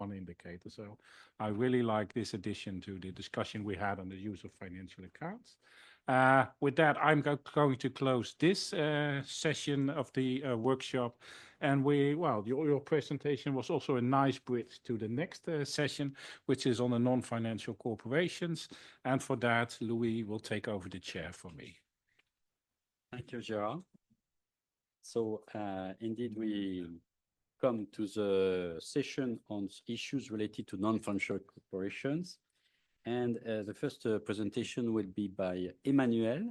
one indicator. So I really like this addition to the discussion we had on the use of financial accounts. With that, I'm going to close this session of the workshop. And your presentation was also a nice bridge to the next session, which is on the non-financial corporations. And for that, Louis will take over the chair for me. Thank you, Gerard. So indeed, we come to the session on issues related to non-financial corporations. And the first presentation will be by Emmanuel.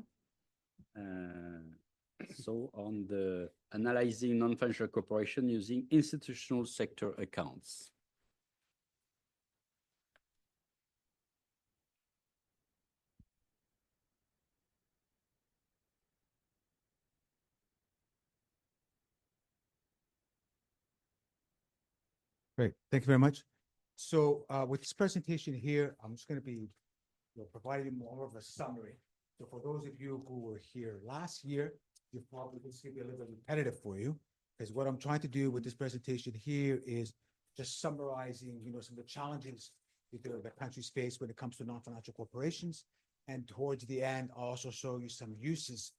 So on the analyzing non-financial corporation using institutional sector accounts. Great, thank you very much. So with this presentation here, I'm just going to be providing more of a summary. So for those of you who were here last year, you probably this could be a little bit repetitive for you, because what I'm trying to do with this presentation here is just summarizing, some of the challenges that the country's face when it comes to non-financial corporations. And towards the end, I'll also show you some uses,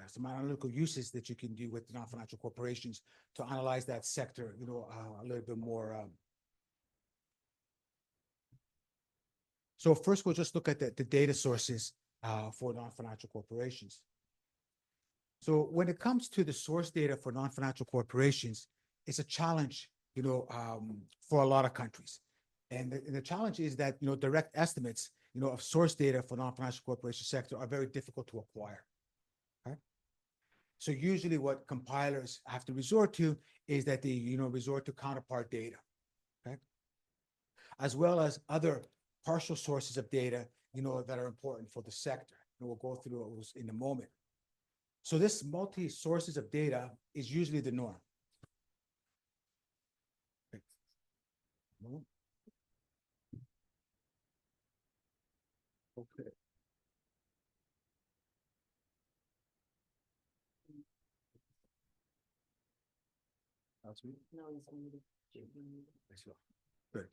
some analytical uses that you can do with non-financial corporations to analyze that sector, a little bit more. So first, we'll just look at the data sources for non-financial corporations. So when it comes to the source data for non-financial corporations, it's a challenge, for a lot of countries. And the challenge is that, direct estimates, of source data for non-financial corporation sector are very difficult to acquire. Okay? So usually what compilers have to resort to is that they, resort to counterpart data, okay? As well as other partial sources of data, that are important for the sector. And we'll go through those in a moment. So this multi-sources of data is usually the norm. Okay. Good.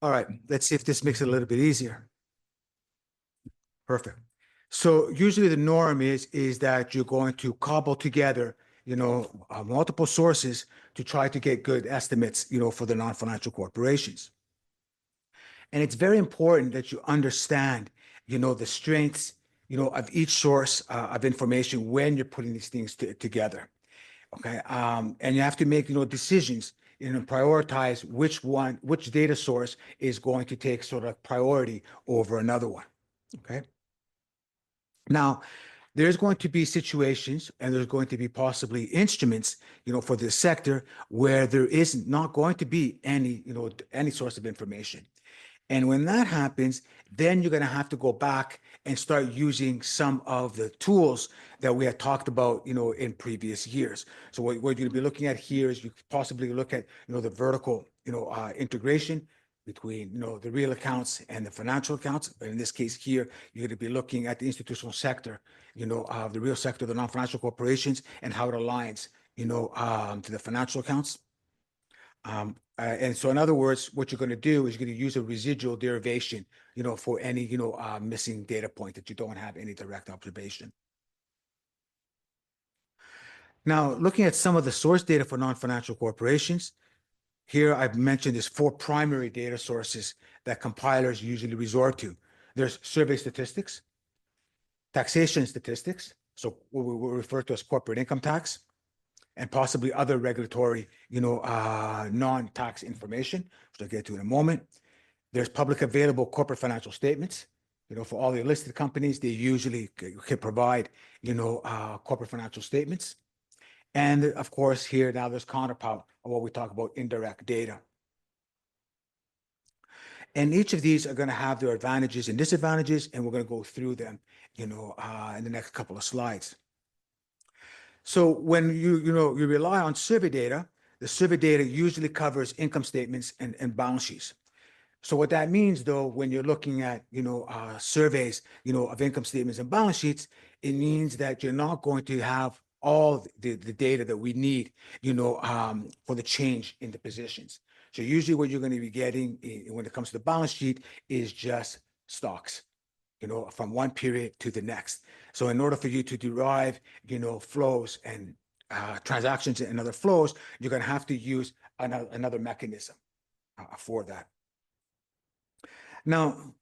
All right, let's see if this makes it a little bit easier. Perfect. So usually the norm is that you're going to cobble together, multiple sources to try to get good estimates, for the non-financial corporations. And it's very important that you understand, the strengths, of each source of information when you're putting these things together. Okay. And you have to make, decisions, prioritize which data source is going to take sort of priority over another one. Okay. Now, there's going to be situations and there's going to be possibly instruments, for this sector where there is not going to be any, any source of information. And when that happens, then you're going to have to go back and start using some of the tools that we had talked about, in previous years. So what you're going to be looking at here is you could possibly look at, the vertical, integration between, the real accounts and the financial accounts. But in this case here, you're going to be looking at the institutional sector, the real sector, the non-financial corporations, and how it aligns, to the financial accounts. And so in other words, what you're going to do is you're going to use a residual derivation, for any, missing data point that you don't have any direct observation. Now, looking at some of the source data for non-financial corporations, here I've mentioned there's 4 primary data sources that compilers usually resort to. There's survey statistics, taxation statistics, so what we will refer to as corporate income tax, and possibly other regulatory, non-tax information, which I'll get to in a moment. There's public available corporate financial statements. For all the listed companies, they usually can provide, corporate financial statements. And of course, here now there's counterpart of what we talk about indirect data. And each of these are going to have their advantages and disadvantages, and we're going to go through them, in the next couple of slides. So when you rely on survey data, the survey data usually covers income statements and balance sheets. So what that means, though, when you're looking at, surveys, of income statements and balance sheets, it means that you're not going to have all the data that we need, for the change in the positions. So usually what you're going to be getting when it comes to the balance sheet is just stocks, from one period to the next. So in order for you to derive, flows and transactions and other flows, you're going to have to use another mechanism for that. Now,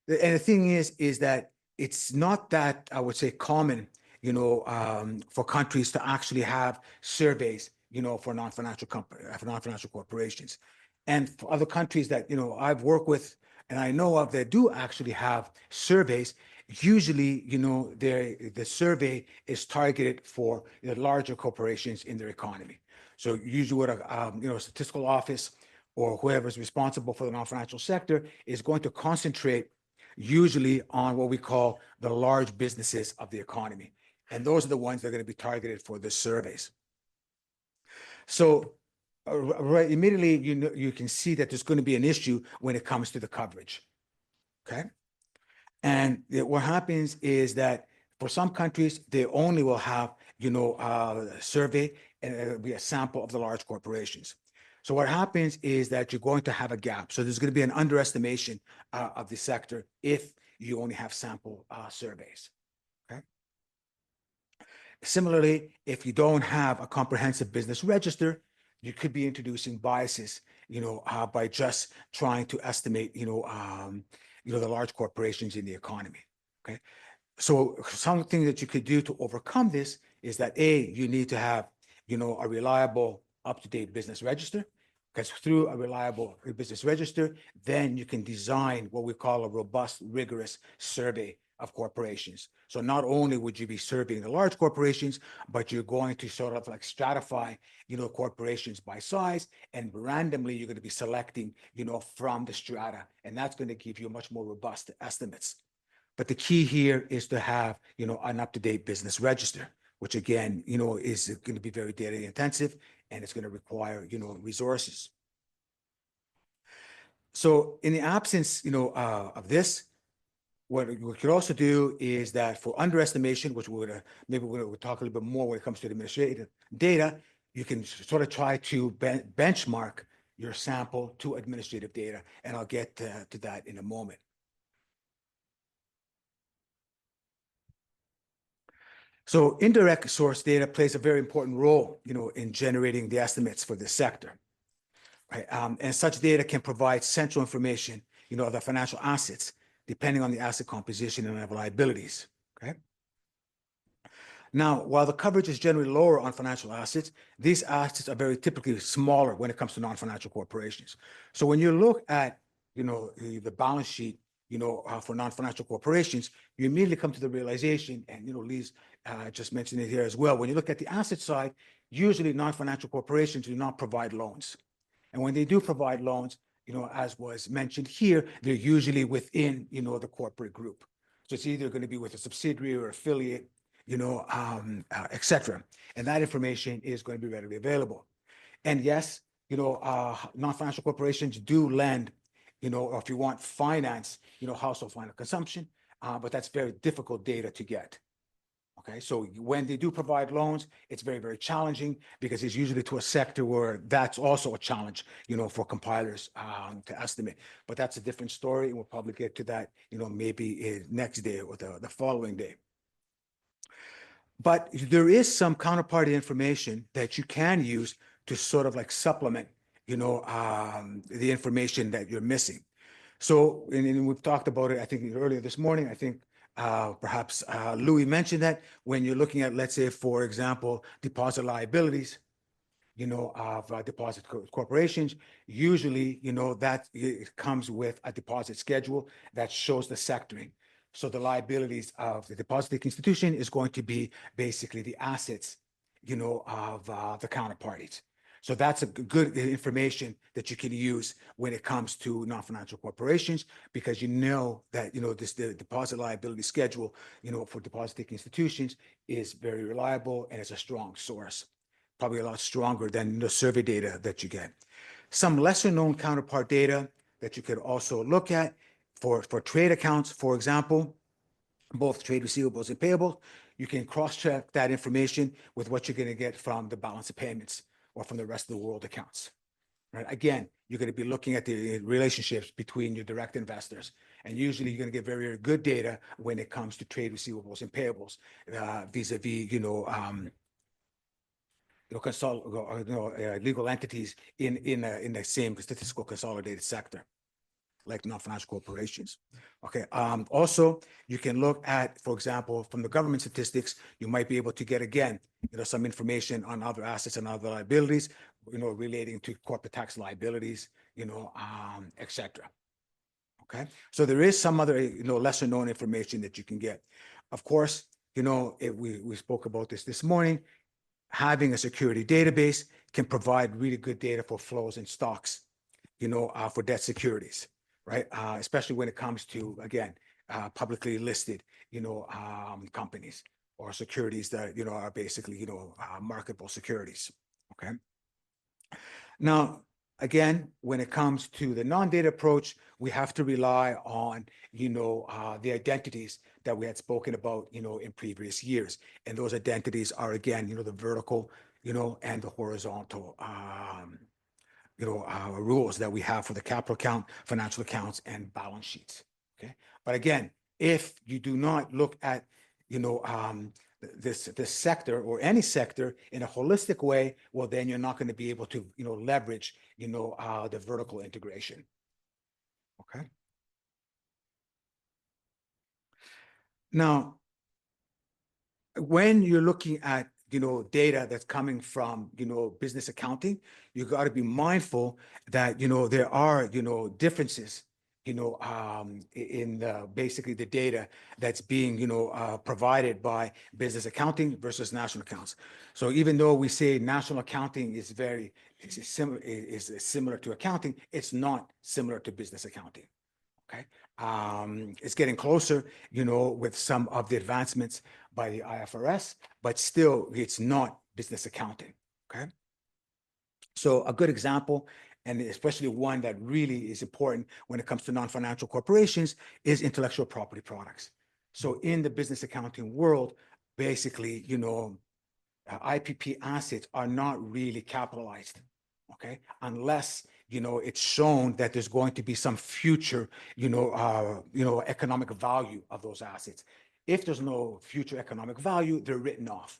and the thing is that it's not that, I would say, common, for countries to actually have surveys, for non-financial corporations. And for other countries that, I've worked with and I know of that do actually have surveys, usually, the survey is targeted for the larger corporations in their economy. So usually what a statistical office or whoever's responsible for the non-financial sector is going to concentrate usually on what we call the large businesses of the economy. And those are the ones that are going to be targeted for the surveys. So right immediately, you can see that there's going to be an issue when it comes to the coverage. Okay. And what happens is that for some countries, they only will have, a survey and it'll be a sample of the large corporations. So what happens is that you're going to have a gap. So there's going to be an underestimation of the sector if you only have sample surveys. Okay. Similarly, if you don't have a comprehensive business register, you could be introducing biases, by just trying to estimate, the large corporations in the economy. Okay. So something that you could do to overcome this is that you need to have, a reliable, up-to-date business register, because through a reliable business register, then you can design what we call a robust, rigorous survey of corporations. So not only would you be surveying the large corporations, but you're going to sort of like stratify, corporations by size, and randomly you're going to be selecting, from the strata, and that's going to give you much more robust estimates. But the key here is to have, an up-to-date business register, which again, is going to be very data intensive, and it's going to require, resources. So in the absence, of this, what we could also do is that for underestimation, which we'll talk a little bit more when it comes to the administrative data, you can sort of try to benchmark your sample to administrative data, and I'll get to that in a moment. So indirect source data plays a very important role, in generating the estimates for this sector. Right? And such data can provide central information, of the financial assets, depending on the asset composition and the liabilities. Okay. Now, while the coverage is generally lower on financial assets, these assets are very typically smaller when it comes to non-financial corporations. So when you look at, the balance sheet, for non-financial corporations, you immediately come to the realization, and, Lee's just mentioned it here as well. When you look at the asset side, usually non-financial corporations do not provide loans. And when they do provide loans, as was mentioned here, they're usually within, the corporate group. So it's either going to be with a subsidiary or affiliate, et cetera. And that information is going to be readily available. And yes, non-financial corporations do lend, or if you want finance, household final consumption, but that's very difficult data to get. Okay, so when they do provide loans, it's very, very challenging because it's usually to a sector where that's also a challenge, for compilers to estimate. But that's a different story, and we'll probably get to that, maybe next day or the following day. But there is some counterparty information that you can use to sort of like supplement, the information that you're missing. So, and we've talked about it, I think earlier this morning, I think perhaps Louis mentioned that when you're looking at, let's say, for example, deposit liabilities, of deposit corporations, usually, that it comes with a deposit schedule that shows the sectoring. So the liabilities of the deposit institution is going to be basically the assets, of the counterparties. So that's a good information that you can use when it comes to non-financial corporations, because that, the deposit liability schedule, for deposit-taking institutions is very reliable, and it's a strong source, probably a lot stronger than the survey data that you get. Some lesser known counterpart data that you could also look at for trade accounts, for example, both trade receivables and payables, you can cross-check that information with what you're going to get from the balance of payments or from the rest of the world accounts. Right? Again, you're going to be looking at the relationships between your direct investors. And usually you're going to get very, very good data when it comes to trade receivables and payables vis-a-vis, legal entities in the same statistical consolidated sector, like non-financial corporations. Okay. Also, you can look at, for example, from the government statistics, you might be able to get, again, some information on other assets and other liabilities, relating to corporate tax liabilities, et cetera. Okay. So there is some other, lesser known information that you can get. Of course, we spoke about this morning. Having a security database can provide really good data for flows and stocks, for debt securities, right? Especially when it comes to, again, publicly listed, companies or securities that, are basically, marketable securities, okay? Now, again, when it comes to the non-data approach, we have to rely on, the identities that we had spoken about, in previous years. And those identities are, again, the vertical, and the horizontal, rules that we have for the capital account, financial accounts, and balance sheets. Okay. But again, if you do not look at, this sector or any sector in a holistic way, well, then you're not going to be able to, leverage, the vertical integration. Okay. Now, when you're looking at, data that's coming from, business accounting, you got to be mindful that, there are, differences, in basically the data that's being, provided by business accounting versus national accounts. So even though we say national accounting is similar to accounting, it's not similar to business accounting. Okay. It's getting closer, with some of the advancements by the IFRS, but still it's not business accounting. Okay. So a good example, and especially one that really is important when it comes to non-financial corporations, is intellectual property products. So in the business accounting world, basically, IPP assets are not really capitalized, okay, unless, it's shown that there's going to be some future, economic value of those assets. If there's no future economic value, they're written off.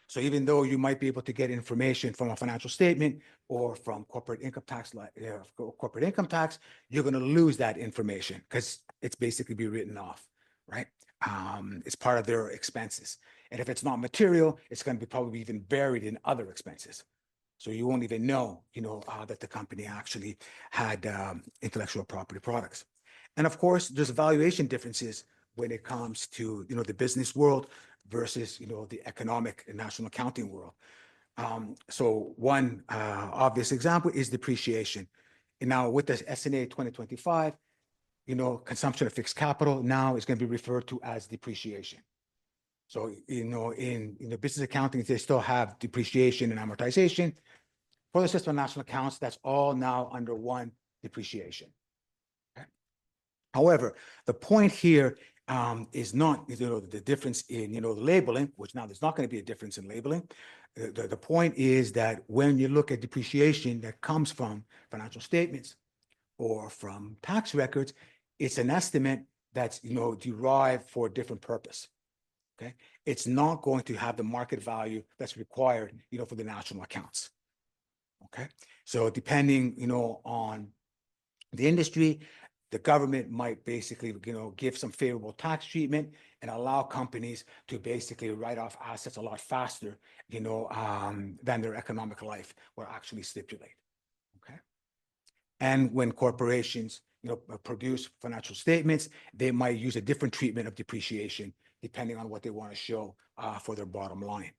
So even though you might be able to get information from a financial statement or from corporate income tax, you're going to lose that information because it's basically be written off, right? It's part of their expenses. And if it's not material, it's going to be probably even buried in other expenses. So you won't even know, that the company actually had intellectual property products. And of course, there's valuation differences when it comes to, the business world versus, the economic and national accounting world. So one obvious example is depreciation. And now with the SNA 2025, consumption of fixed capital now is going to be referred to as depreciation. So, in business accounting, they still have depreciation and amortization. For the system of national accounts, that's all now under one depreciation. Okay. However, the point here is not, the difference in, the labeling, which now there's not going to be a difference in labeling. The point is that when you look at depreciation that comes from financial statements or from tax records, it's an estimate that's, derived for a different purpose. Okay. It's not going to have the market value that's required, for the national accounts. Okay. So depending, on the industry, the government might basically, give some favorable tax treatment and allow companies to basically write off assets a lot faster, than their economic life will actually stipulate. Okay. And when corporations, produce financial statements, they might use a different treatment of depreciation depending on what they want to show for their bottom line.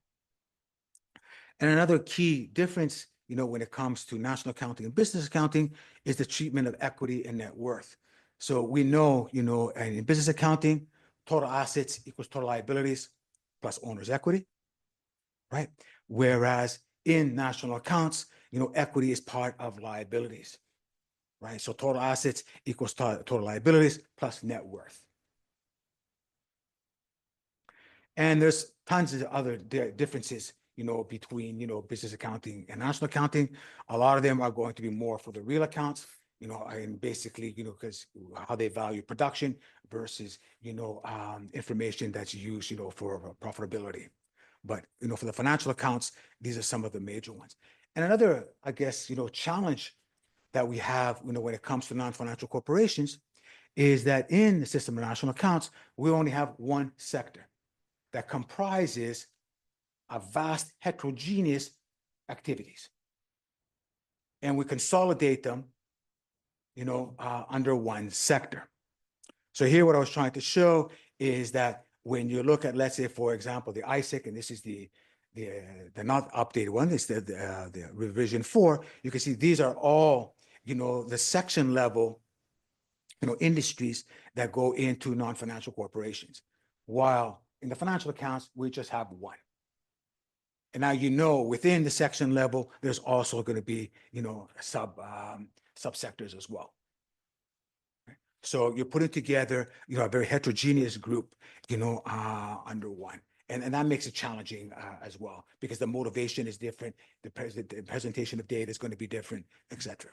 And another key difference, when it comes to national accounting and business accounting is the treatment of equity and net worth. So we know, in business accounting, total assets equals total liabilities plus owner's equity, right? Whereas in national accounts, equity is part of liabilities, right? So total assets equals total liabilities plus net worth. And there's tons of other differences, between, business accounting and national accounting. A lot of them are going to be more for the real accounts, and basically, because how they value production versus, information that's used, for profitability. But, for the financial accounts, these are some of the major ones. And another, I guess, challenge that we have, when it comes to non-financial corporations is that in the system of national accounts, we only have one sector that comprises a vast heterogeneous activities. And we consolidate them, under one sector. So here, what I was trying to show is that when you look at, let's say, for example, the ISIC, and this is the not updated one, it's the revision 4, you can see these are all, the section level, industries that go into non-financial corporations. While in the financial accounts, we just have one. And now, within the section level, there's also going to be, subsectors as well. So you're putting together, a very heterogeneous group, under one. And that makes it challenging as well, because the motivation is different, the presentation of data is going to be different, et cetera.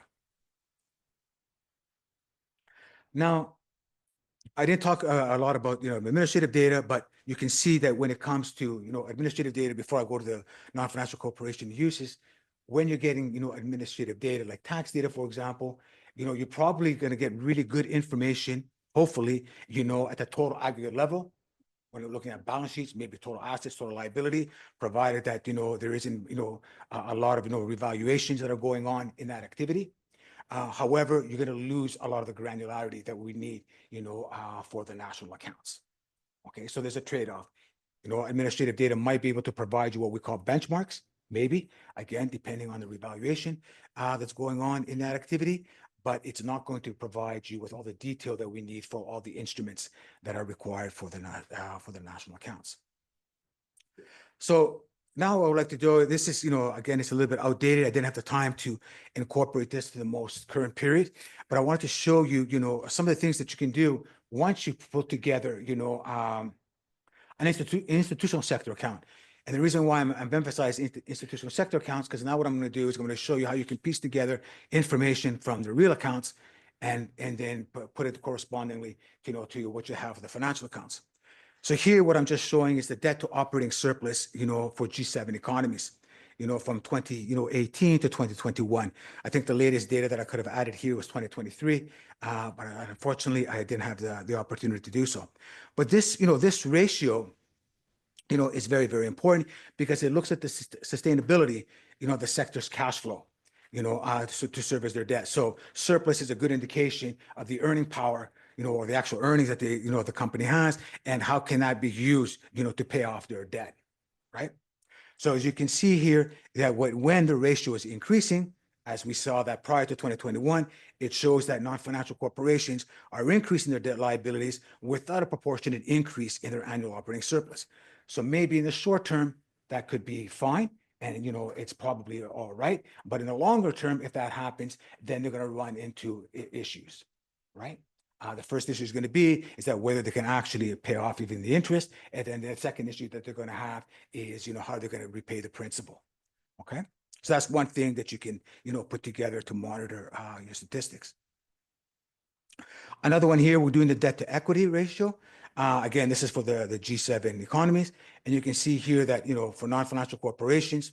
Now, I didn't talk a lot about, administrative data, but you can see that when it comes to, administrative data, before I go to the non-financial corporation uses, when you're getting, administrative data, like tax data, for example, you're probably going to get really good information, hopefully, at the total aggregate level, when you're looking at balance sheets, maybe total assets, total liability, provided that, there isn't, a lot of, revaluations that are going on in that activity. However, you're going to lose a lot of the granularity that we need, for the national accounts. Okay, so there's a trade-off. Administrative data might be able to provide you what we call benchmarks, maybe, again, depending on the revaluation that's going on in that activity, but it's not going to provide you with all the detail that we need for all the instruments that are required for the national accounts. So now what I would like to do, this is, again, it's a little bit outdated. I didn't have the time to incorporate this to the most current period, but I wanted to show you, some of the things that you can do once you put together, an institutional sector account. And the reason why I'm emphasizing institutional sector accounts, because now what I'm going to do is I'm going to show you how you can piece together information from the real accounts and then put it correspondingly, to what you have for the financial accounts. So here, what I'm just showing is the debt to operating surplus, for G7 economies, from 2018 to 2021. I think the latest data that I could have added here was 2023, but unfortunately, I didn't have the opportunity to do so. But this, this ratio, is very, very important because it looks at the sustainability, the sector's cash flow, to service their debt. So surplus is a good indication of the earning power, or the actual earnings that the company has, and how can that be used, to pay off their debt, right? So as you can see here, that when the ratio is increasing, as we saw that prior to 2021, it shows that non-financial corporations are increasing their debt liabilities without a proportionate increase in their annual operating surplus. So maybe in the short term, that could be fine, and it's probably all right. But in the longer term, if that happens, then they're going to run into issues, right? The first issue is going to be that whether they can actually pay off even the interest, and then the second issue that they're going to have is how they're going to repay the principal. Okay, so that's one thing that you can put together to monitor your statistics. Another one here, we're doing the debt to equity ratio. Again, this is for the G7 economies, and you can see here that for non-financial corporations,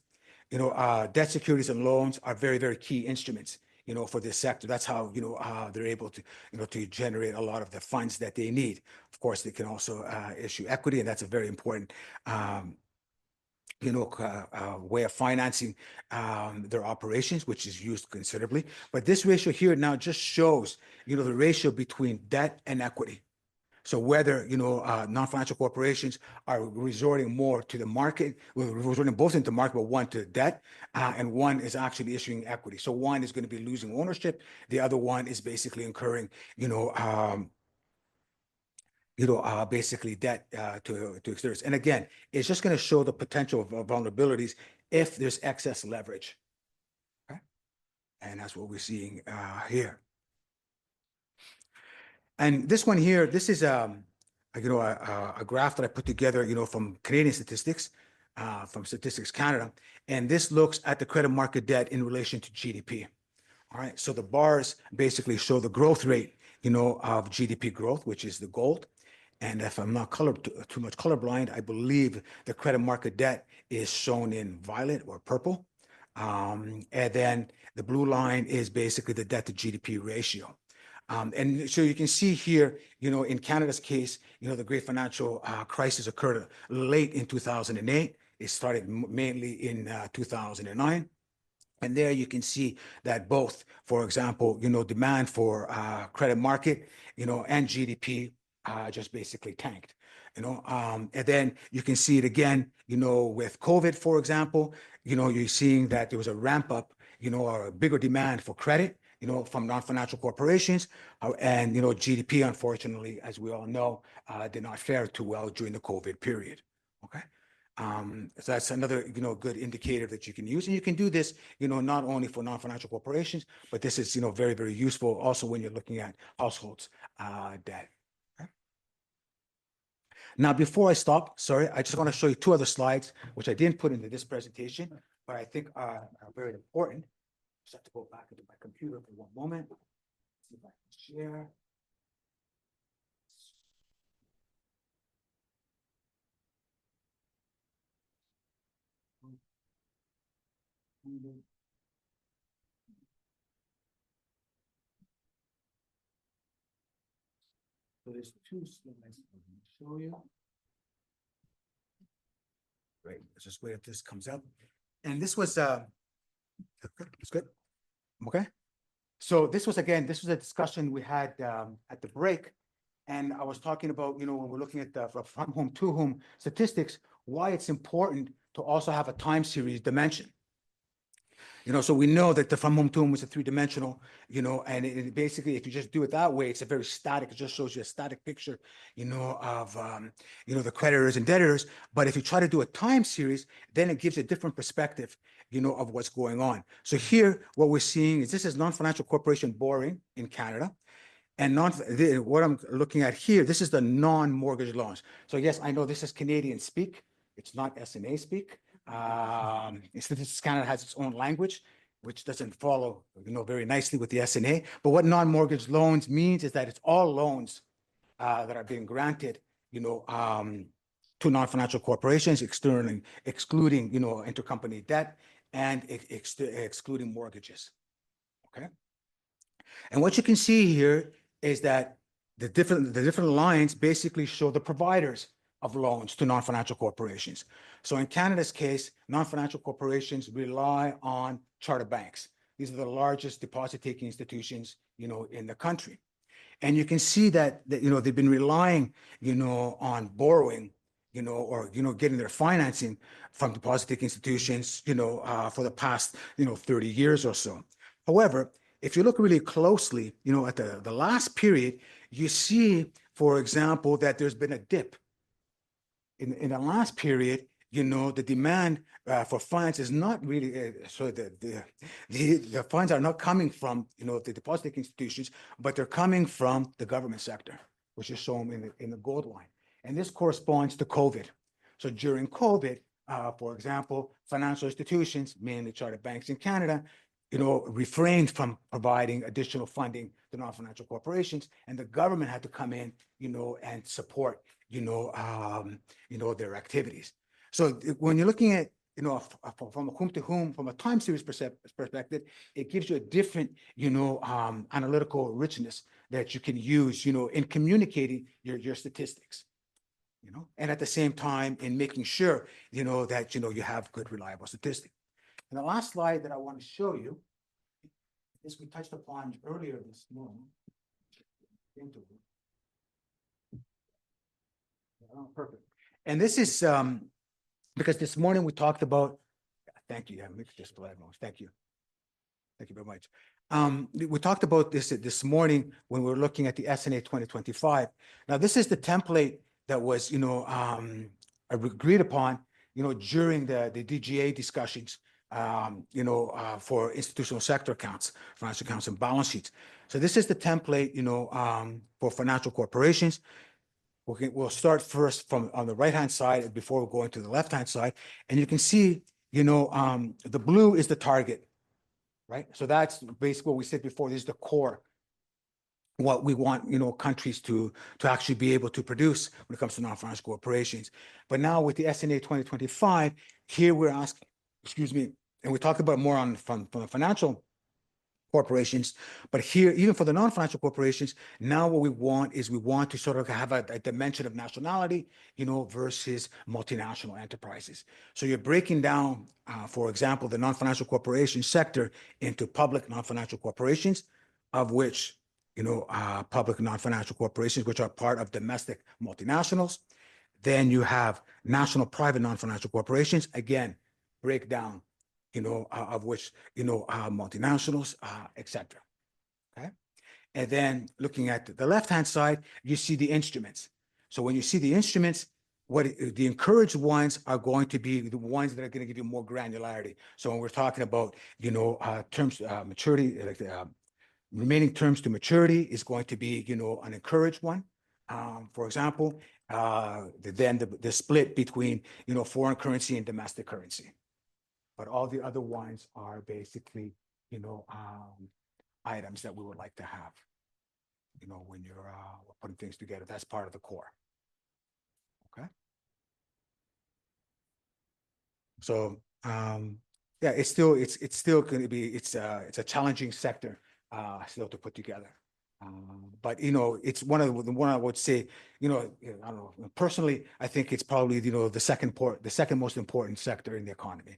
debt securities and loans are very, very key instruments, for this sector. That's how they're able to to generate a lot of the funds that they need. Of course, they can also issue equity, and that's a very important way of financing their operations, which is used considerably. But this ratio here now just shows the ratio between debt and equity. So whether, non-financial corporations are resorting more to the market, resorting both into market, but one to debt, and one is actually issuing equity. So one is going to be losing ownership. The other one is basically incurring, basically debt to exteriors. And again, it's just going to show the potential of vulnerabilities if there's excess leverage. Okay, and that's what we're seeing here. And this one here, this is a graph that I put together, from Canadian statistics, from Statistics Canada, and this looks at the credit market debt in relation to GDP. All right, so the bars basically show the growth rate, of GDP growth, which is the gold. And if I'm not too much colorblind, I believe the credit market debt is shown in violet or purple. And then the blue line is basically the debt to GDP ratio. And so you can see here, in Canada's case, the great financial crisis occurred late in 2008. It started mainly in 2009. And there you can see that both, for example, demand for credit market, and GDP just basically tanked, and then you can see it again, with COVID, for example, you're seeing that there was a ramp up, or a bigger demand for credit, from non-financial corporations, and, GDP, unfortunately, as we all know, did not fare too well during the COVID period. Okay. So that's another, good indicator that you can use. And you can do this, not only for non-financial corporations, but this is, very, very useful also when you're looking at households' debt. Okay. Now, before I stop, sorry, I just want to show you two other slides, which I didn't put into this presentation, but I think are very important. Just have to go back into my computer for one moment. See if I can share. So there's two slides I'm going to show you. Great. Let's just wait if this comes up. And this was it's good. Okay. So this was a discussion we had at the break. And I was talking about, when we're looking at the from home to home statistics, why it's important to also have a time series dimension. So we know that the from home to home is a three-dimensional, and it basically, if you just do it that way, it's a very static, it just shows you a static picture, of, the creditors and debtors. But if you try to do a time series, then it gives a different perspective, of what's going on. So here, what we're seeing is this is non-financial corporation borrowing in Canada. And what I'm looking at here, this is the non-mortgage loans. So yes, I know this is Canadian speak. It's not SNA speak. Statistics Canada has its own language, which doesn't follow, very nicely with the SNA. But what non-mortgage loans means is that it's all loans that are being granted, to non-financial corporations, excluding, intercompany debt and excluding mortgages. Okay. And what you can see here is that the different lines basically show the providers of loans to non-financial corporations. So in Canada's case, non-financial corporations rely on charter banks. These are the largest deposit-taking institutions, in the country. And you can see that they've been relying, on borrowing, or, getting their financing from deposit-taking institutions, for the past, 30 years or so. However, if you look really closely, at the last period, you see, for example, that there's been a dip. In the last period, the demand for funds is not really, so the funds are not coming from, the deposit institutions, but they're coming from the government sector, which is shown in the gold line. And this corresponds to COVID. So during COVID, for example, financial institutions, mainly charter banks in Canada, refrained from providing additional funding to non-financial corporations, and the government had to come in, and support, their activities. So when you're looking at, from a whom to whom, from a time series perspective, it gives you a different, analytical richness that you can use, in communicating your statistics, and at the same time in making sure, that, you have good, reliable statistics. And the last slide that I want to show you is we touched upon earlier this morning. Perfect. And this is because this morning we talked about, thank you, thank you. Thank you very much. We talked about this morning when we were looking at the SNA 2025. Now, this is the template that was, agreed upon, during the DGA discussions, for institutional sector accounts, financial accounts and balance sheets. So this is the template, for financial corporations. we'll start first from on the right-hand side before we go into the left-hand side. And you can see, the blue is the target, right? So that's basically what we said before. This is the core, what we want, countries to actually be able to produce when it comes to non-financial corporations. But now with the SNA 2025, here we're asking, excuse me, and we talked about more on from the financial corporations, but here, even for the non-financial corporations, now what we want is we want to sort of have a dimension of nationality, versus multinational enterprises. So you're breaking down, for example, the non-financial corporation sector into public non-financial corporations, of which, public non-financial corporations, which are part of domestic multinationals. Then you have national private non-financial corporations, again, breakdown, of which, multinationals, et cetera. Okay. And then looking at the left-hand side, you see the instruments. So when you see the instruments, the encouraged ones are going to be the ones that are going to give you more granularity. So when we're talking about, terms, maturity, like the remaining terms to maturity is going to be, an encouraged one. For example, then the split between, foreign currency and domestic currency. But all the other ones are basically, items that we would like to have, when you're putting things together. That's part of the core. Okay. So, yeah, it's still going to be, it's a challenging sector, still to put together. But, it's one I would say, I don't know, personally, I think it's probably, the second most important sector in the economy.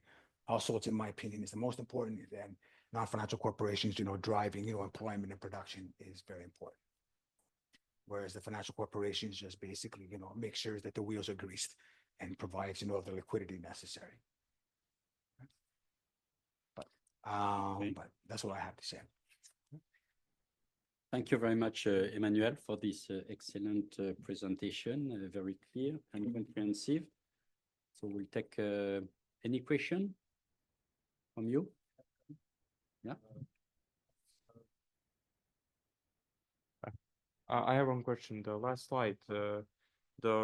Also, it's in my opinion, is the most important. Then non-financial corporations, driving, employment and production is very important. Whereas the financial corporations just basically, make sure that the wheels are greased and provides, the liquidity necessary. But that's what I have to say. Thank you very much, Emmanuel, for this excellent presentation, very clear and comprehensive. So we'll take any question from you? Yeah. I have one question. The last slide, the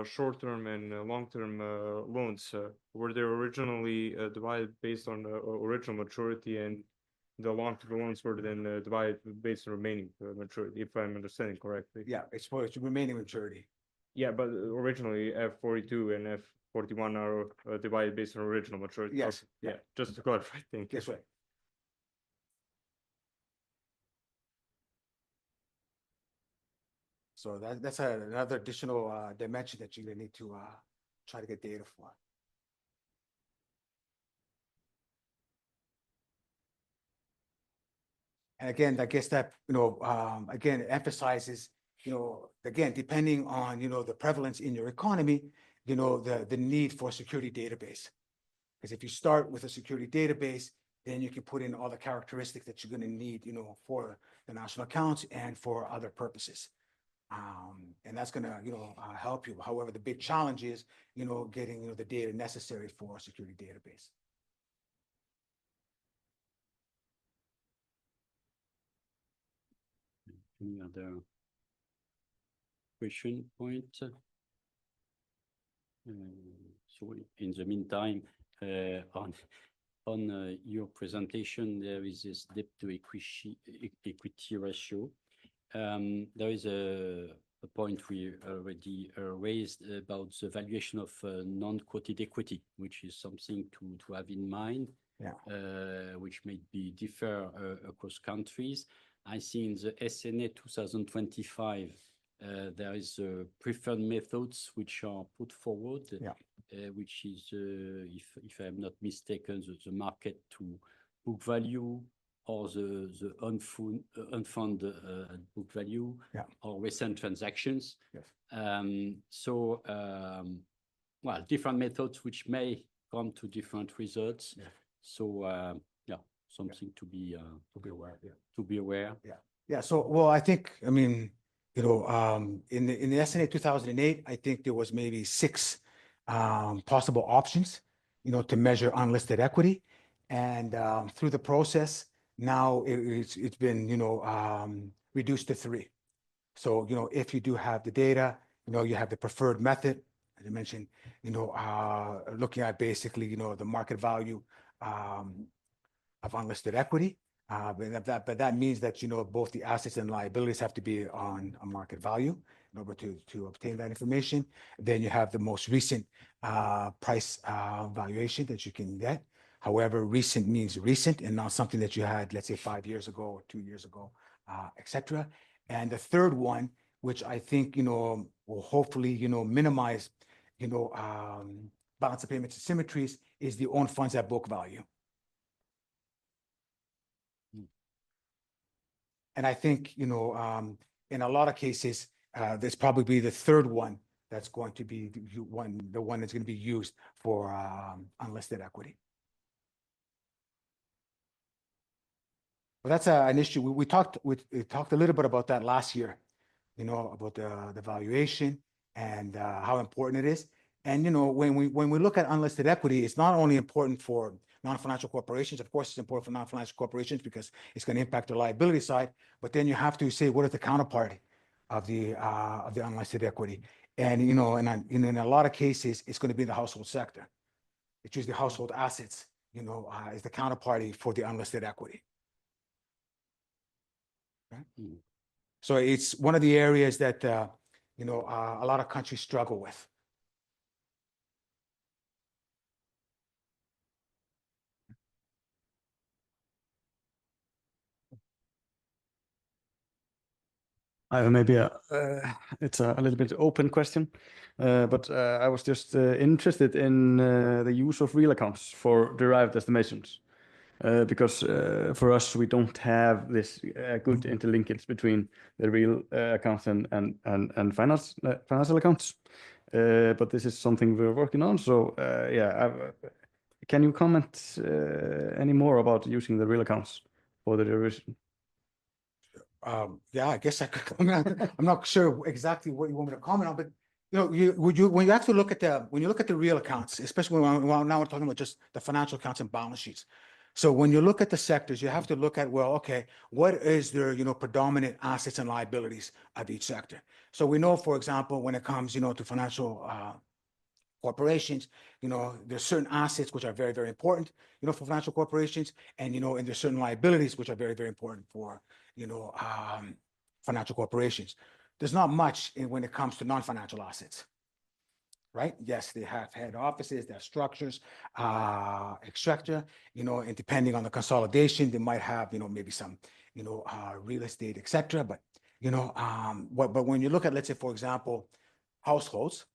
short-term and long-term loans, were they originally divided based on the original maturity, and the long-term loans were then divided based on remaining maturity, if I'm understanding correctly? Yeah, it's remaining maturity. Yeah, but originally F42 and F41 are divided based on original maturity. Yes. Okay. Yeah, just to clarify. Thank you. That's right. So that's another additional dimension that you're gonna need to try to get data for. And again, I guess that, again, emphasizes, again, depending on, the prevalence in your economy, the need for a security database. Because if you start with a security database, then you can put in all the characteristics that you're going to need, for the national accounts and for other purposes. And that's going to, help you. However, the big challenge is, getting, the data necessary for a security database. Any other question point? So in the meantime, on your presentation, there is this debt to equity ratio. There is a point we already raised about the valuation of non-quoted equity, which is something to have in mind. Yeah. Which may be differ across countries. I see in the SNA 2025, there is preferred methods which are put forward. Yeah. Which is, if I'm not mistaken, the market to book value, or the unfunded book value. Yeah. Or recent transactions. Yes. Well, different methods which may come to different results. Yeah. So yeah, something to be aware. Yeah. To be aware. Yeah. Yeah. So, well, I think, I mean, in the SNA 2008, I think there was maybe 6 possible options, to measure unlisted equity. And through the process, now it's been, reduced to 3. So, if you do have the data, You know, you have the preferred method, as I mentioned, you know, looking at basically, you know, the market value of unlisted equity. But that means that, you know, both the assets and liabilities have to be on a market value in order to obtain that information. Then you have the most recent price valuation that you can get. However, recent means recent and not something that you had, let's say, 5 years ago or 2 years ago, et cetera. And the third one, which I think, you know, will hopefully, you know, minimize, you know, balance of payments asymmetries, is the own funds at book value. And I think, you know, in a lot of cases, there's probably the third one that's going to be the one that's going to be used for unlisted equity. Well, that's an issue. We talked a little bit about that last year, you know, about the valuation and how important it is. And, you know, when we look at unlisted equity, it's not only important for non-financial corporations. Of course, it's important for non-financial corporations because it's going to impact their liability side. But then you have to say, what is the counterparty of the unlisted equity? And, you know, and in a lot of cases, it's going to be the household sector. It's usually household assets, you know, is the counterparty for the unlisted equity. Right? So it's one of the areas that, you know, a lot of countries struggle with. I have maybe it's a little bit open question, but I was just interested in the use of real accounts for derived estimations. Because for us, we don't have this good interlinkage between the real accounts and financial accounts. But this is something we're working on. So yeah, can you comment any more about using the real accounts for the derivation? Yeah, I guess I could. I'm not sure exactly what you want me to comment on, but you know, when you actually look at the real accounts, especially when now we're talking about just the financial accounts and balance sheets. So when you look at the sectors, you have to look at, well, okay, what is their, you know, predominant assets and liabilities of each sector? So we know, for example, when it comes, you know, to financial corporations, you know, there's certain assets which are very, very important, you know, for financial corporations, and, you know, and there's certain liabilities which are very, very important for, you know, financial corporations. There's not much when it comes to non-financial assets. Right? Yes, they have head offices, they have structures, et cetera, you know, and depending on the consolidation, they might have, you know, maybe some, you know, real estate, et cetera. But, you know, but when you look at, let's say, for example, households,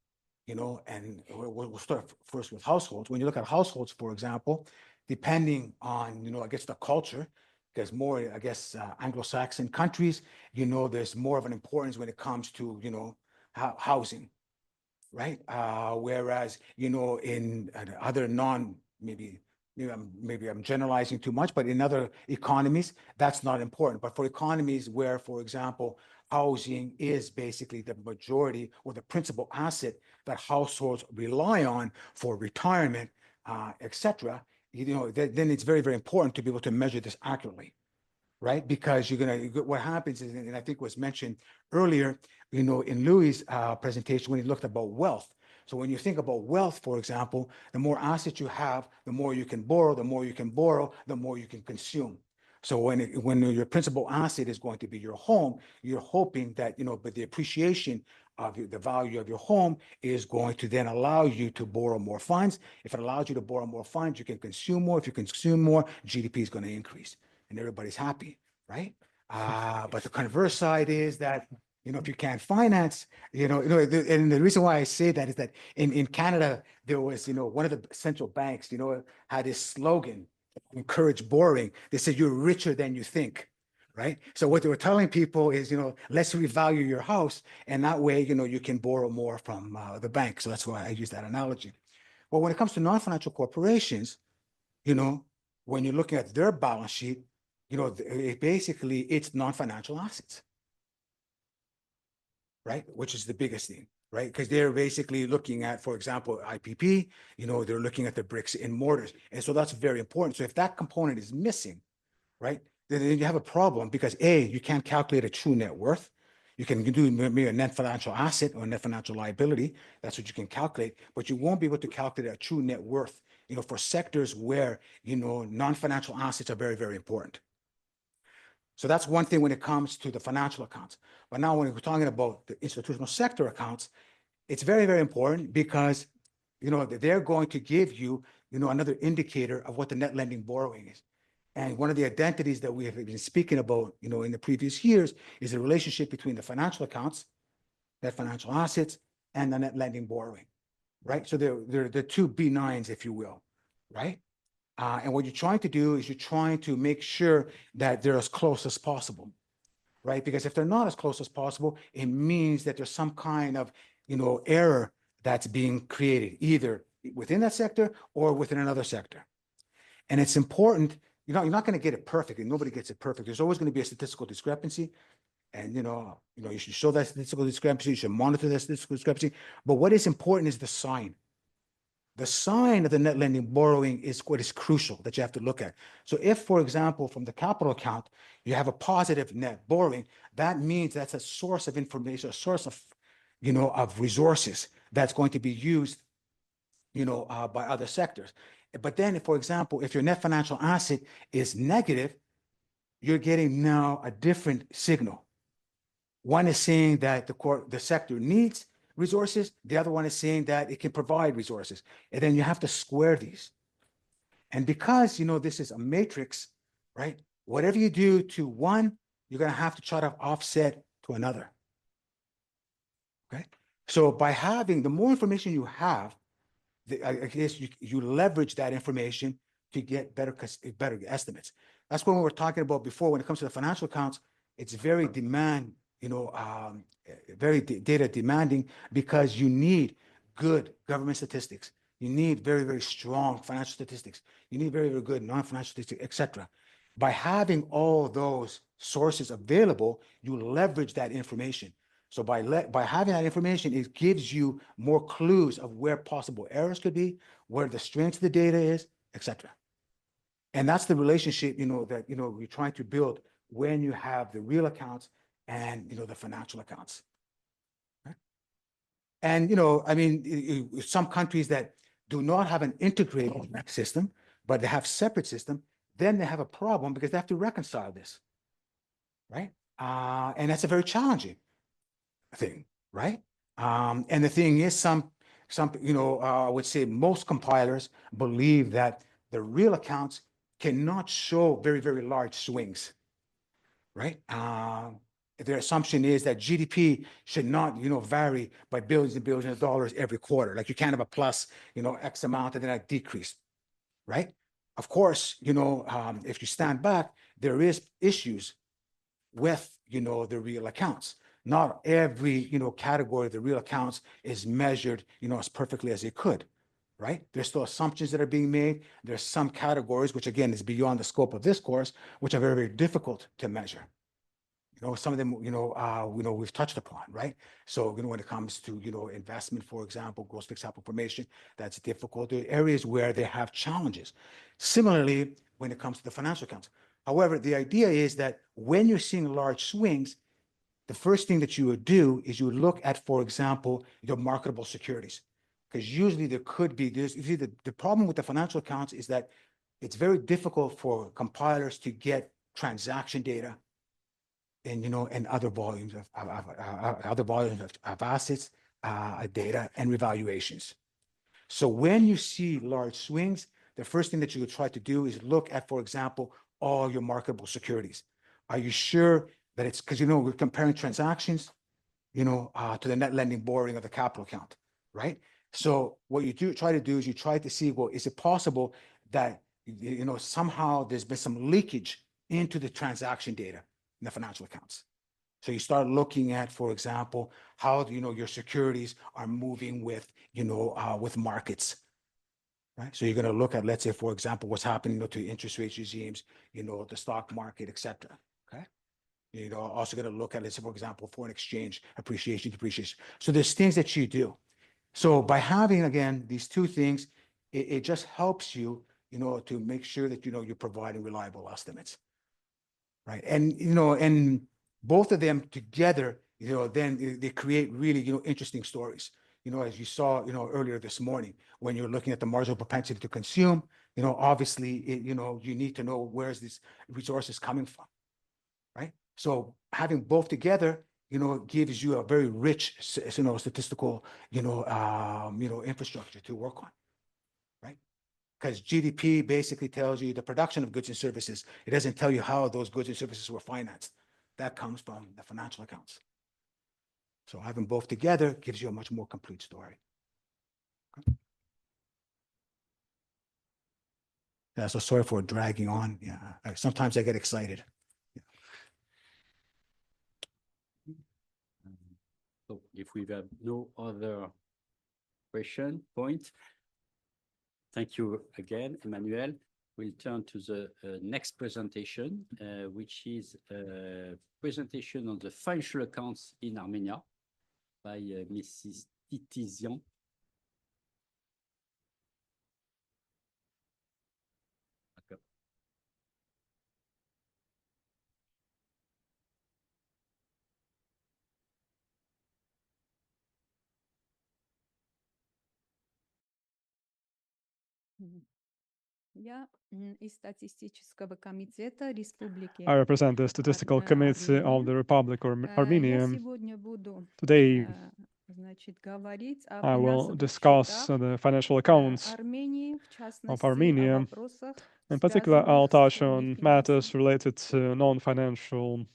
you know, and we'll start first with households. When you look at households, for example, depending on, you know, I guess the culture, because more, I guess, Anglo-Saxon countries, you know, there's more of an importance when it comes to, you know, housing. Right. Whereas, you know, in other maybe I'm generalizing too much, but in other economies, that's not important. But for economies where, for example, housing is basically the majority or the principal asset that households rely on for retirement, et cetera, you know, then it's very, very important to be able to measure this accurately. Right? Because what happens is, and I think was mentioned earlier, you know, in Louis' presentation when he looked about wealth. So when you think about wealth, for example, the more assets you have, the more you can borrow, the more you can borrow, the more you can consume. So when your principal asset is going to be your home, you're hoping that, you know, but the appreciation of the value of your home is going to then allow you to borrow more funds. If it allows you to borrow more funds, you can consume more. If you consume more, GDP is going to increase. And everybody's happy, right? But the converse side is that, you know, if you can't finance, you know, and the reason why I say that is that in Canada, there was, you know, one of the central banks, you know, had this slogan, encourage borrowing. They said, you're richer than you think, right? So what they were telling people is, you know, let's revalue your house. And that way, you know, you can borrow more from the bank. So that's why I use that analogy. Well, when it comes to non-financial corporations, you know, when you're looking at their balance sheet, you know, basically it's non-financial assets, right? Which is the biggest thing, right? Because they're basically looking at, for example, IPP, you know, they're looking at the bricks and mortars. And so that's very important. So if that component is missing, right, then you have a problem because A, you can't calculate a true net worth. You can do maybe a net financial asset or net financial liability. That's what you can calculate, but you won't be able to calculate a true net worth, for sectors where, non-financial assets are very, very important. So that's one thing when it comes to the financial accounts. But now when we're talking about the institutional sector accounts, it's very, very important because, they're going to give you, another indicator of what the net lending borrowing is. And one of the identities that we have been speaking about, in the previous years is the relationship between the financial accounts, net financial assets, and the net lending borrowing, right? So they're the two B9s, if you will, right? And what you're trying to do is you're trying to make sure that they're as close as possible, right? Because if they're not as close as possible, it means that there's some kind of, error that's being created either within that sector or within another sector. And it's important, you're not going to get it perfect, and nobody gets it perfect. There's always going to be a statistical discrepancy. And, you should show that statistical discrepancy, you should monitor that statistical discrepancy. But what is important is the sign. The sign of the net lending borrowing is what is crucial that you have to look at. So if, for example, from the capital account, you have a positive net borrowing, that means that's a source of information, a source of, of resources that's going to be used, by other sectors. But then, for example, if your net financial asset is negative, you're getting now a different signal. One is saying that the sector needs resources. The other one is saying that it can provide resources. And then you have to square these. And because, this is a matrix, right? Whatever you do to one, you're going to have to try to offset to another. Okay. So by having the more information you have, I guess you leverage that information to get better estimates. That's what we were talking about before. When it comes to the financial accounts, it's very very data demanding because you need good government statistics. You need very, very strong financial statistics. You need very, very good non-financial statistics, etc. By having all those sources available, you leverage that information. So by having that information, it gives you more clues of where possible errors could be, where the strength of the data is, etc. And that's the relationship, that, we're trying to build when you have the real accounts and, the financial accounts. Okay? And, some countries that do not have an integrated system, but they have separate system, then they have a problem because they have to reconcile this, right? And that's a very challenging thing, right? And the thing is, I would say most compilers believe that the real accounts cannot show very, very large swings, right? Their assumption is that GDP should not, vary by billions and billions of dollars every quarter. Like you can't have a plus, X amount and then a decrease, right? Of course, if you stand back, there is issues with, the real accounts. Not every, category of the real accounts is measured, as perfectly as it could, right? There's still assumptions that are being made. There's some categories, which again is beyond the scope of this course, which are very, very difficult to measure. Some of them, we've touched upon, right? So, when it comes to, investment, for example, gross fixed capital formation, that's difficult. There are areas where they have challenges. Similarly, when it comes to the financial accounts. However, the idea is that when you're seeing large swings, the first thing that you would do is you would look at, for example, your marketable securities. Because usually there could be, the problem with the financial accounts is that it's very difficult for compilers to get transaction data and, and other volumes of assets, data and revaluations. So when you see large swings, the first thing that you would try to do is look at, for example, all your marketable securities. Are you sure that it's because, we're comparing transactions, to the net lending borrowing of the capital account, right? So what you try to do is you try to see, well, is it possible that, somehow there's been some leakage into the transaction data in the financial accounts? So you start looking at, for example, how, your securities are moving with, with markets, right? So you're going to look at, let's say, for example, what's happening to interest rate regimes, the stock market, et cetera. Okay. Also going to look at, let's say, for example, foreign exchange, appreciation, depreciation. So there's things that you do. So by having, again, these two things, it just helps you, to make sure that, you're providing reliable estimates, right? And, and both of them together then they create really, interesting stories. As you saw, earlier this morning, when you're looking at the marginal propensity to consume, obviously, you need to know where's this resources coming from, right? So having both together, gives you a very rich, statistical, infrastructure to work on, right? Because GDP basically tells you the production of goods and services. It doesn't tell you how those goods and services were financed. That comes from the financial accounts. So having both together gives you a much more complete story. Yeah, so sorry for dragging on. Yeah, sometimes I get excited. So if we have no other point, thank you again, Emmanuel. We'll turn to the next presentation, which is a presentation on the financial accounts in Armenia by Mrs. Titizian. Я из статистического комитета Республики I represent the Statistical Committee of the Republic of Я Armenia. сегодня буду Today, значит, говорить о I will финансовых discuss счетах the financial accounts Армении, в частности, Armenia. о вопросах, In particular, I'll связанных touch с on нефинансовым. matters related to non-financial.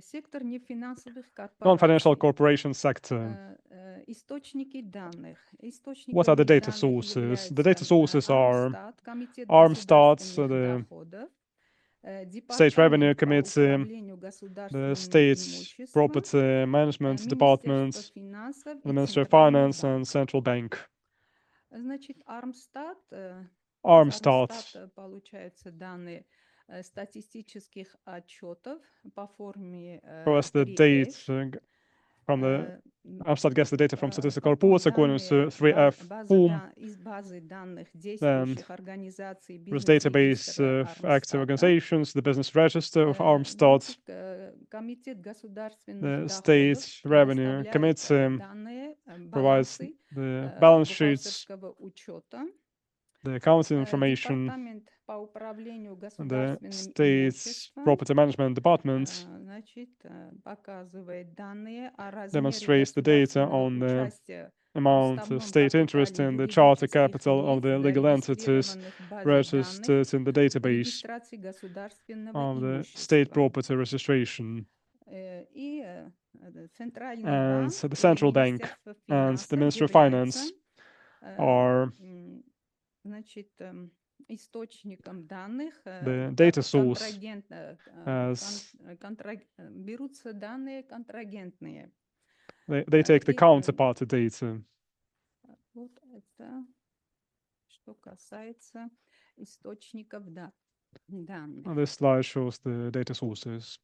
Сектор нефинансовых Non-financial корпораций. corporation sector. Источники данных. What are the Источниками data данных sources? The являются data sources are Армстат, Комитет Armstat, государственных the доходов, State Revenue Департамент по Committee, управлению the государственным State имуществом, Property Management Министерство Department, финансов the и Ministry of Центральный Finance and банк. Central Bank. Значит, Армстат, из Armstat Армстата получаются данные статистических отчетов по форме provides the 3F. data from the Armstat gets the data from statistical reports according to 3F form. Из базы данных Then действующих организаций there's database of active organizations, the business register of Armstat, Комитет государственных the доходов State Revenue предоставляет Committee данные, provides балансы the balance sheets, бухгалтерского учета. the accounting information, Департамент по управлению and the государственным State's имуществом, Property Management Department значит, показывает данные о размере demonstrates the data государственного on the участия в amount of уставном state interest капитале in the charter юридических capital of лиц, the legal entities зарегистрированных в базе данных registered in the database регистрации государственного of the имущества. state property registration. И Центральный And банк so the и central bank Министерство and the финансов Ministry of являются, Finance are значит, источником данных, the data source as берутся данные контрагентные. they take the И, counterparty data. Вот это, что касается источников данных. And this slide shows the data sources.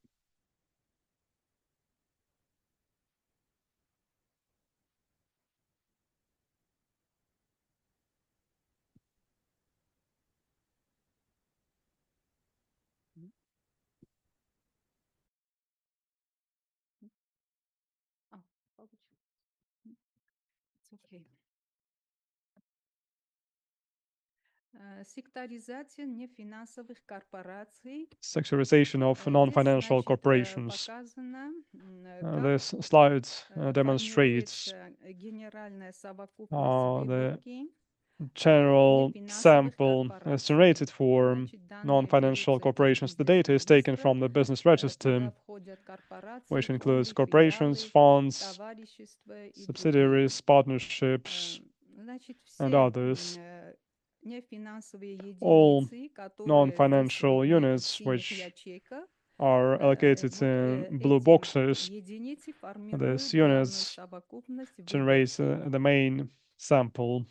It's okay. Секторизация нефинансовых корпораций. Sectorization of Здесь, non-financial значит, corporations. показано, This slide demonstrates формируется генеральная совокупность the выборки general нефинансовых sample is корпораций. generated for Значит, данные non-financial берутся из corporations. The data is taken бизнес-регистра, from the business куда register, входят корпорации, which includes фонды, corporations, филиалы, funds, товарищества и другие. subsidiaries, partnerships, Значит, and все others. нефинансовые All единицы, которые non-financial здесь видны в units синих which ячейках, are allocated вот in blue эти boxes. единицы These формируют главную units совокупность generate выборки. the main sample.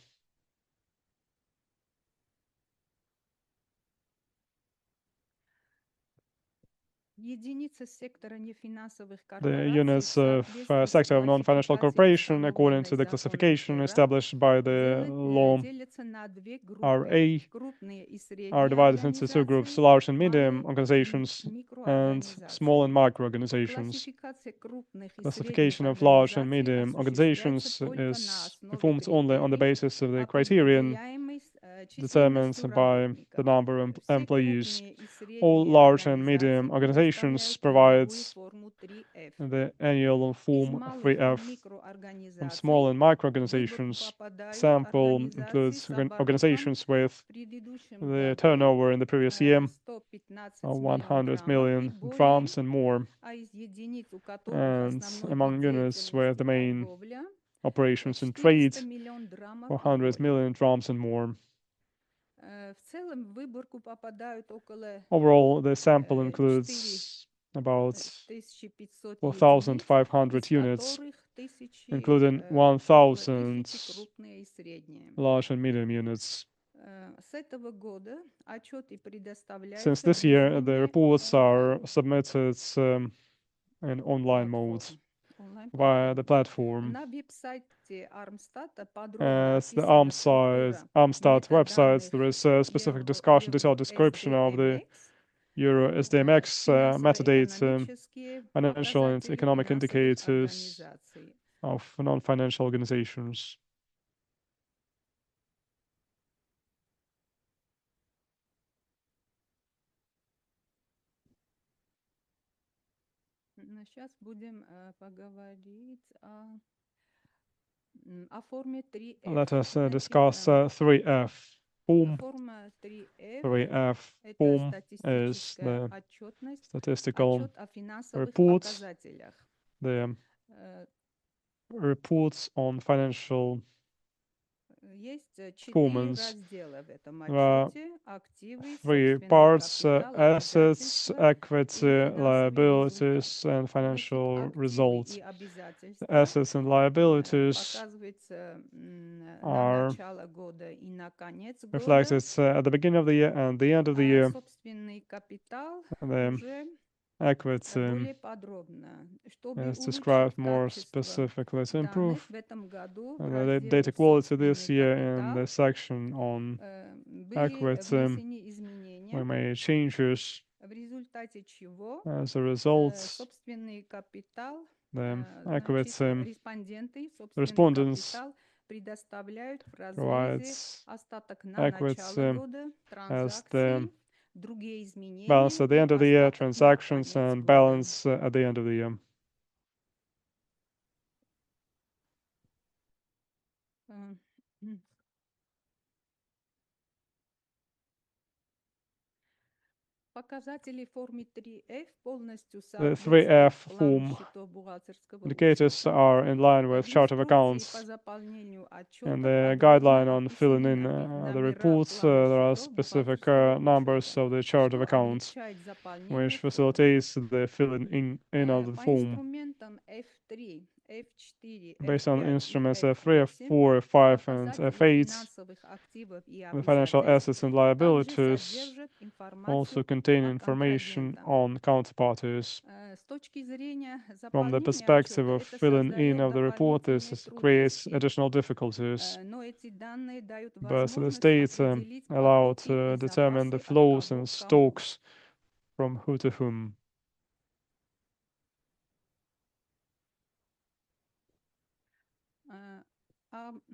Единицы сектора нефинансовых the корпораций в units of соответствии с sector of non-financial классификацией, corporation according to установленной the законом classification ФЕРА, established by the law делятся на две группы. RA Крупные и are средние divided into two groups, организации, large and medium малые organizations and микроорганизации. small and micro organizations. Классификация крупных и средних Classification of large and организаций medium осуществляется organizations только на is основе performed only on the критерий, basis of the criterion определяемой determined численностью by the работников. number of Все employees. крупные и All средние large and medium организации organizations предоставляют provides трудовую форму 3F. the annual Из form малых 3F. From микроорганизаций small and micro в выборку organizations, попадают sample организации includes с оборотом organizations with в предыдущем the году turnover in the previous year 115 of миллион 100 драмов и million более, drams and more, а из единиц, у которых and основной among вид units where деятельности the main торговля, operations in 400 trade миллион драмов и 400 более. million drams and more. В целом в выборку попадают около Overall, the sample 4 includes about 1500 4,500 единиц, из units, которых 1000 including около 1,000 1000 крупные и средние. large and medium units. С этого года отчеты предоставляются Since в this year, the режиме reports are онлайн. submitted in online mode via the platform. На веб-сайте Армстата подробно As the описана структура Armstat websites, метаданных there is a specific discussion, detailed description of the SDMX, Euro SDMX metadata, финансово-экономические financial and показатели economic финансовых indicators организаций. of non-financial organizations. Сейчас будем поговорить о форме 3F. Let us Значит, discuss 3F. Form форма 3F 3F – это form is статистическая the отчетность, statistical отчет о финансовых reports, показателях. the Э, reports on financial Есть 4 performance. раздела в этом There are отчете: активы, three собственный parts, капитал, assets, обязательства equity, и финансовый liabilities, результат. and Значит, financial активы results. и The обязательства assets and liabilities показывается на are начало года и на конец года. reflected at the beginning of the year and the end of the А year. собственный капитал The уже equity более подробно. Чтобы is улучшить described more качество specifically to данных improve в этом году в the разделе data quality this «Собственный year in капитал» the section on были equity. внесены We изменения, made changes в результате чего as a result. собственный капитал, The значит, equity респонденты собственный respondents капитал предоставляют в разрезе provides остаток на начало equity года, as the транзакции, другие изменения balance at the и end of the year, остаток на transactions, конец and года. balance at the end of the year. Показатели в форме 3F полностью The 3F соответствуют плану form счетов-бухгалтерского indicators учета. are in line В with chart of инструкции по accounts заполнению and отчета the подробно guideline on filling описаны in the номера reports. плана There are счетов specific бухгалтерского numbers учета, of the chart of что accounts, облегчает заполнение which формы. facilitates the filling in of the По form. инструментам F3, F4, Based on F5 instruments и F3, F8 F4, F5, and показатели F8, финансовых активов и the financial assets обязательств and также liabilities содержат also информацию contain по information контрагентам. on counterparties. С точки зрения From the заполнения perspective отчета of это filling in создает of the report, this дополнительные creates трудности, additional difficulties. но эти данные дают But this возможность data определить allow потоки to и determine the запасы от flows кого and к кому. stocks from who to whom.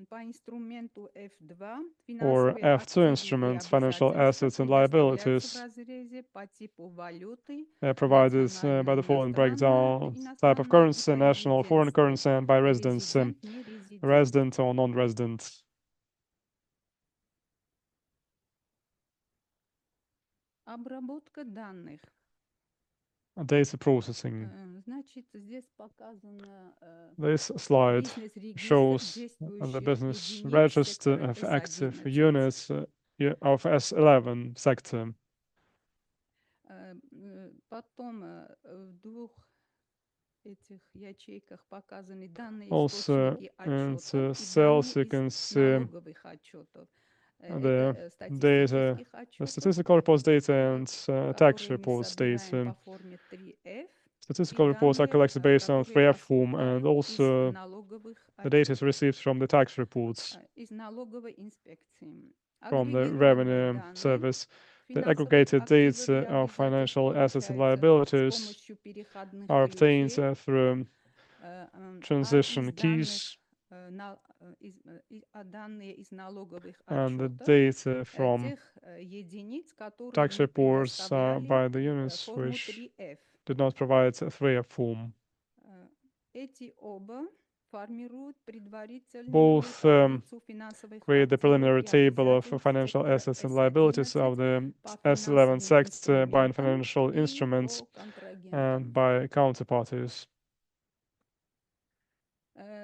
По инструменту F2 Or финансовые F2 активы и instruments, financial обязательства assets and предоставляются в liabilities, разрезе по типу валюты, provided by the following breakdown: type of currency, national, foreign currency, and by residence, резидент, нерезидент. resident or non-resident. Обработка данных. Data processing. Значит, здесь показано This slide бизнес-регистр shows the действующих business единиц register сектора of active S11. units of S11 sector. Потом в двух этих ячейках показаны данные Also, источники in отчетов и cells данные you can из see налоговых отчетов. the это data, статистических the отчетов, statistical reports data and tax которые мы reports собираем data. по форме 3F, Statistical reports are данные, collected based on которые 3F form, and поступают из also налоговых the data is отчетов, received from the tax reports из налоговой инспекции. from the Агрегированные revenue данные service. The финансовых aggregated активов data и of обязательств financial assets and получается с liabilities помощью переходных are obtained ключей, through а transition из данных, keys, данные из налоговых and the отчетов data from тех единиц, которые tax не reports предоставляли by the units форму which 3F. did not provide a 3F form. Эти оба формируют предварительную Both таблицу финансовых create the активов preliminary и table of обязательств financial сектора assets and liabilities of the по S11 финансовым sector by инструментам financial и instruments по контрагентам. and by counterparties.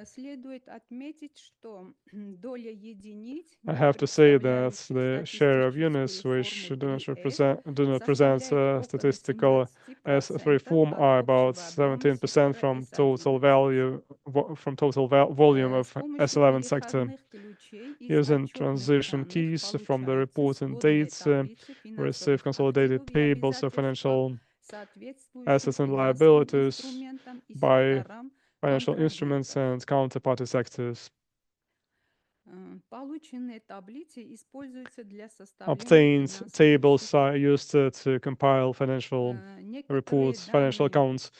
Следует отметить, что доля единиц, I не have to say that представляющих the share of units статистическую which форму do not present составляет около statistical S3 form 17% are от about общего объема 17% сектора from S11. total value from total volume of С помощью S11 sector. переходных ключей из Using отчетных transition данных keys from the получаются reporting сводные dates, таблицы receive финансовых consolidated активов и tables of обязательств по financial соответствующим assets and финансовым liabilities инструментам и by секторам financial instruments контрагентов. and counterparty sectors. Полученные таблицы используются для составления Obtained финансовых tables счетов. are used to compile financial Некоторые reports, financial данные accounts.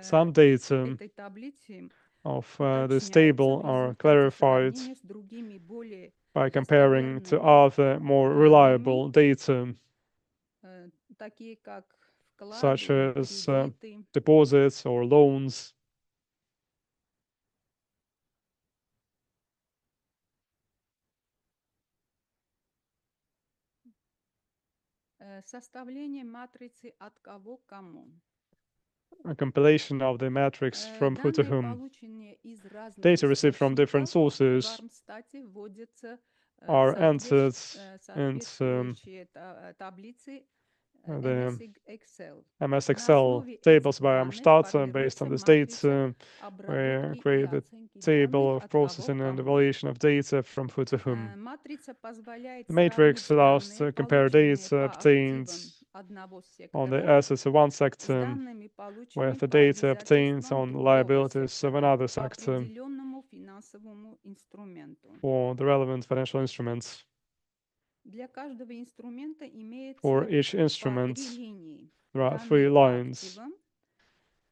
Some data этой таблицы of this уточняются table в are результате clarified сравнения с другими более by comparing to достоверными other more данными, reliable data, такие как such вклады, as кредиты, deposits or loans. составление матрицы от кого к кому. A compilation of the matrix from who to Данные, whom. полученные из разных Data received from different источников, в sources Гармстате вводятся are entered into соответствующие таблицы the MS Excel. MS На Excel основе tables этих by данных Amstadt. Based on формируется this матрица data, we обработки и create the оценки table данных of от кого processing к and кому. evaluation of data from who to whom. Матрица позволяет The matrix сравнить allows данные, to compare полученные data по obtained активам одного on the сектора, assets of one с sector данными, with полученными the по data obtained обязательствам on другого liabilities of сектора another по sector определенному финансовому инструменту. for the relevant financial instruments. Для каждого инструмента For имеется each по instrument, 3 линии. there are Данные 3 по lines. активам,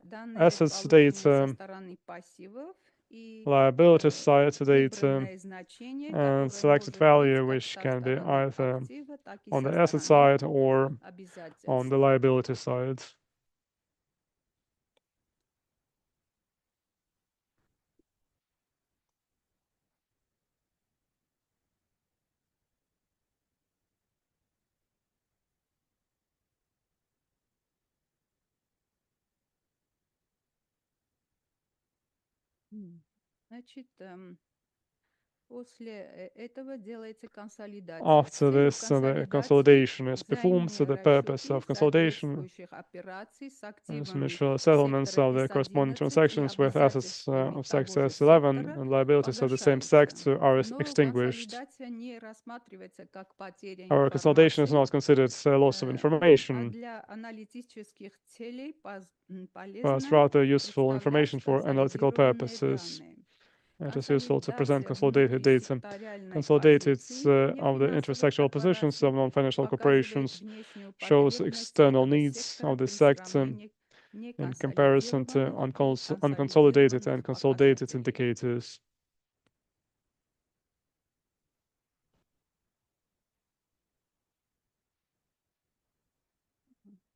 данные, Assets полученные со data, стороны пассивов, и liability side data, выбранное значение, and которое selected может быть value, как which со can be стороны either актива, так и on со the asset стороны side or on обязательств. the liability side. Значит, после этого делается консолидация. С After целью this, the консолидации consolidation is performed. So взаимные the purpose расчеты of consolidation соответствующих операций с is активами mutual settlements сектора of the corresponding S11 и transactions with assets обязательствами of того sector же S11 сектора and liabilities of the same погашаются. sector are Но extinguished. консолидация не рассматривается как потеря Our consolidation is информации, not considered a loss of а information, для аналитических целей but полезно rather useful представлять information for analytical консолидированные purposes. данные. It is useful to present Консолидация consolidated data. внутрисекториальной Consolidated позиции of the нефинансовых intersectional positions of корпораций non-financial показывает corporations внешнюю shows потребность external этого needs сектора of the при sector сравнении in comparison to неконсолидированных и unconsolidated and консолидированных consolidated показателей. indicators.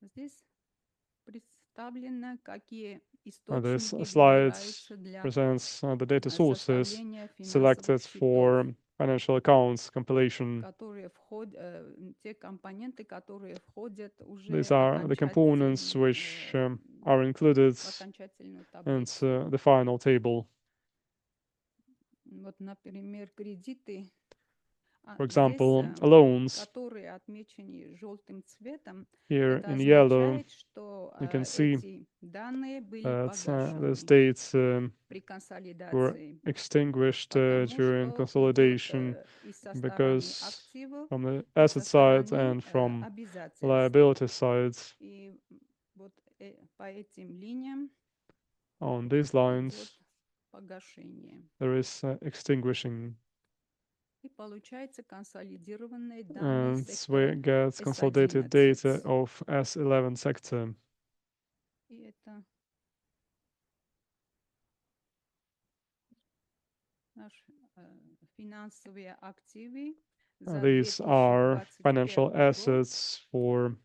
Здесь представлено, какие This источники slide выбираются для presents the data sources составления selected финансовых счетов, for financial accounts compilation. которые те компоненты, которые входят уже These are the components which are included в окончательную таблицу. into the final table. Вот, например, кредиты For здесь, example, loans которые отмечены желтым цветом, here это in yellow, означает, что you can see эти данные были that the погашены states при were консолидации, extinguished потому during что consolidation идет из со стороны because активов from the и со asset side стороны and from обязательств. liability sides. И вот по этим линиям On these идет lines, погашение. there is extinguishing, И получается консолидированные данные and сектора we get consolidated data S11. of S11 sector. И это наши финансовые активы за These are financial 2021 год assets for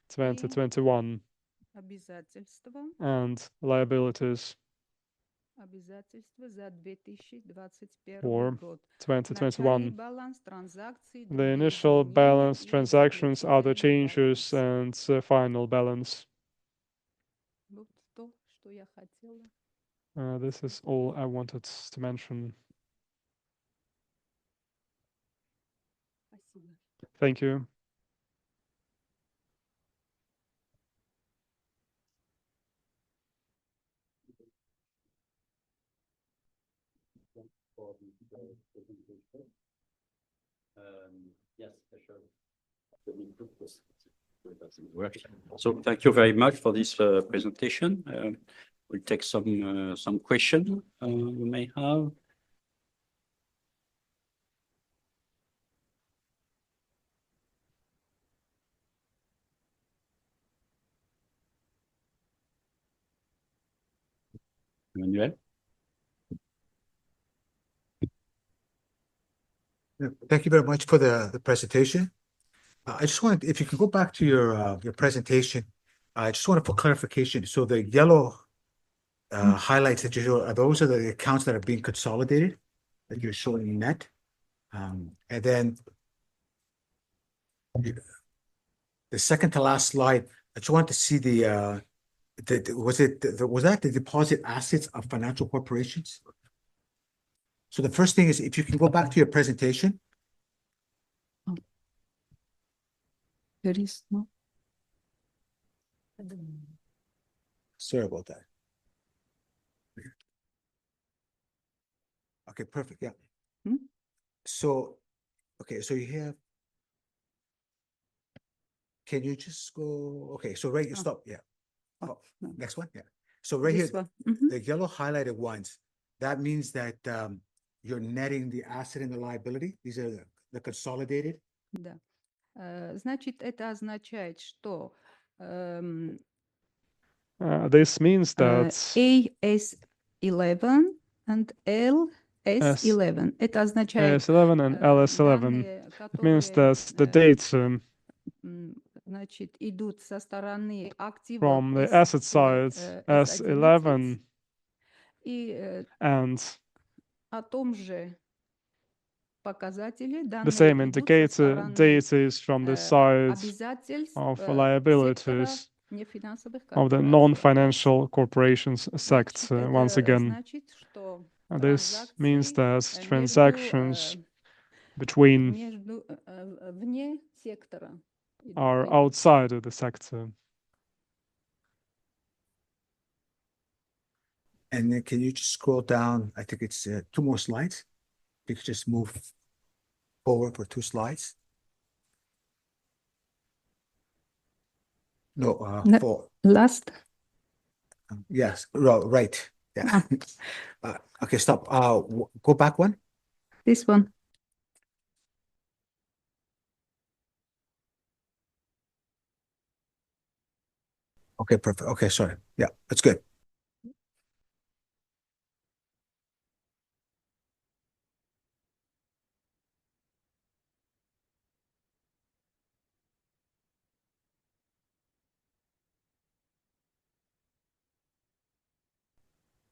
2021 обязательства and liabilities обязательства за 2021 for год. Начальный 2021. баланс транзакций, The другие initial изменения balance и transactions, other заключительный changes, баланс. and final balance. Вот то, что я хотела. This is all I wanted to mention. Спасибо. Thank you. For the presentation. Yes, sure. So thank you very much for this presentation. We'll take some question you may have. Emmanuel? Thank you very much for the presentation. I just wanted, if you can go back to your presentation, I just want to put clarification. So the yellow highlights that you show, those are the accounts that are being consolidated that you're showing net. And then the second to last slide, I just wanted to see was that the deposit assets of financial corporations? So the first thing is, if you can go back to your presentation. There is no. Sorry about that. Okay, perfect, yeah. Hmm? So, okay, so you have. Can you just go, okay, so right, Oh. stop, yeah. Oh, no. next one, yeah. So right here, This one. Mhm. the yellow highlighted ones, that means that you're netting the asset and the liability. These are the consolidated. Да. Значит, это означает, что This means that AS11 and LS11. Это означает S11 and LS11, данные, it means которые that the data значит, идут со стороны активов from the asset side, S11, и and о том же показателе the данные same идут со indicator стороны data is from the side обязательств of сектора liabilities нефинансовых of the корпораций. non-financial corporations sector. Once Это again, значит, что this means транзакции that transactions between между вне сектора are идут. outside of the sector. And then can you just scroll down? I think it's 2 more slides. You could just move forward for 2 slides. No, No. 4. Last. Yes, right, yeah. Okay, stop. Go back one. This one. Okay, perfect. Okay, sorry. Yeah, that's good.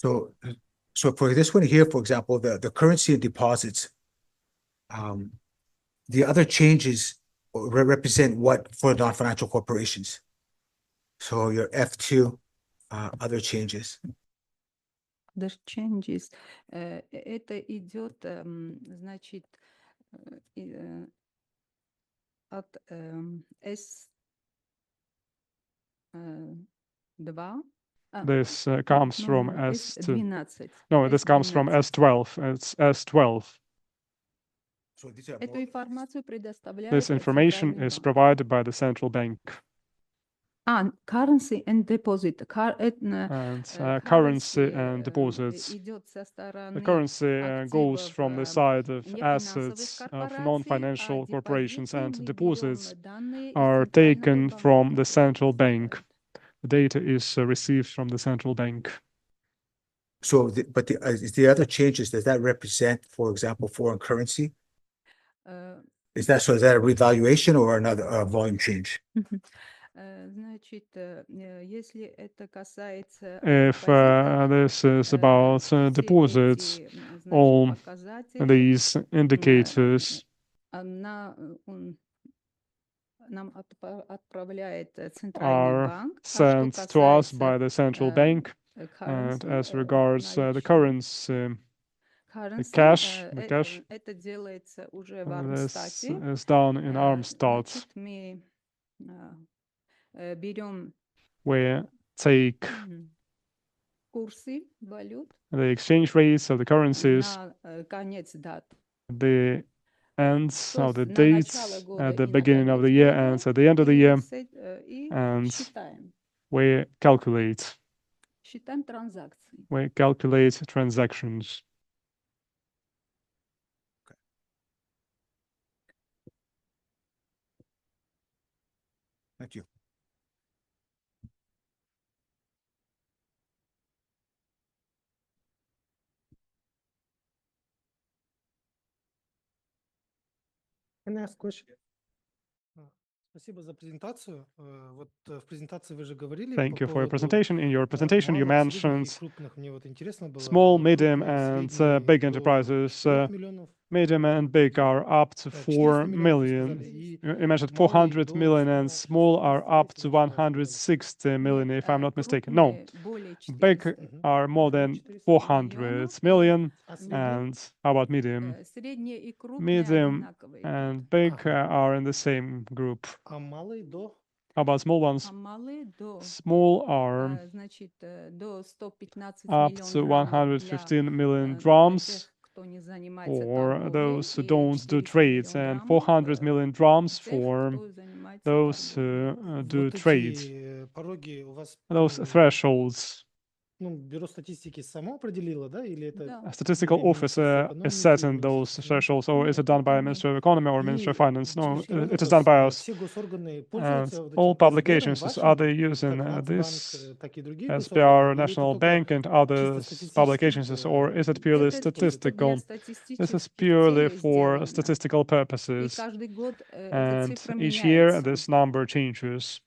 So for this one here, for example, the currency and deposits, the other changes represent what for non-financial corporations? So your F2, other changes. Other changes. Это идет, значит, от S2. This comes from no, S2. S12. No, this comes from S12. S12. It's S12. So these are Эту more- информацию предоставляет This information Центральный is банк. provided by the central bank. Currency and deposit. And currency and deposits. идет со The стороны currency goes from the активов, side of нефинансовых assets of корпораций, non-financial а corporations, депозиты and мы deposits берем данные из are Центрального taken банка, from the которые central bank. поступают. The data is received from the central bank. So, is the other changes, does that represent, for example, foreign currency? Э, Is that a revaluation or another volume change? Значит, если это касается If депозитов, this is about все deposits, эти, значит, all показатели, these indicators нам отправляет Центральный are банк. sent to us by the central bank. And as regards the currency, the cash, это делается уже в this Армстате. is done in Armstadt. Значит, мы берем We take курсы валют the exchange rates of the currencies, на конец дат. the ends То of the есть на начало dates года at the и на beginning of the конец year года, and at the end of the year, и and считаем. we calculate. Считаем транзакции. We calculate transactions. Thank you. Can I ask question? Спасибо за презентацию. Вот в презентации вы же говорили по Thank you for your поводу presentation. In your presentation, you малых, средних и mentioned крупных. Мне вот интересно было. small, medium, крупные, and средние big до enterprises. 4 миллионов, Medium and big are up to 4 400 million. сказали, и You mentioned малые 400 до million and 160 small are up to если не ошибаюсь. 160 million, if I'm not mistaken. Крупные No, более big 400 are more than 400 400 миллионов, million. А средние? And how about medium? средние и крупные Medium одинаковые. and big Ага. are in the same group. А малые до? How about small ones? А малые до, Small are значит, до 115 up миллион to драмов для 115 million тех, drams кто не занимается for торговлей, those who и don't do 400 trades, миллион and драмов 400 million drams тех, for кто занимается those торговлей. who do Вот trade. эти пороги у вас, Those thresholds. ну, бюро статистики само определило, да, или это Да. A statistical внутреннее officer Министерство is setting экономики, those Министерство финансов? thresholds, or is it Нет, done by это Ministry of Economy or Ministry of И Finance? No, через что it is done by us. все госорганы And пользуются вот all этим СБРом publications, are вашим, they using как Нацбанк, this так и другие SPR, госорганы, или это National только Bank, and чисто other статистических publications, or is it purely Это чисто для statistical? This is статистических purely целей for сделано. statistical И purposes. каждый год эта And цифра each year, меняется. this number changes.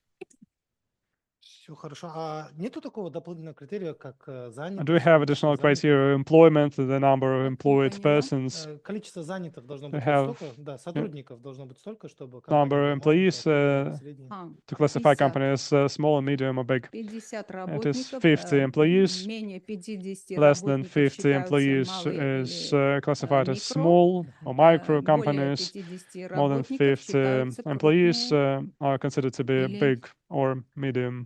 Все хорошо. А нету такого дополнительного критерия, как занятость? Do we have additional criteria? Employment, the number of Не employed поняла. persons, Количество занятых должно We быть have- вот столько, да, сотрудников должно быть столько, чтобы number of компания была employees, маленькая, средняя. to classify 50. companies small, medium, or big. 50 It is работников, 50 employees. менее 50 Less than работников 50 считаются employees малые is или classified as micro, small or micro более companies. 50 More than работников 50 считаются employees крупные, are considered to be или- big or medium.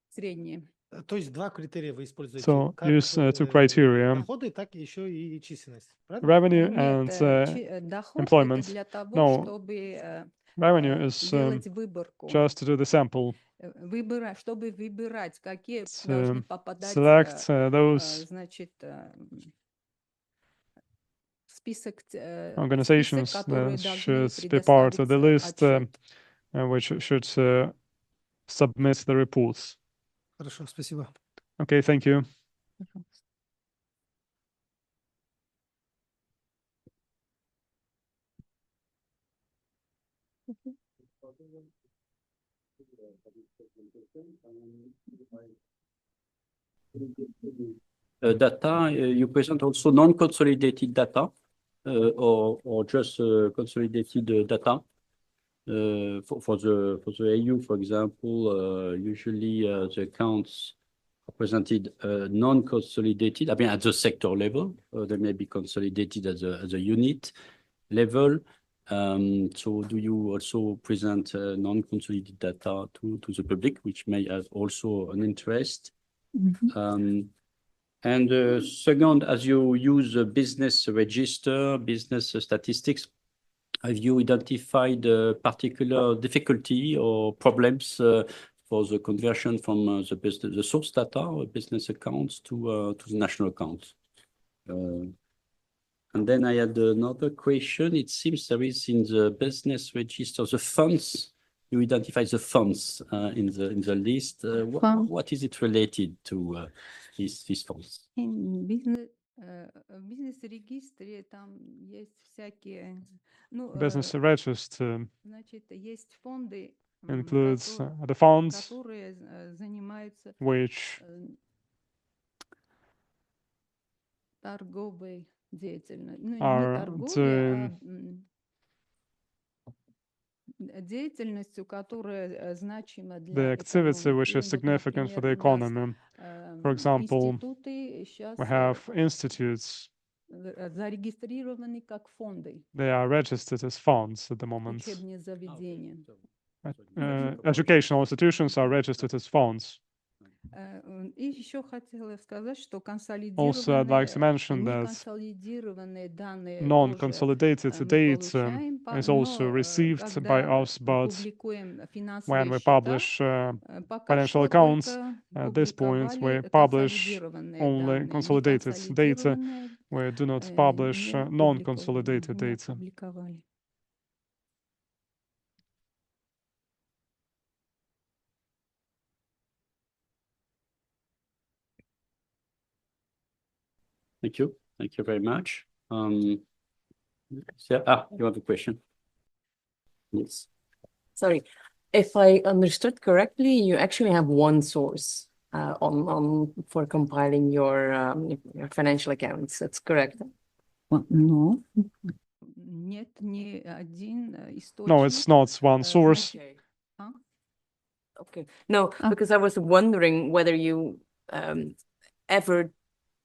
средние. То есть два критерия вы используете. So как use two criteria: доходы, так еще и численность. Правильно? revenue Нет, and доход employment. это для того, No, чтобы revenue is делать выборку. just to do the sample, Чтобы выбирать, какие to должны попадать select those значит, список, organizations список, которые that должны should be part of the предоставить list, отчет. which should submit the reports. Хорошо, спасибо. Okay, thank you. Data, you present also non-consolidated data, or just consolidated data. For the AU, for example, usually the accounts presented non-consolidated, I mean, at the sector level, they may be consolidated as a unit level. So do you also present non-consolidated data to the public, which may have also an interest? And second, as you use a business register, business statistics, have you identified a particular difficulty or problems for the conversion from the source data or business accounts to the national accounts? And then I had another question. It seems there is in the business register, the funds, you identify the funds in the list. What is it related to these funds? В бизнес-регистре там есть всякие, ну, Business register значит, есть фонды, includes the funds которые занимаются which торговой деятельностью. Ну, не are торговой, а doing деятельностью, которая значима the для activity which экономики. is significant for the economy. For example, институты сейчас we have institutes, зарегистрированы как фонды, they are registered as funds at the moment. учебные заведения. Educational institutions are registered as funds. И еще хотела сказать, что Also, I'd like to mention that неконсолидированные данные non-consolidated тоже мы data получаем, is also но received by когда us, but публикуем финансовые when we счета, publish пока financial что accounts, только at this point we публиковали publish консолидированные only данные, consolidated data. неконсолидированные We do not publish не non-consolidated опубликованы, не data. опубликовали. Thank you. Thank you very much. You have a question? Yes. Sorry, if I understood correctly, you actually have one source on for compiling your financial accounts. That's correct? No. Нет, ни один источник. No, it's not one source. Okay. No, because I was wondering whether you ever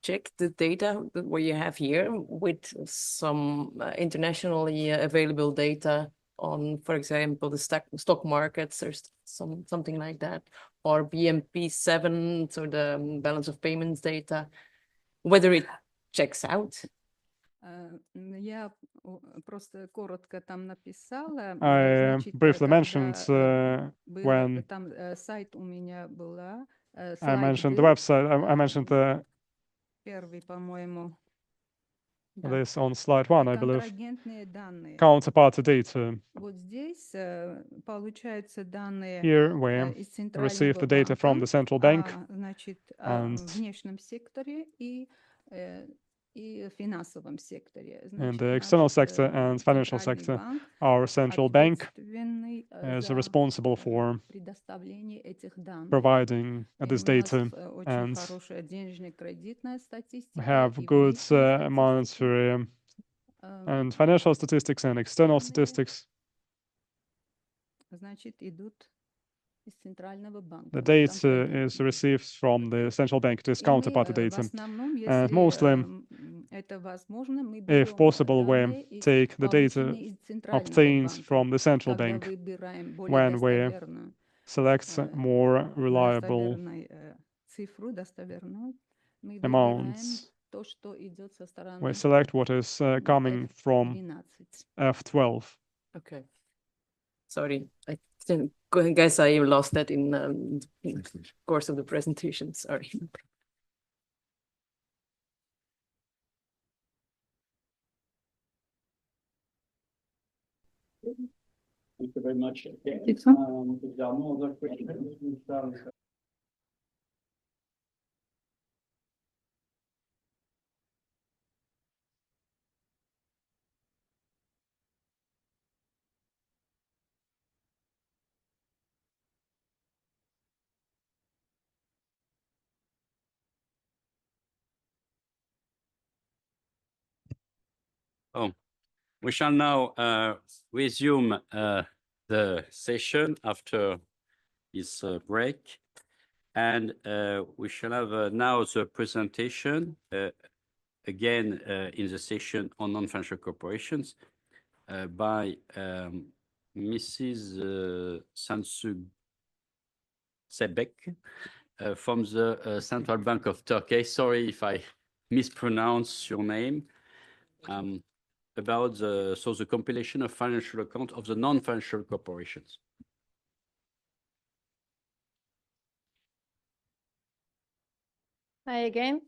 check the data that what you have here with some internationally available data on, for example, the stock markets or something like that, or BMP7, so the balance of payments data, whether it checks out. Я просто коротко там написала. I briefly mentioned when там сайт у меня была. I mentioned the website. I mentioned the Первый, по-моему. this on slide 1, I believe. Контрагентные данные. Counterparty data. Вот здесь получаются данные Here we из receive the Центрального data from the банка, central bank значит, and в внешнем секторе и финансовом секторе. in the external sector and financial sector. Our central bank is responsible for providing this data, and we have good monetary and financial statistics and external statistics. The data is received from the central bank, it is counterparty data. And mostly, if possible, we take the data obtained from the central bank when we select more reliable amounts. We select what is coming from F12. Okay. Sorry, I guess I lost that in the course of the presentation. Sorry. Thank you very much. If there are no other questions, we shall now resume the session after this break. And we shall have now the presentation again in the session on non-financial corporations by Mrs. Sansu Sebek from the Central Bank of Turkey. Sorry if I mispronounce your name. About the compilation of financial account of the non-financial corporations. Hi again.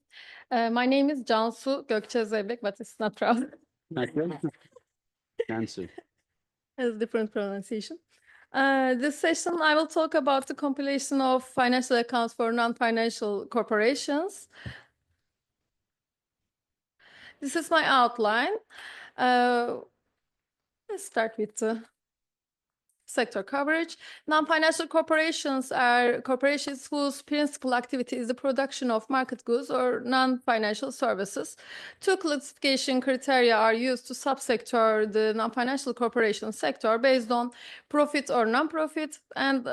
My name is Cansu Gökçe Zeybek, but it's not proud. Cansu. Has different pronunciation. This session, I will talk about the compilation of financial accounts for non-financial corporations. This is my outline. Let's start with the sector coverage. Non-financial corporations are corporations whose principal activity is the production of market goods or non-financial services. Two classification criteria are used to subsector the non-financial corporation sector based on profit or non-profit and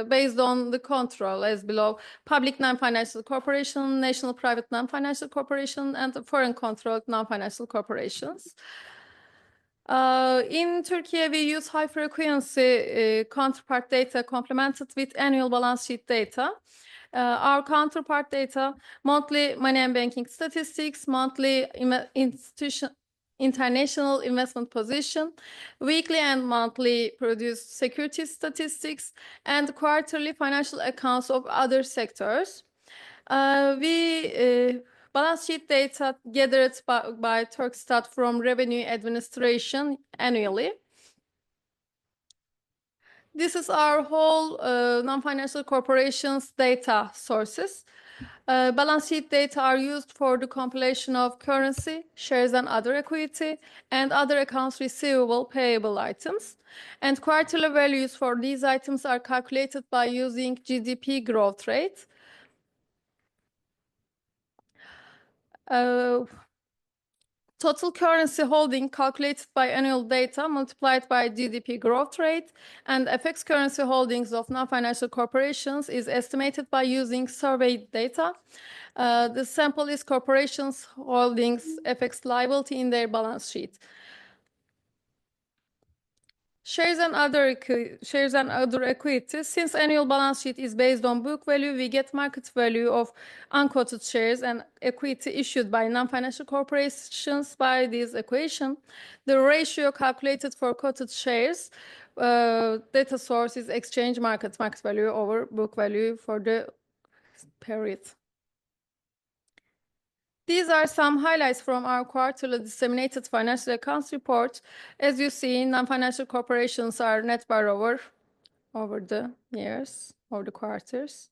based on the control as below: public non-financial corporation, national private non-financial corporation, and foreign controlled non-financial corporations. In Turkey, we use high-frequency counterpart data complemented with annual balance sheet data. Our counterpart data, monthly money and banking statistics, monthly international investment position, weekly and monthly produced security statistics, and quarterly financial accounts of other sectors. Balance sheet data gathered by Turkstat from Revenue Administration annually. This is our whole non-financial corporations data sources. Balance sheet data are used for the compilation of currency, shares and other equity, and other accounts receivable payable items. And quarterly values for these items are calculated by using GDP growth rate. Total currency holding calculated by annual data multiplied by GDP growth rate, and FX currency holdings of non-financial corporations is estimated by using survey data. The sample is corporations holdings FX liability in their balance sheet. Shares and other equity. Since annual balance sheet is based on book value, we get market value of unquoted shares and equity issued by non-financial corporations by this equation. The ratio calculated for quoted shares data source is exchange market value over book value for the period. These are some highlights from our quarterly disseminated financial accounts report. As you see, non-financial corporations are net borrower over the years, over the quarters.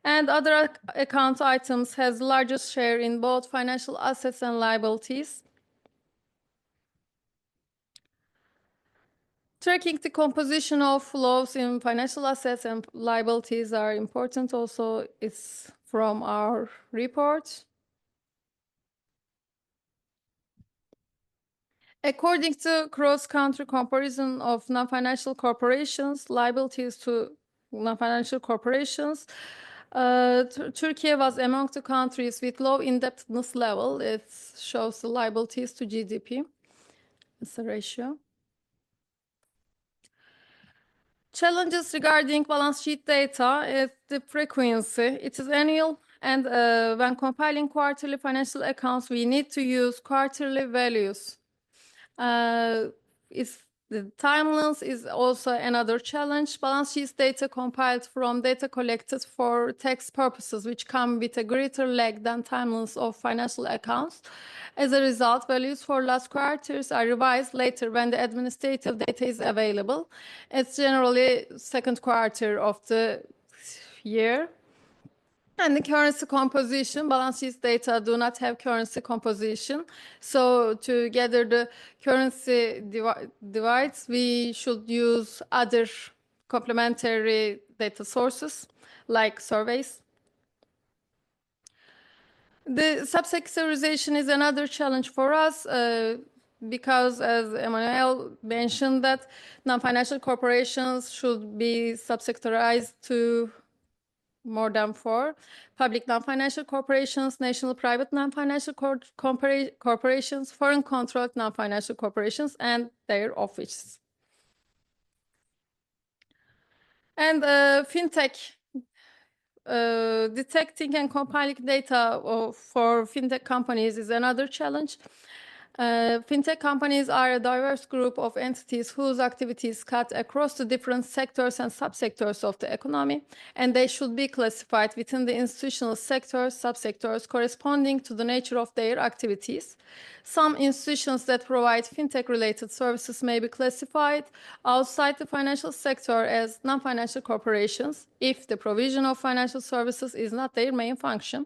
And other account items has the largest share in both financial assets and liabilities. Tracking the composition of flows in financial assets and liabilities are important also. It's from our report. According to cross-country comparison of non-financial corporations, liabilities to non-financial corporations, Turkey was among the countries with low indebtedness level. It shows the liabilities to GDP. It's a ratio. Challenges regarding balance sheet data is the frequency. It is annual, and when compiling quarterly financial accounts, we need to use quarterly values. The timelines is also another challenge. Balance sheet data compiled from data collected for tax purposes, which come with a greater lag than timelines of financial accounts. As a result, values for last quarters are revised later when the administrative data is available. It's generally second quarter of the year. And the currency composition, balance sheet data do not have currency composition. So to gather the currency divides, we should use other complementary data sources like surveys. The subsectorization is another challenge for us because, as Emmanuel mentioned, that non-financial corporations should be subsectorized to more than 4, public non-financial corporations, national private non-financial corporations, foreign-controlled non-financial corporations, and their offices. And fintech, detecting and compiling data for fintech companies is another challenge. Fintech companies are a diverse group of entities whose activities cut across the different sectors and subsectors of the economy, and they should be classified within the institutional sectors, subsectors corresponding to the nature of their activities. Some institutions that provide fintech-related services may be classified outside the financial sector as non-financial corporations if the provision of financial services is not their main function.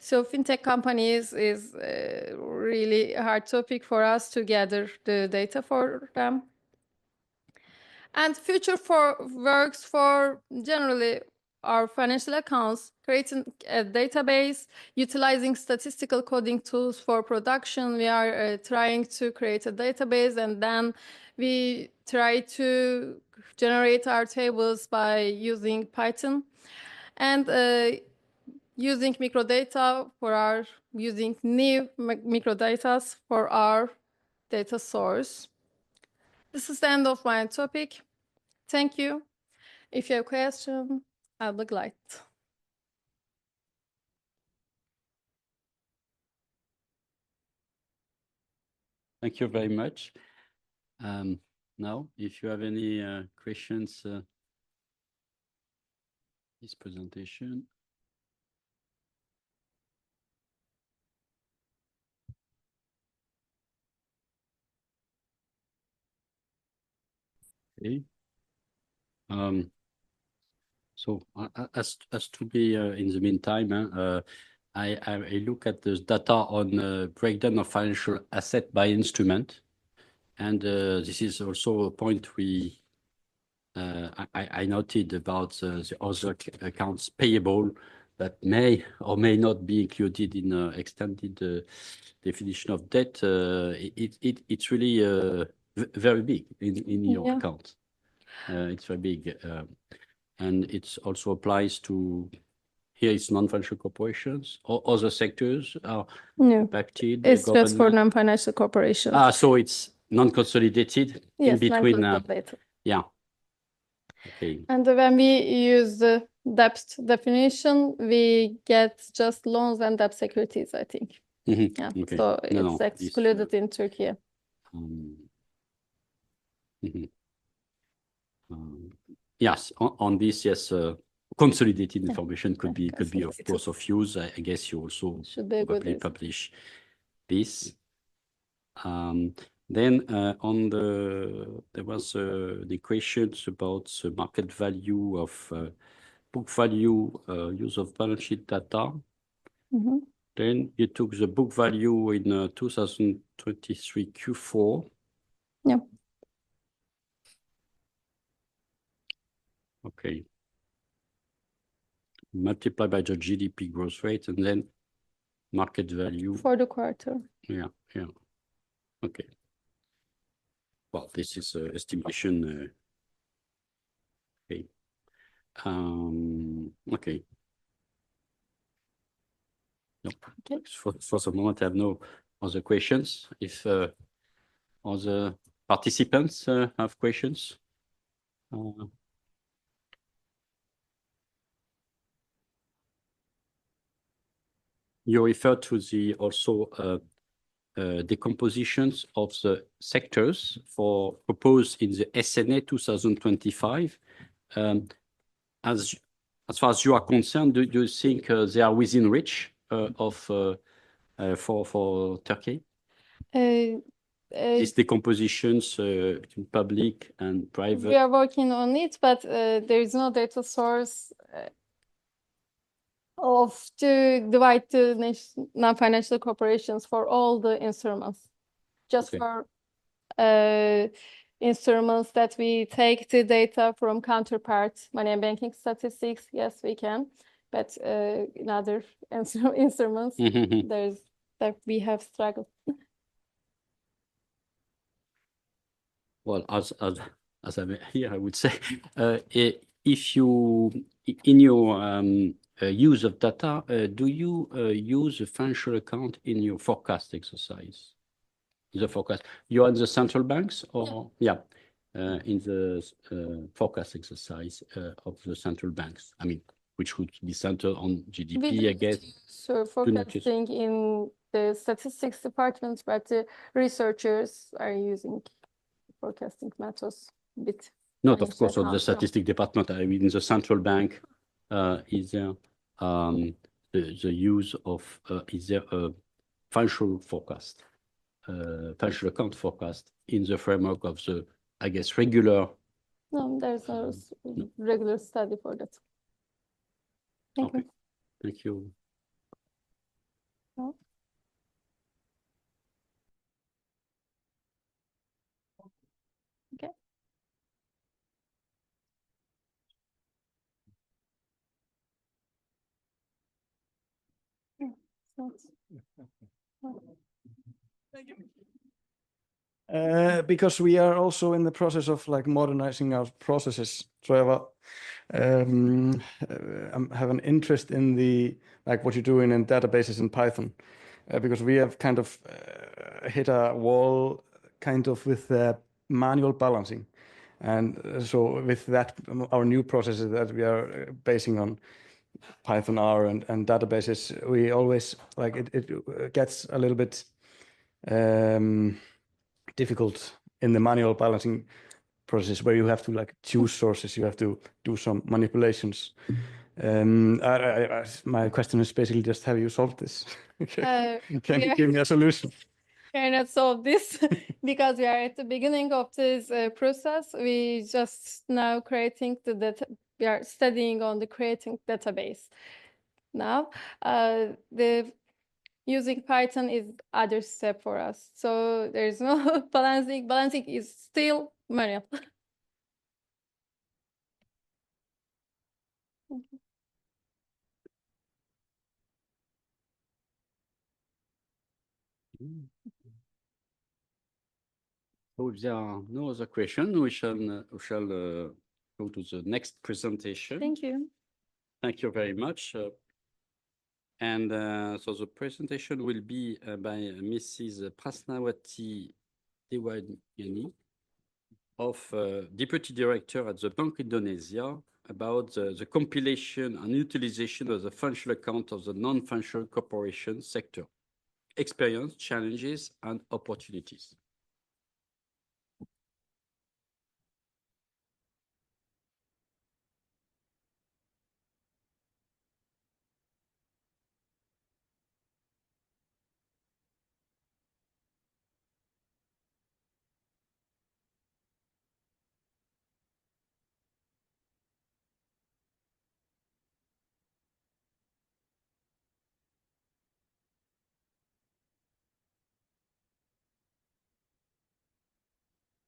So fintech companies is a really hard topic for us to gather the data for them. And future works for generally our financial accounts, creating a database, utilizing statistical coding tools for production. We are trying to create a database, and then we try to generate our tables by using Python. And using microdata using new microdata for our data source. This is the end of my topic. Thank you. If you have a question, I'll be glad. Thank you very much. Now, if you have any questions, this presentation. Okay. So as to be in the meantime, I look at the data on breakdown of financial asset by instrument, and this is also a point I noted about the other accounts payable that may or may not be included in extended definition of debt. It's really very big in your account. It's very big. And it also applies to, here it's non-financial corporations or other sectors are impacted. It's just for non-financial corporations. So it's non-consolidated in between. Non-consolidated. Yeah. Okay. And when we use the debt definition, we get just loans and debt securities, I think. Yeah. Okay. So it's excluded in Turkey. Yes, on this, yes, consolidated information could be of course of use. I guess you also probably publish this. Then on there was the questions about the market value of book value use of balance sheet data. Then you took the book value in 2023 Q4. Yeah. Okay. Multiply by the GDP growth rate and then market value. For the quarter. Yeah. Okay. Well, this is estimation. Okay. Okay. No. Okay. For the moment, I have no other questions. If other participants have questions. You refer to the also decompositions of the sectors for proposed in the SNA 2025. As far as you are concerned, do you think they are within reach for Turkey? These decompositions between public and private. We are working on it, but there is no data source to divide the non-financial corporations for all the instruments. Just for instruments that we take the data from counterpart, money and banking statistics, yes, we can. But in other instruments, that we have struggled. Well, as I'm here, I would say, if you in your use of data, do you use a financial account in your forecast exercise? The forecast, you're in the central banks or in the forecast exercise of the central banks. I mean, which would be centered on GDP, I guess. So forecasting in the statistics department, but the researchers are using forecasting methods with Not, of course, of the accounts, no. statistic department. I mean, the central bank, is there the use of, is there a financial forecast, financial account forecast in the framework of the, I guess, regular? No, there's no regular study for that. Thank you. Thank you. No. Okay. Because we are also in the process of like modernizing our processes. So I have an interest in the like what you're doing in databases in Python, because we have kind of hit a wall kind of with manual balancing. And so with that, our new processes that we are basing on Python R and databases, we always like it gets a little bit difficult in the manual balancing process where you have to like choose sources, you have to do some manipulations. My question is basically just, have you solved this? Can you give me a solution? Cannot solve this because we are at the beginning of this process. We just now creating the data. We are studying on the creating database now. The using Python is other step for us. So there's no balancing. Balancing is still manual. So if there are no other questions, we shall go to the next presentation. Thank you. Thank you very much. So the presentation will be by Mrs. Prasnawati Dewayani, of Deputy Director at the Bank Indonesia, about the compilation and utilization of the financial account of the non-financial corporation sector, experience, challenges, and opportunities.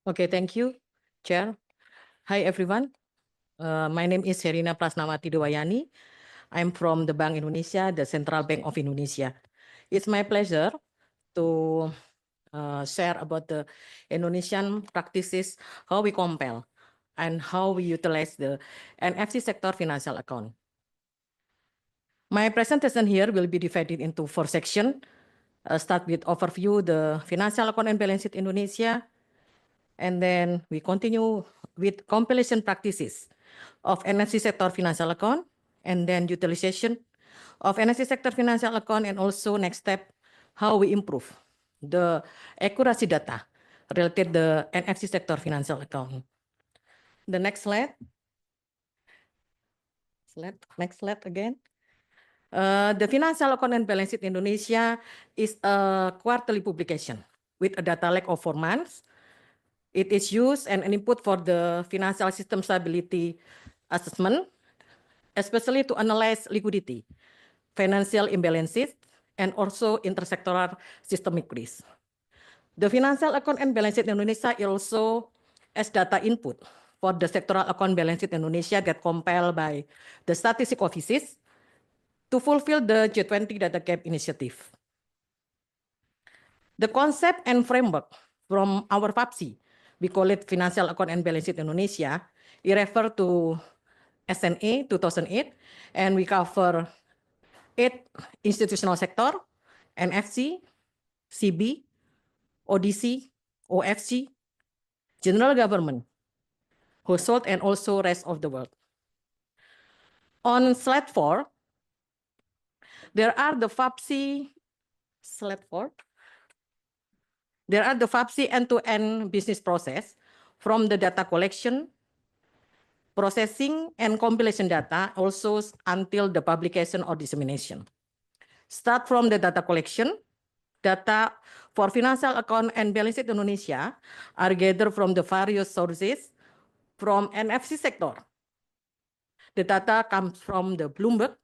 Okay, thank you, Chair. Hi, everyone. My name is Herina Prasnawati Dewayani. I'm from the Bank Indonesia, the Central Bank of Indonesia. It's my pleasure to share about the Indonesian practices, how we compile and how we utilize the NFC sector financial account. My presentation here will be divided into 4 sections. Start with overview, the financial account and balance sheet Indonesia. And then we continue with compilation practices of NFC sector financial account, and then utilization of NFC sector financial account, and also next step, how we improve the accuracy data related the NFC sector financial account. The next slide. Next slide again. The financial account and balance sheet Indonesia is a quarterly publication with a data lag of 4 months. It is used and an input for the financial system stability assessment, especially to analyze liquidity, financial imbalances, and also intersectoral systemic risk. The financial account and balance sheet Indonesia also as data input for the sectoral account balance sheet Indonesia that compiled by the statistic offices to fulfill the G20 data gap initiative. The concept and framework from our FAPSI, we call it Financial Account and Balance Sheet Indonesia, it refers to SNA 2008, and we cover 8 institutional sector, NFC, CB, ODC, OFC, general government, household, and also rest of the world. On slide 4, there are the FAPSI, slide 4. There are the FAPSI end-to-end business process from the data collection, processing, and compilation data also until the publication or dissemination. Start from the data collection. Data for financial account and balance sheet Indonesia are gathered from the various sources from NFC sector. The data comes from the Bloomberg,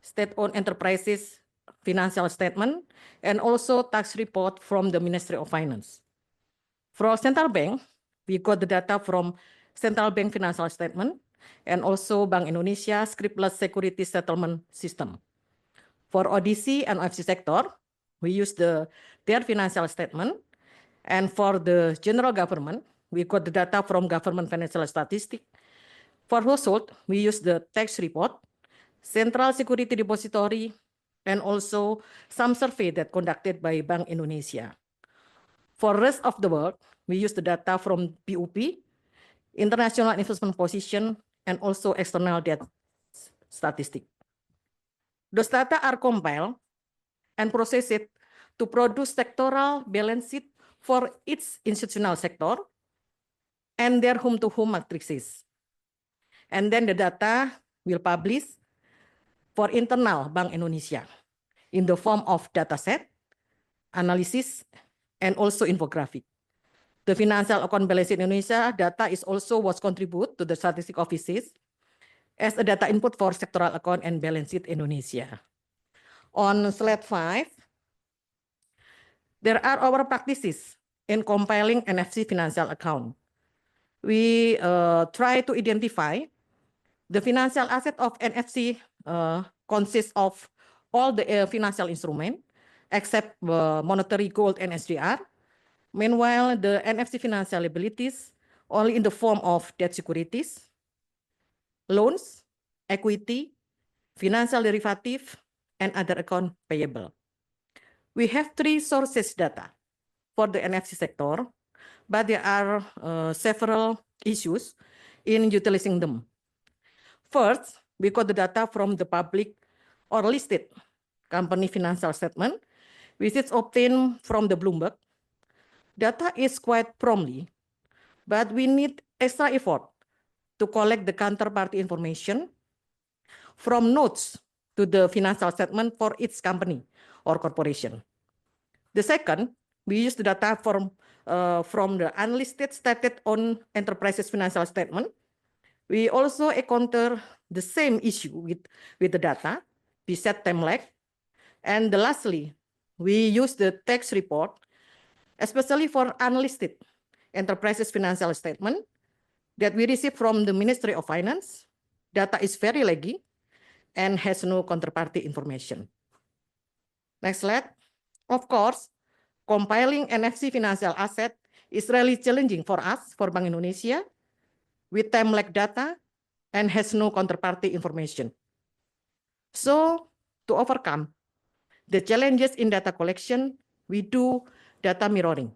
state-owned enterprises financial statement, and also tax report from the Ministry of Finance. For central bank, we got the data from central bank financial statement and also Bank Indonesia scriptless security settlement system. For ODC and OFC sector, we use their financial statement. And for the general government, we got the data from government financial statistics. For household, we use the tax report, central security depository, and also some survey that conducted by Bank Indonesia. For rest of the world, we use the data from BUP, international investment position, and also external debt statistic. Those data are compiled and processed to produce sectoral balance sheet for each institutional sector and their home-to-home matrices. And then the data will publish for internal Bank Indonesia in the form of dataset, analysis, and also infographic. The financial account balance sheet Indonesia data is also was contribute to the statistic offices as a data input for sectoral account and balance sheet Indonesia. On slide 5, there are our practices in compiling NFC financial account. We try to identify the financial asset of NFC consists of all the financial instrument except monetary gold and SDR. Meanwhile, the NFC financial liabilities only in the form of debt securities, loans, equity, financial derivative, and other account payable. We have 3 sources data for the NFC sector, but there are several issues in utilizing them. First, we got the data from the public or listed company financial statement, which is obtained from the Bloomberg. Data is quite promptly, but we need extra effort to collect the counterparty information from notes to the financial statement for each company or corporation. The second, we use the data from the unlisted state-owned enterprises financial statement. We also encounter the same issue with the data. We set time lag. And lastly, we use the tax report, especially for unlisted enterprises financial statement that we receive from the Ministry of Finance. Data is very laggy and has no counterparty information. Next slide. Of course, compiling NFC financial asset is really challenging for us, for Bank Indonesia, with time lag data and has no counterparty information. So, to overcome the challenges in data collection, we do data mirroring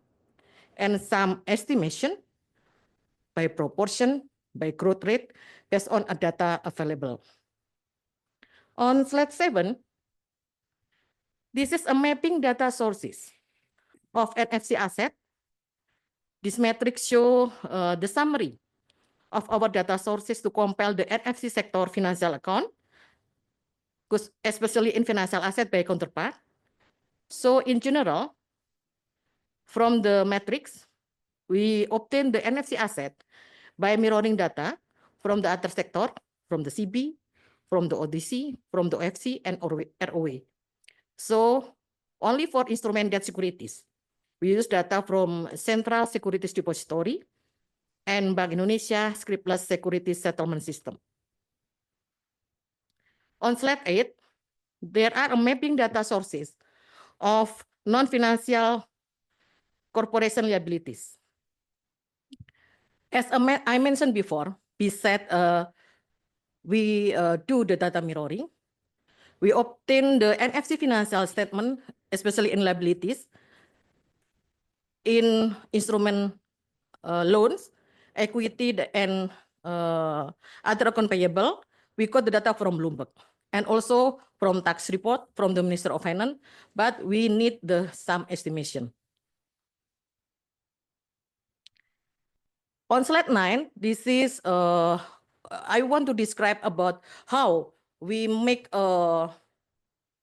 and some estimation by proportion, by growth rate, based on a data available. On slide 7, this is a mapping data sources of NFC asset. This matrix show the summary of our data sources to compile the NFC sector financial account, especially in financial asset by counterpart. So in general, from the matrix, we obtain the NFC asset by mirroring data from the other sector, from the CB, from the ODC, from the OFC, and ROA. So only for instrument debt securities, we use data from Central Securities Depository and Bank Indonesia scriptless security settlement system. On slide 8, there are mapping data sources of non-financial corporation liabilities. As I mentioned before, we set we do the data mirroring. We obtain the NFC financial statement, especially in liabilities, in instrument loans, equity, and other account payable. We got the data from Bloomberg and also from tax report from the Minister of Finance, but we need some estimation. On slide 9, this is I want to describe about how we make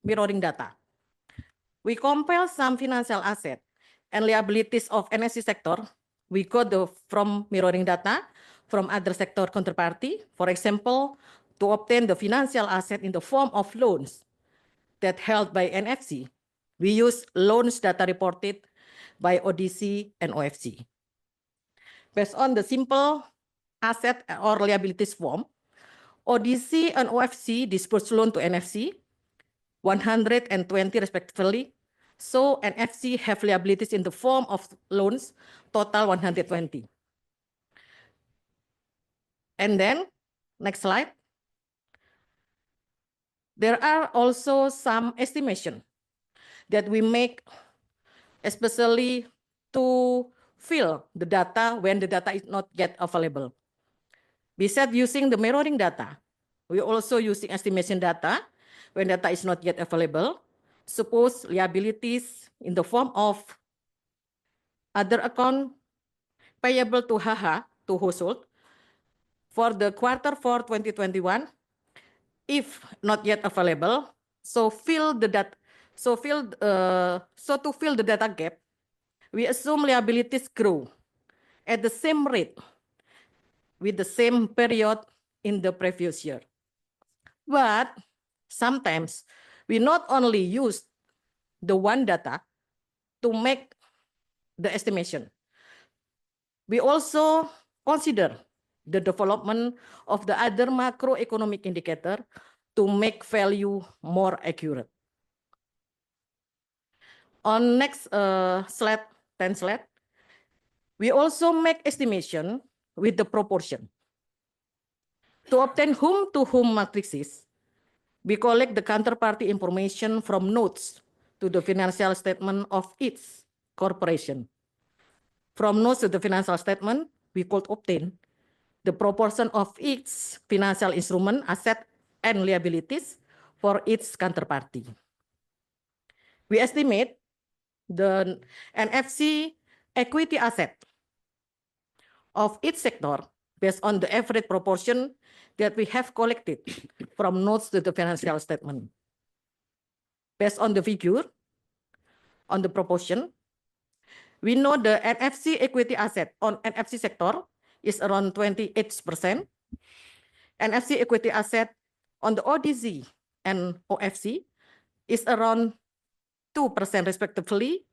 mirroring data. We compile some financial asset and liabilities of NFC sector. We got from mirroring data from other sector counterparty. For example, to obtain the financial asset in the form of loans that held by NFC, we use loans data reported by ODC and OFC. Based on the simple asset or liabilities form, ODC and OFC disperse loan to NFC, 120 respectively. So NFC have liabilities in the form of loans, total 120. And then, next slide. There are also some estimation that we make, especially to fill the data when the data is not yet available. Besides using the mirroring data, we also using estimation data when data is not yet available. Suppose liabilities in the form of other account payable to HH, to household, for the quarter 4 2021, if not yet available, so to fill the data gap, we assume liabilities grow at the same rate with the same period in the previous year. But sometimes we not only use the one data to make the estimation, we also consider the development of the other macroeconomic indicator to make value more accurate. On next slide, 10 slide, we also make estimation with the proportion. To obtain whom-to-whom matrices, we collect the counterparty information from notes to the financial statement of each corporation. From notes to the financial statement, we could obtain the proportion of each financial instrument, asset, and liabilities for each counterparty. We estimate the NFC equity asset of each sector based on the average proportion that we have collected from notes to the financial statement. Based on the figure, on the proportion, we know the NFC equity asset on NFC sector is around 28%. NFC equity asset on the ODC and OFC is around 2% respectively,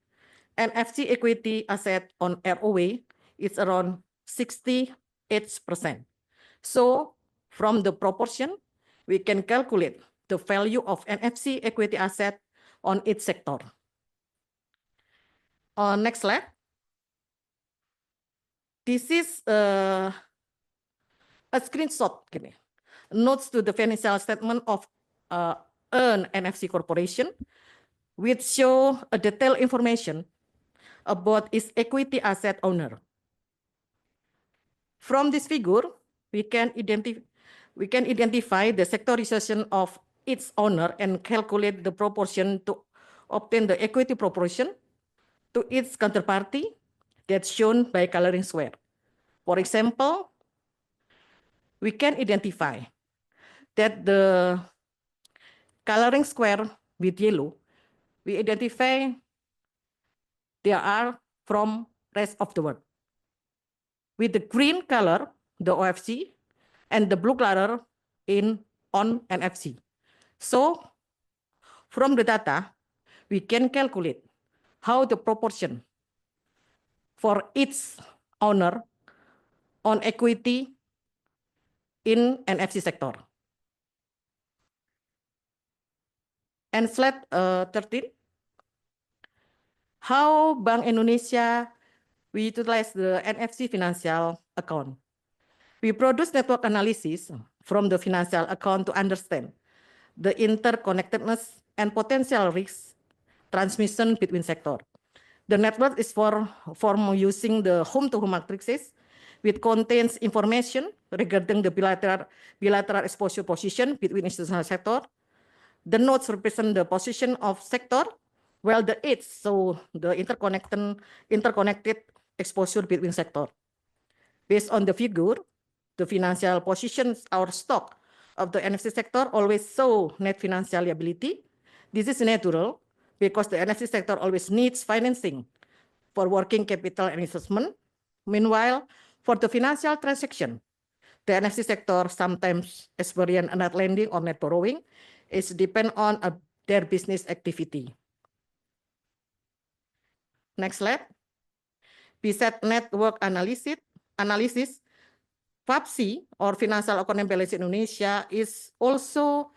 and NFC equity asset on ROA is around 68%. So from the proportion, we can calculate the value of NFC equity asset on each sector. Next slide. This is a screenshot, notes to the financial statement of an NFC corporation, which show a detailed information about its equity asset owner. From this figure, we can identify the sectorization of its owner and calculate the proportion to obtain the equity proportion to its counterparty that's shown by coloring square. For example, we can identify that the coloring square with yellow, we identify they are from rest of the world. With the green color, the OFC, and the blue color on NFC. So from the data, we can calculate how the proportion for each owner on equity in NFC sector. And slide 13, how Bank Indonesia we utilize the NFC financial account. We produce network analysis from the financial account to understand the interconnectedness and potential risk transmission between sector. The network is for using the home-to-home matrices, which contains information regarding the bilateral exposure position between institutional sector. The nodes represent the position of sector, while the edges show the interconnected exposure between sector. Based on the figure, the financial positions or stock of the NFC sector always show net financial liability. This is natural because the NFC sector always needs financing for working capital and investment. Meanwhile, for the financial transaction, the NFC sector sometimes experience a net lending or net borrowing. It depends on their business activity. Next slide. Besides network analysis, FAPSI or Financial Account Balance Indonesia is also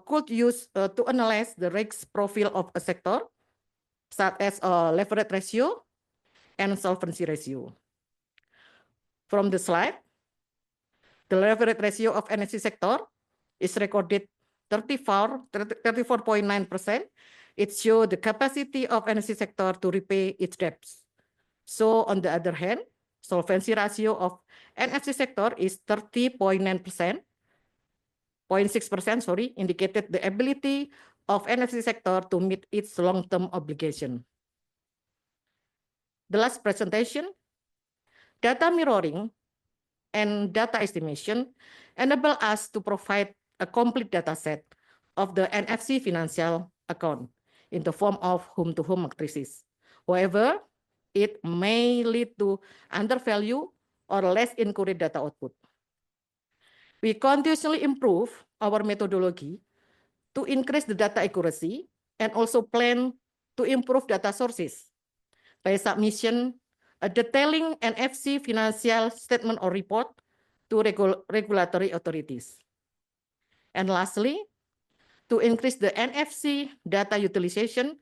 could use to analyze the risk profile of a sector, such as leverage ratio and solvency ratio. From the slide, the leverage ratio of NFC sector is recorded 34.9%. It shows the capacity of NFC sector to repay its debts. So on the other hand, solvency ratio of NFC sector is 0.6%, indicated the ability of NFC sector to meet its long-term obligation. The last presentation, data mirroring and data estimation enable us to provide a complete data set of the NFC financial account in the form of home-to-home matrices. However, it may lead to undervalue or less accurate data output. We continuously improve our methodology to increase the data accuracy and also plan to improve data sources by submission, detailing NFC financial statement or report to regulatory authorities. And lastly, to increase the NFC data utilization,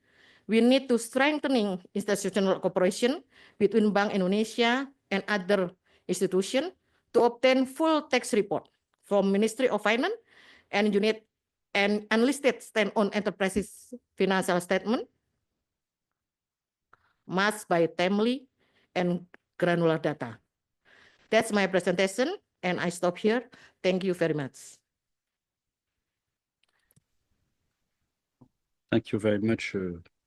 we need to strengthening institutional cooperation between Bank Indonesia and other institutions to obtain full tax report from Ministry of Finance and unit and unlisted stand-on enterprises financial statement masked by timely and granular data. That's my presentation, and I stop here. Thank you very much. Thank you very much,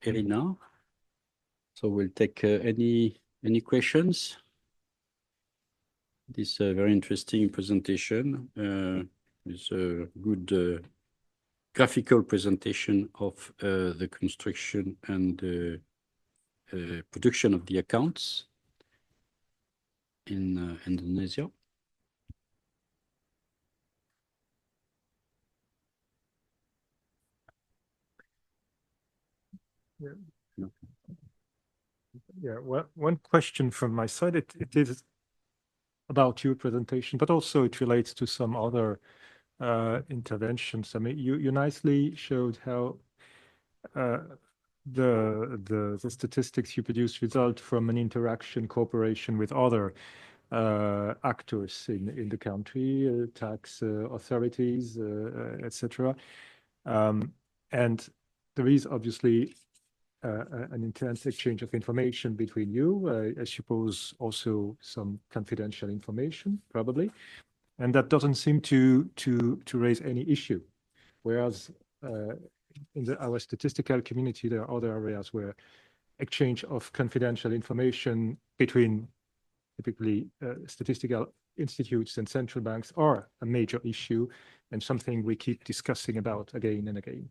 Irina. So we'll take any questions. This very interesting presentation is a good graphical presentation of the construction and production of the accounts in Indonesia. Yeah. No. Yeah, well, one question from my side, it is about your presentation, but also it relates to some other interventions. I mean, you nicely showed how the statistics you produce result from an interaction, cooperation with other actors in the country, tax authorities, etc. And there is obviously an intense exchange of information between you, I suppose also some confidential information, probably, and that doesn't seem to raise any issue. Whereas in our statistical community, there are other areas where exchange of confidential information between typically statistical institutes and central banks are a major issue and something we keep discussing about again and again.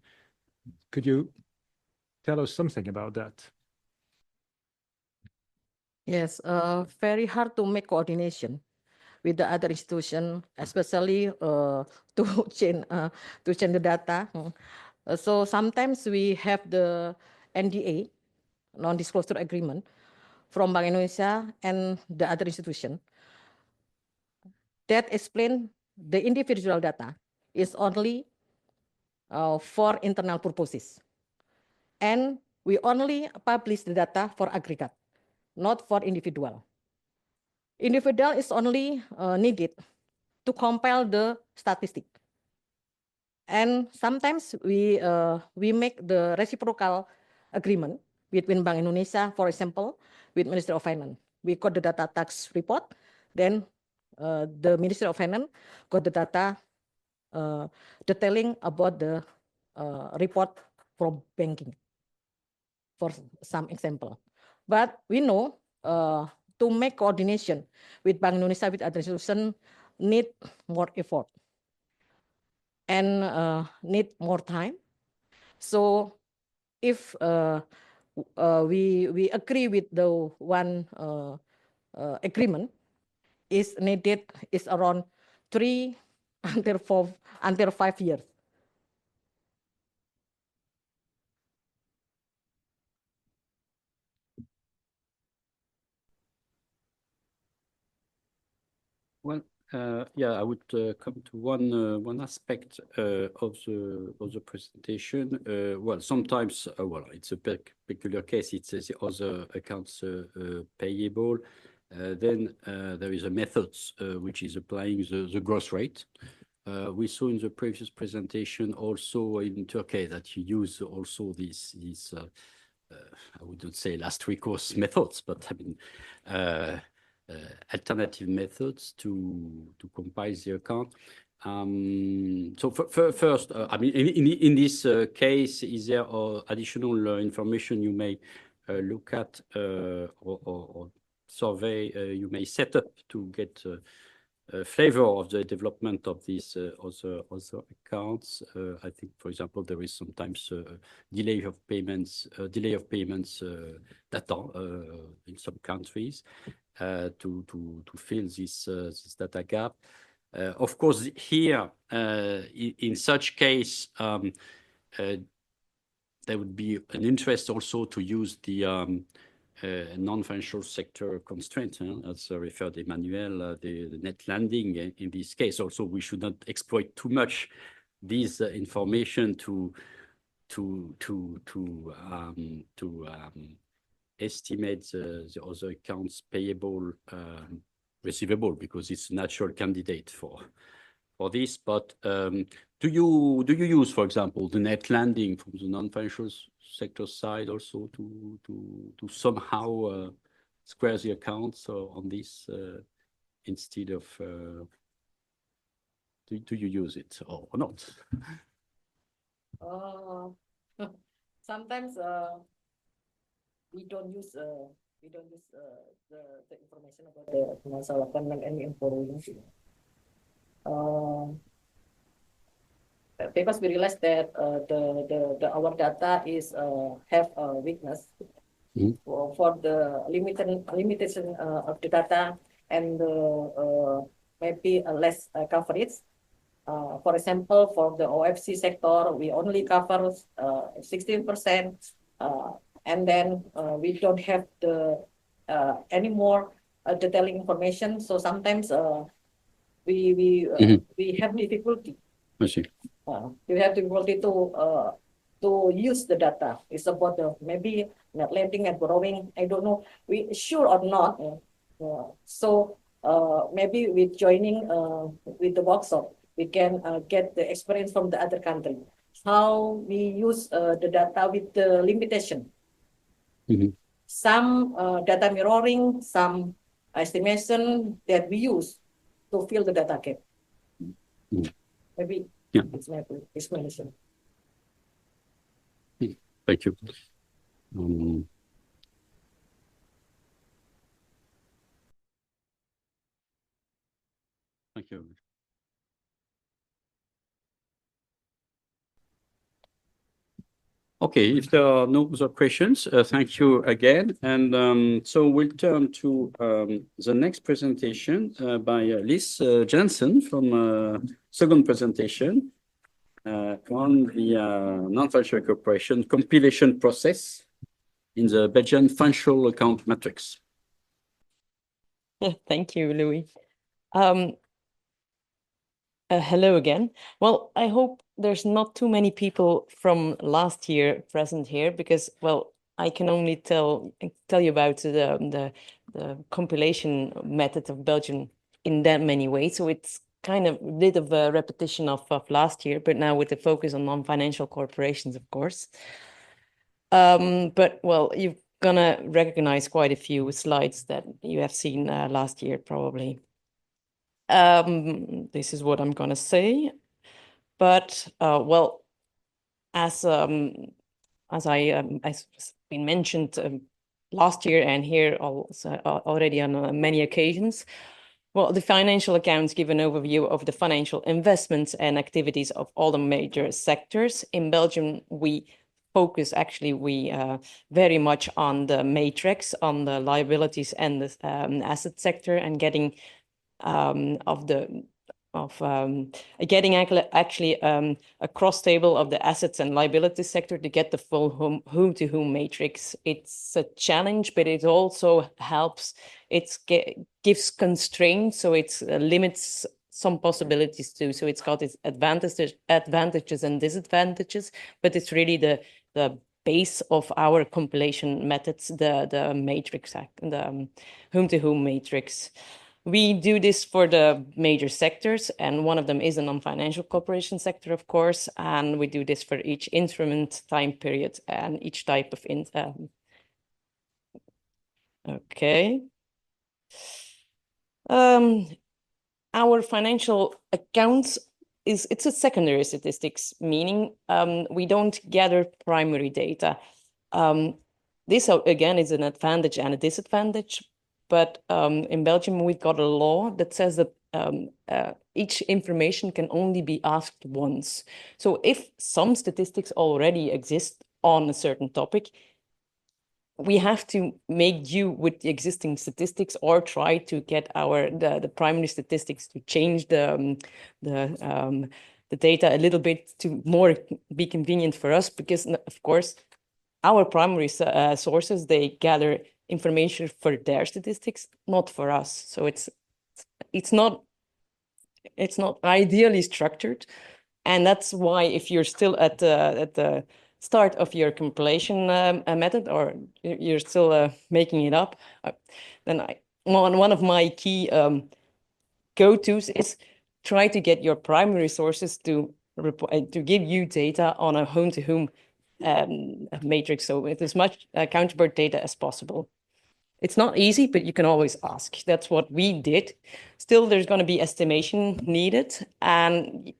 Could you tell us something about that? Yes, very hard to make coordination with the other institution, especially to change the data. So sometimes we have the NDA, non-disclosure agreement, from Bank Indonesia and the other institution that explain the individual data is only for internal purposes. And we only publish the data for aggregate, not for individual. Individual is only needed to compile the statistic. And sometimes we make the reciprocal agreement between Bank Indonesia, for example, with Ministry of Finance. We got the data tax report, then the Ministry of Finance got the data detailing about the report from banking, for some example. But we know to make coordination with Bank Indonesia, with other institutions, need more effort and need more time. So if we agree with the one agreement is needed is around 3 until 5 years. Well, yeah, I would come to one aspect of the presentation. Well, sometimes, well, it's a peculiar case. It's the other accounts payable. Then there is a method which is applying the gross rate. We saw in the previous presentation also in Turkey that you use also these I wouldn't say last recourse methods, but I mean alternative methods to compile the account. So first, I mean, in this case, is there additional information you may look at or survey you may set up to get a flavor of the development of these other accounts? I think, for example, there is sometimes delay of payments data in some countries to fill this data gap. Of course, here in such case, there would be an interest also to use the non-financial sector constraint, as referred Emmanuel, the net lending in this case. Also, we should not exploit too much this information to estimate the other accounts payable, receivable, because it's a natural candidate for this. But do you use, for example, the net lending from the non-financial sector side also to somehow square the accounts on this instead of do you use it or not? Sometimes we don't use the information about the financial account and information. Because we realized that our data is have a weakness for the limitation of the data and maybe less coverage. For example, for the OFC sector, we only cover 16%, and then we don't have the any more detailing information. So sometimes we have difficulty. I see. We have difficulty to use the data. It's about the maybe net lending and borrowing. I don't know. We sure or not. So maybe with joining with the workshop, we can get the experience from the other country. How we use the data with the limitation. Some data mirroring, some estimation that we use to fill the data gap. Maybe it's my explanation. Thank you. Thank you. Okay, if there are no other questions, thank you again. And so we'll turn to the next presentation by Liz Jensen from second presentation on the non-financial corporation compilation process in the Belgian financial account matrix. Thank you, Louis. Hello again. Well, I hope there's not too many people from last year present here because, well, I can only tell you about the compilation method of Belgium in that many ways. So it's kind of bit of a repetition of last year, but now with the focus on non-financial corporations, of course. But well, you're gonna recognize quite a few slides that you have seen last year, probably. This is what I'm gonna say, but well, as been mentioned last year and here also already on many occasions, well, the financial accounts give an overview of the financial investments and activities of all the major sectors. In Belgium, we focus very much on the matrix, on the liabilities and the asset sector, and getting actually a cross table of the assets and liabilities sector to get the full whom-to-whom matrix. It's a challenge, but it also helps. It gives constraints, so it limits some possibilities too. So it's got its advantages and disadvantages, but it's really the base of our compilation methods, the matrix, the whom-to-whom matrix. We do this for the major sectors, and one of them is a non-financial corporation sector, of course, and we do this for each instrument, time period, and each type of okay. Our financial accounts it's a secondary statistics, meaning we don't gather primary data. This again is an advantage and a disadvantage. But in Belgium, we've got a law that says that each information can only be asked once. So if some statistics already exist on a certain topic, we have to make do with the existing statistics or try to get the primary statistics to change the data a little bit to more be convenient for us, because of course our primary sources, they gather information for their statistics, not for us. So it's not ideally structured, and that's why if you're still at the start of your compilation method, or you're still making it up, then one of my key go-tos is try to get your primary sources to give you data on a whom-to-whom matrix, so with as much counterpart data as possible. It's not easy, but you can always ask. That's what we did. Still, there's going to be estimation needed. And,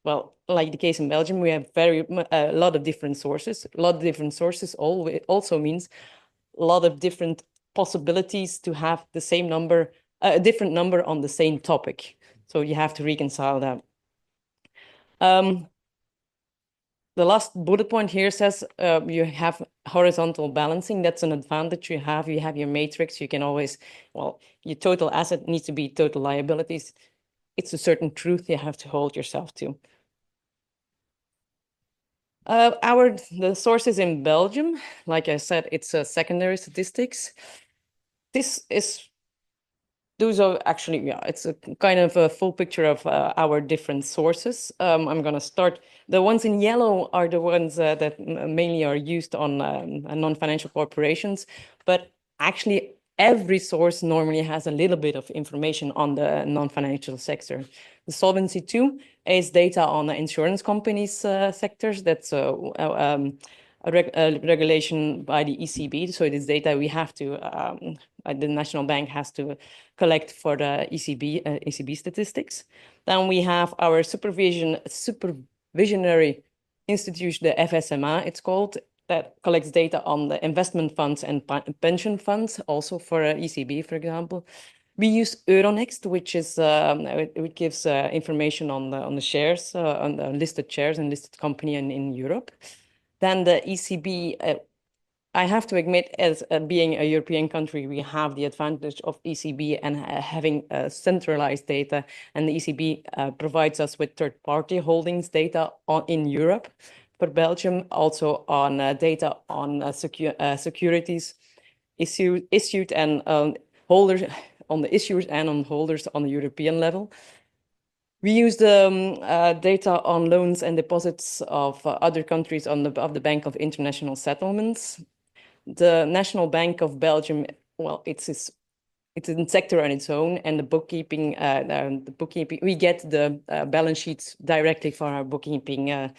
well, like the case in Belgium, we have a lot of different sources. A lot of different sources also means a lot of different possibilities to have the same number, a different number on the same topic. So you have to reconcile that. The last bullet point here says you have horizontal balancing. That's an advantage you have. You have your matrix. You can always, well, your total asset needs to be total liabilities. It's a certain truth you have to hold yourself to. The sources in Belgium, like I said, it's secondary statistics. Those are actually, yeah, it's a kind of a full picture of our different sources. I'm going to start. The ones in yellow are the ones that mainly are used on non-financial corporations, but actually every source normally has a little bit of information on the non-financial sector. The Solvency II is data on the insurance companies sectors. That's a regulation by the ECB. So it is data we have to, the National Bank has to collect for the ECB statistics. Then we have our supervisionary institution, the FSMA, it's called, that collects data on the investment funds and pension funds, also for ECB, for example. We use Euronext, which is it gives information on the shares, on the listed shares and listed company in Europe. Then the ECB, I have to admit, as being a European country, we have the advantage of ECB and having centralized data. And the ECB provides us with third-party holdings data in Europe. For Belgium, also on data on securities issued and holders on the issuers and on holders on the European level. We use the data on loans and deposits of other countries of the Bank of International Settlements. The National Bank of Belgium, well, it's it's a sector on its own, and the bookkeeping, we get the balance sheets directly for our bookkeeping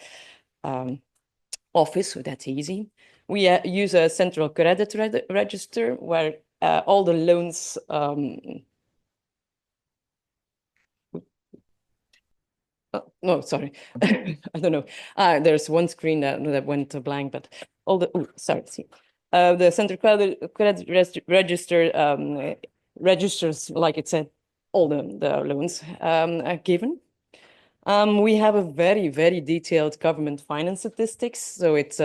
office, so that's easy. We use a central credit register where all the loans no, sorry. I don't know. There's one screen that went blank, but all the, sorry. See. The central credit register registers, like it said, all the loans are given. We have a very, very detailed government finance statistics. So it's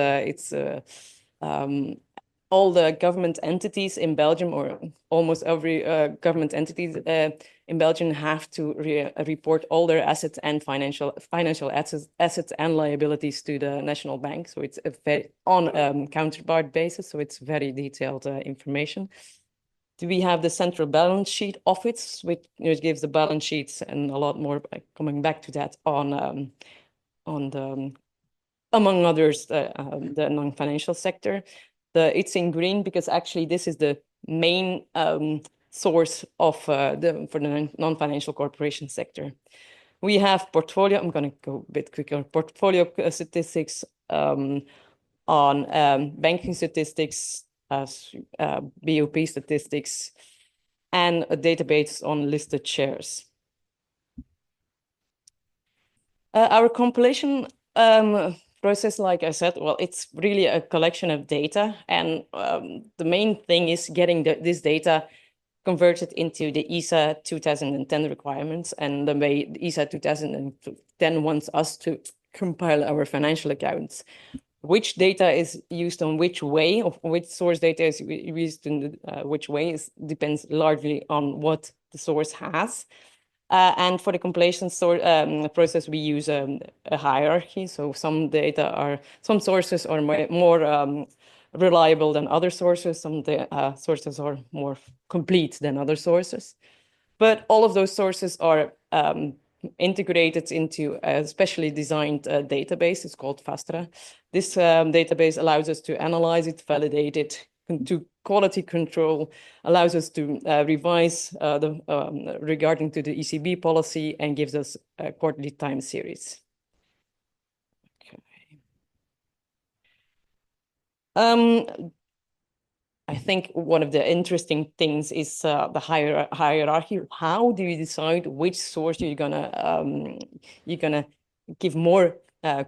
all the government entities in Belgium, or almost every government entity in Belgium, have to report all their assets and financial assets and liabilities to the National Bank. So it's a very on counterpart basis. So it's very detailed information. We have the central balance sheet office, which gives the balance sheets and a lot more. Coming back to that on the, among others, the non-financial sector. It's in green because actually this is the main source of for the non-financial corporation sector. We have portfolio. I'm going to go a bit quicker. Portfolio statistics on banking statistics, BOP statistics, and a database on listed shares. Our compilation process, like I said, well, it's really a collection of data, and the main thing is getting this data converted into the ISA 2010 requirements, and the way ISA 2010 wants us to compile our financial accounts. Which data is used on which way, or which source data is used in which way depends largely on what the source has. And for the compilation process, we use a hierarchy. So some sources are more reliable than other sources. Some sources are more complete than other sources. But all of those sources are integrated into a specially designed database. It's called FASTRA. This database allows us to analyze it, validate it, to quality control, allows us to revise regarding to the ECB policy, and gives us a quarterly time series. Okay. I think one of the interesting things is the hierarchy. How do you decide which source you're gonna give more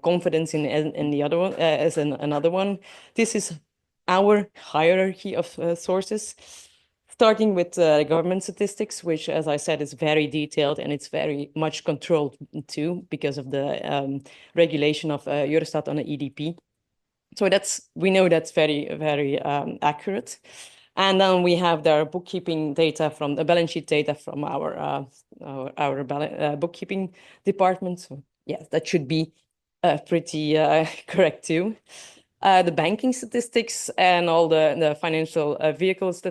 confidence in the other one as another one? This is our hierarchy of sources, starting with government statistics, which, as I said, is very detailed and it's very much controlled too because of the regulation of Eurostat on the EDP. So we know that's very, very accurate. And then we have the bookkeeping data from the balance sheet data from our bookkeeping department. So yes, that should be pretty correct too. The banking statistics and all the financial vehicles,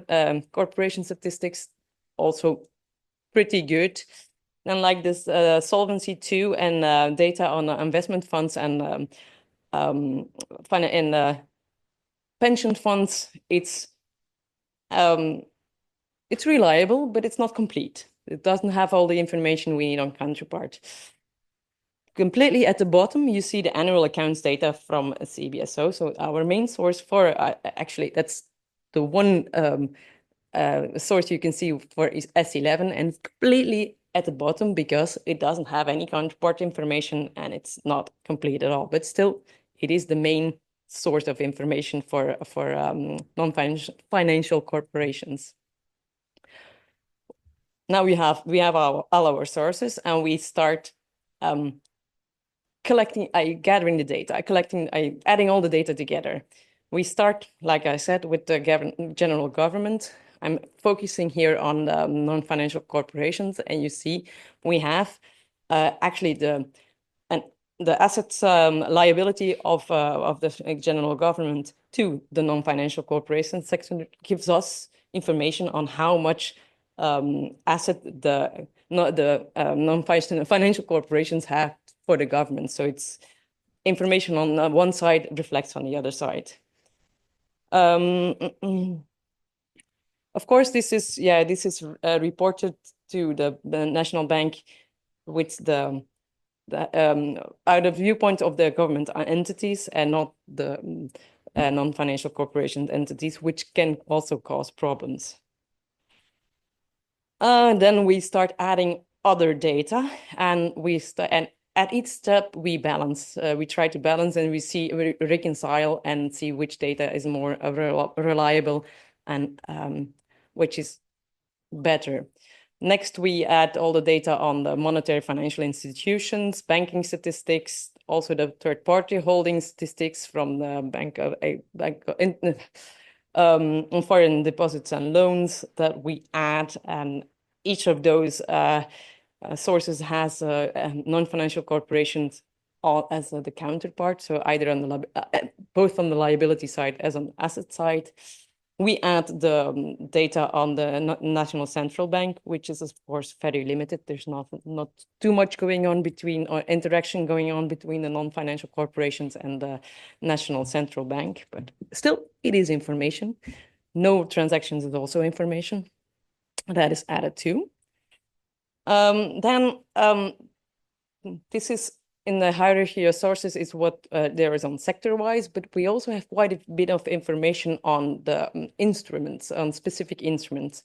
corporation statistics, also pretty good. And like this Solvency II and data on investment funds and pension funds, it's reliable, but it's not complete. It doesn't have all the information we need on counterpart. Completely at the bottom, you see the annual accounts data from CBSO. So our main source for, actually, that's the one source you can see for is S11, and completely at the bottom because it doesn't have any counterpart information and it's not complete at all. But still, it is the main source of information for non-financial corporations. Now we have all our sources, and we start gathering the data, adding all the data together. We start, like I said, with the general government. I'm focusing here on non-financial corporations, and you see we have actually the assets liability of the general government to the non-financial corporation section gives us information on how much asset the non-financial corporations have for the government. So it's information on one side reflects on the other side. Of course, this is reported to the National Bank with the out of viewpoint of the government entities and not the non-financial corporation entities, which can also cause problems. Then we start adding other data, and at each step we balance. We try to balance, and we reconcile and see which data is more reliable and which is better. Next, we add all the data on the monetary financial institutions, banking statistics, also the third-party holding statistics from the on foreign deposits and loans that we add, and each of those sources has non-financial corporations as the counterpart. So either on the both on the liability side as on the asset side. We add the data on the National Central Bank, which is of course very limited. There's not too much going on between or interaction going on between the non-financial corporations and the National Central Bank, but still it is information. No transactions is also information that is added too. This is in the hierarchy of sources is what there is on sector-wise, but we also have quite a bit of information on the instruments, on specific instruments.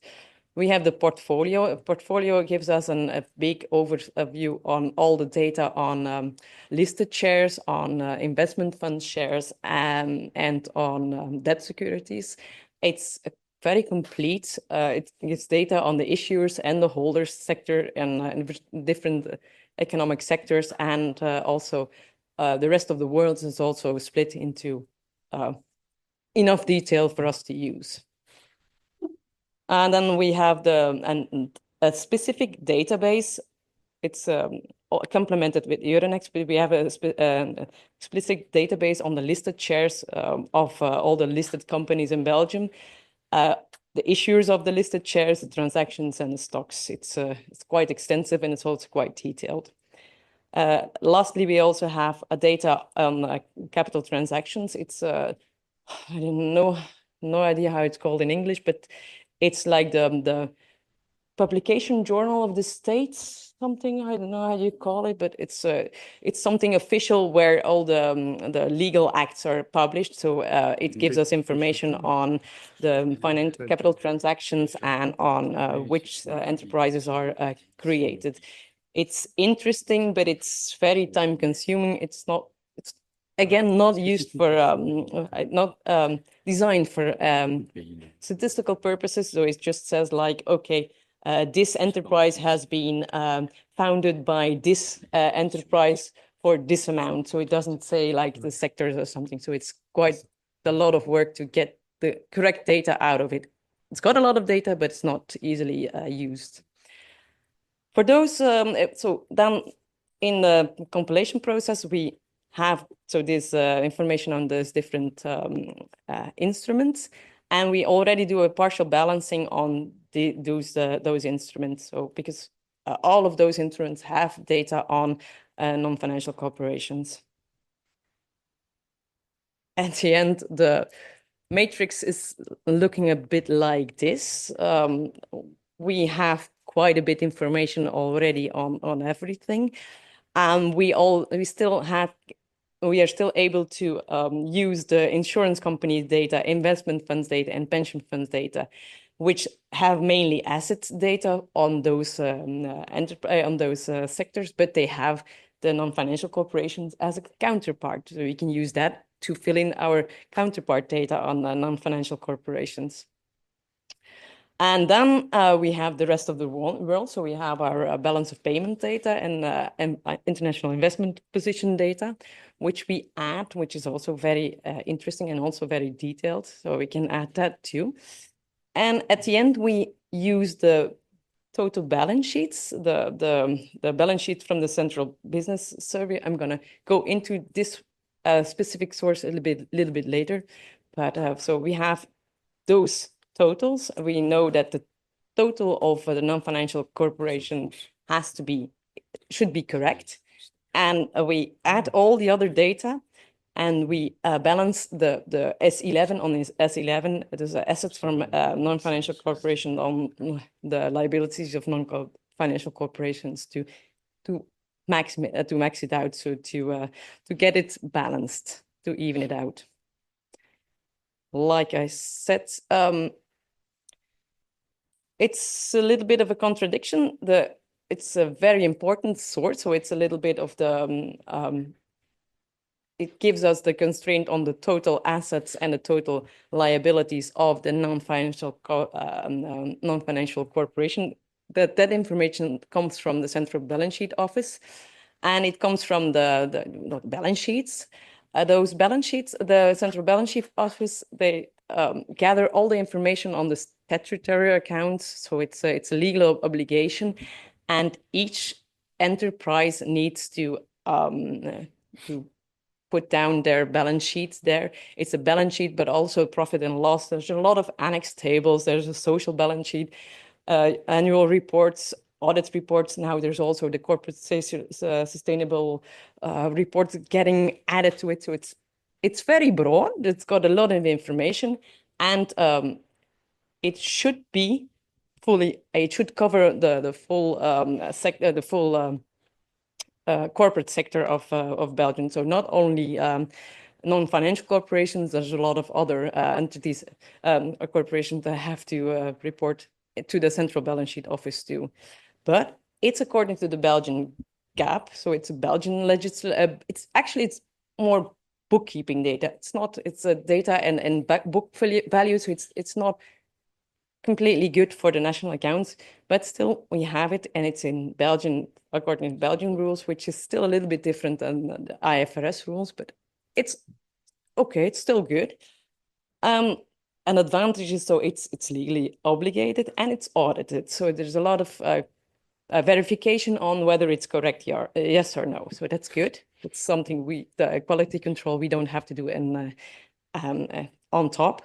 We have the portfolio. A portfolio gives us a big overview on all the data on listed shares, on investment fund shares, and on debt securities. It's very complete. It gives data on the issuers and the holders sector and different economic sectors, and also the rest of the world is also split into enough detail for us to use. And then we have a specific database. It's complemented with Euronext, but we have a explicit database on the listed shares of all the listed companies in Belgium. The issuers of the listed shares, the transactions, and the stocks. It's quite extensive, and it's also quite detailed. Lastly, we also have data on capital transactions. It's I don't know, no idea how it's called in English, but it's like the publication journal of the states, something, I don't know how you call it, but it's something official where all the legal acts are published. So it gives us information on the financial capital transactions and on which enterprises are created. It's interesting, but it's very time consuming. It's again not used for not designed for statistical purposes. So it just says like, okay, this enterprise has been founded by this enterprise for this amount. So it doesn't say like the sectors or something. So it's quite a lot of work to get the correct data out of it. It's got a lot of data, but it's not easily used. For those, so then in the compilation process, we have this information on those different instruments, and we already do a partial balancing on those instruments. So because all of those instruments have data on non-financial corporations. At the end, the matrix is looking a bit like this. We have quite a bit information already on everything. We are still able to use the insurance company data, investment funds data, and pension funds data, which have mainly assets data on those sectors, but they have the non-financial corporations as a counterpart. So we can use that to fill in our counterpart data on the non-financial corporations. And then we have the rest of the world. So we have our balance of payment data and international investment position data, which we add, which is also very interesting and also very detailed. So we can add that too. And at the end, we use the total balance sheets, the balance sheet from the Central Business Survey. I'm going to go into this specific source a little bit later. But so we have those totals. We know that the total of the non-financial corporation should be correct. And we add all the other data And we balance the S11 on this S11. There's assets from non-financial corporation on the liabilities of non-financial corporations to max it out, so to get it balanced, to even it out. Like I said, it's a little bit of a contradiction. It's a very important source, so it's a little bit of the it gives us the constraint on the total assets and the total liabilities of the non-financial corporation. That information comes from the Central Balance Sheet Office, and it comes from the balance sheets. Those balance sheets, the Central Balance Sheet Office, they gather all the information on the statutory accounts, so it's a legal obligation, and each enterprise needs to put down their balance sheets there. It's a balance sheet, but also profit and loss. There's a lot of annex tables. There's a social balance sheet, annual reports, audit reports. Now there's also the corporate sustainable reports getting added to it. So it's very broad. It's got a lot of information, and it should be fully. It should cover the full sector, the full corporate sector of Belgium. So not only non-financial corporations, there's a lot of other entities, corporations that have to report to the Central Balance Sheet Office too. But it's according to the Belgian GAAP, so it's a Belgian legislation. It's more bookkeeping data. It's a data and book value, so it's not completely good for the national accounts, but still we have it, and it's in Belgian, according to Belgian rules, which is still a little bit different than the IFRS rules, but it's okay, it's still good. An advantage is, so it's legally obligated and it's audited, so there's a lot of verification on whether it's correct, yes or no, so that's good. It's something the quality control, we don't have to do on top.